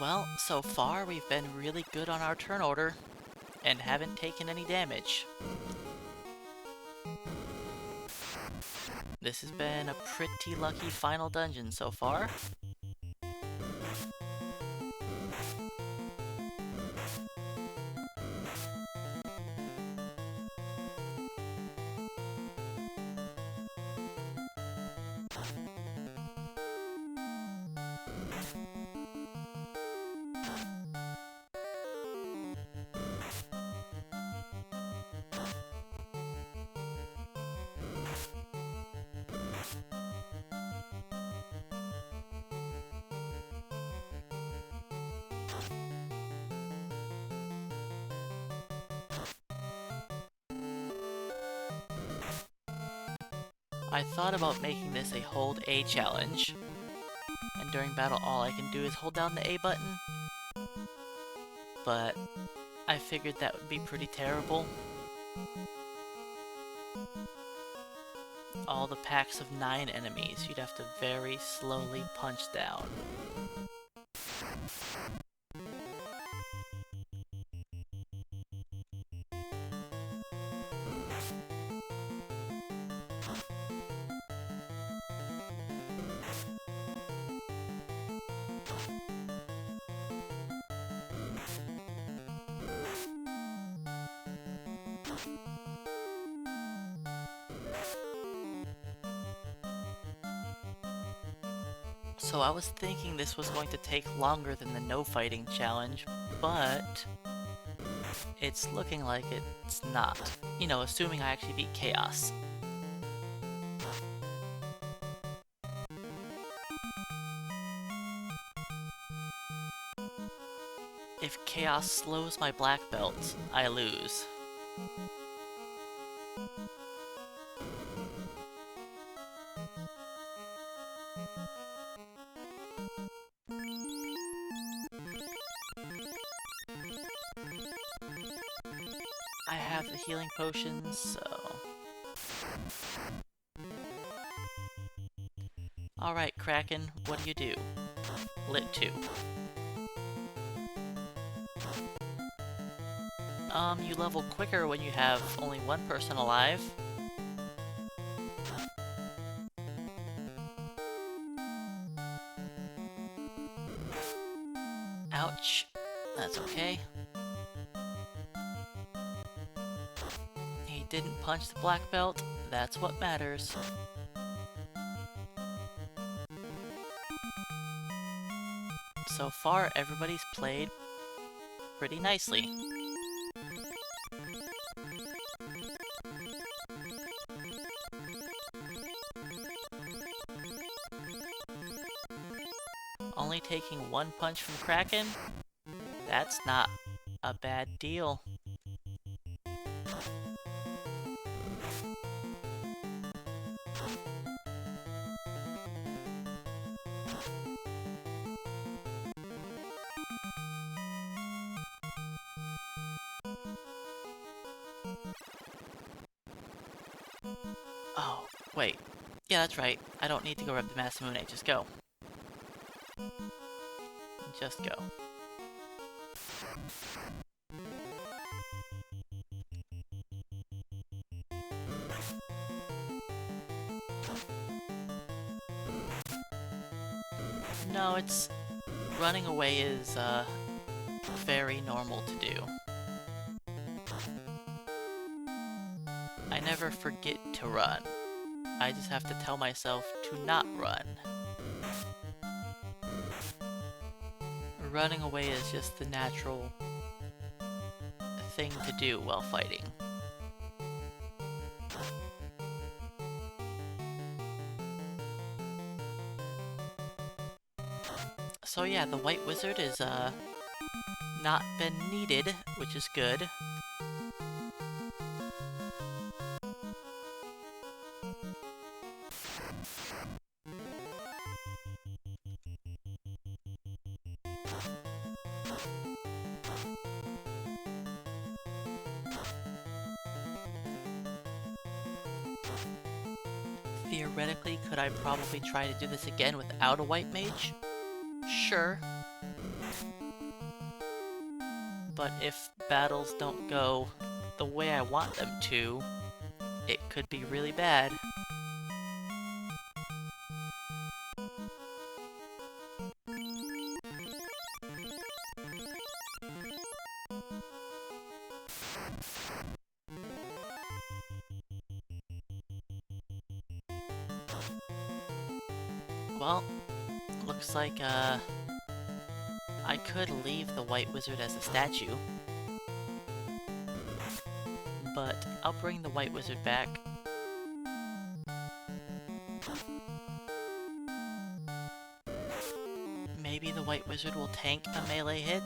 Well, so far we've been really good on our turn order, and haven't taken any damage. This has been a pretty lucky final dungeon so far. I thought about making this a hold A challenge, and during battle all I can do is hold down the A button, but I figured that would be pretty terrible. All the packs of 9 enemies you'd have to very slowly punch down. So I was thinking this was going to take longer than the no fighting challenge, but it's looking like it's not. You know, assuming I actually beat Chaos. If Chaos slows my black belt, I lose. I have the healing potions, so... Alright, Kraken, what do? Lit 2. You level quicker when you have only one person alive. Ouch. That's okay. He didn't punch the black belt. That's what matters. So far, everybody's played pretty nicely. Only taking one punch from Kraken? That's not a bad deal. Oh, wait. Yeah, that's right. I don't need to go rub the Masamune. Just go. Just go. No, it's... running away is, very normal to do. I never forget to run. I just have to tell myself to not run. Running away is just the natural thing to do while fighting. So yeah, the White Wizard is, not been needed, which is good. Theoretically, could I probably try to do this again without a white mage? Sure. But if battles don't go the way I want them to, it could be really bad. Well, looks like, I could leave the White Wizard as a statue. But I'll bring the White Wizard back. Maybe the White Wizard will tank a melee hit?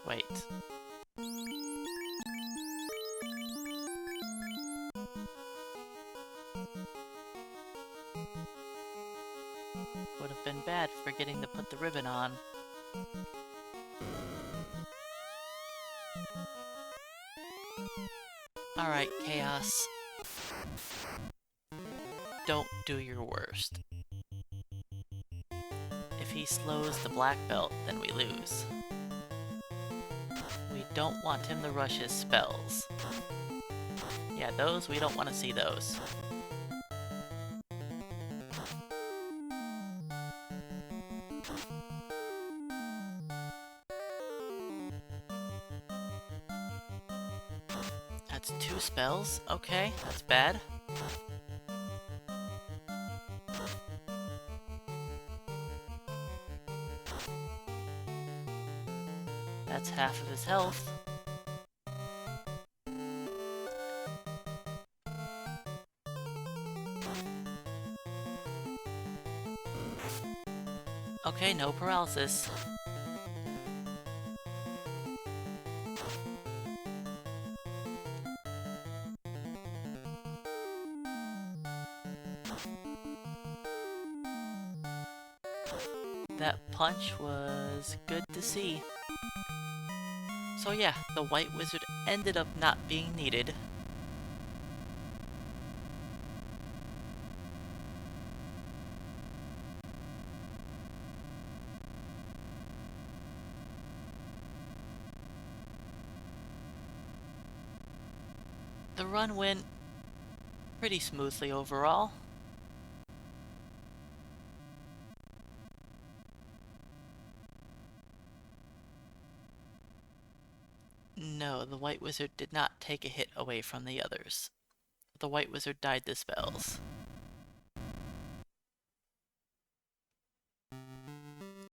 Wait. Would have been bad forgetting to put the ribbon on. Alright, Chaos. Don't do your worst. If he slows the black belt, then we lose. We don't want him to rush his spells. Yeah, those, we don't want to see those. That's 2 spells? Okay, that's bad. half of his health. Okay, no paralysis. That punch was good to see. So yeah, the White Wizard ended up not being needed. The run went pretty smoothly overall. No, the White Wizard did not take a hit away from the others. The White Wizard died to spells.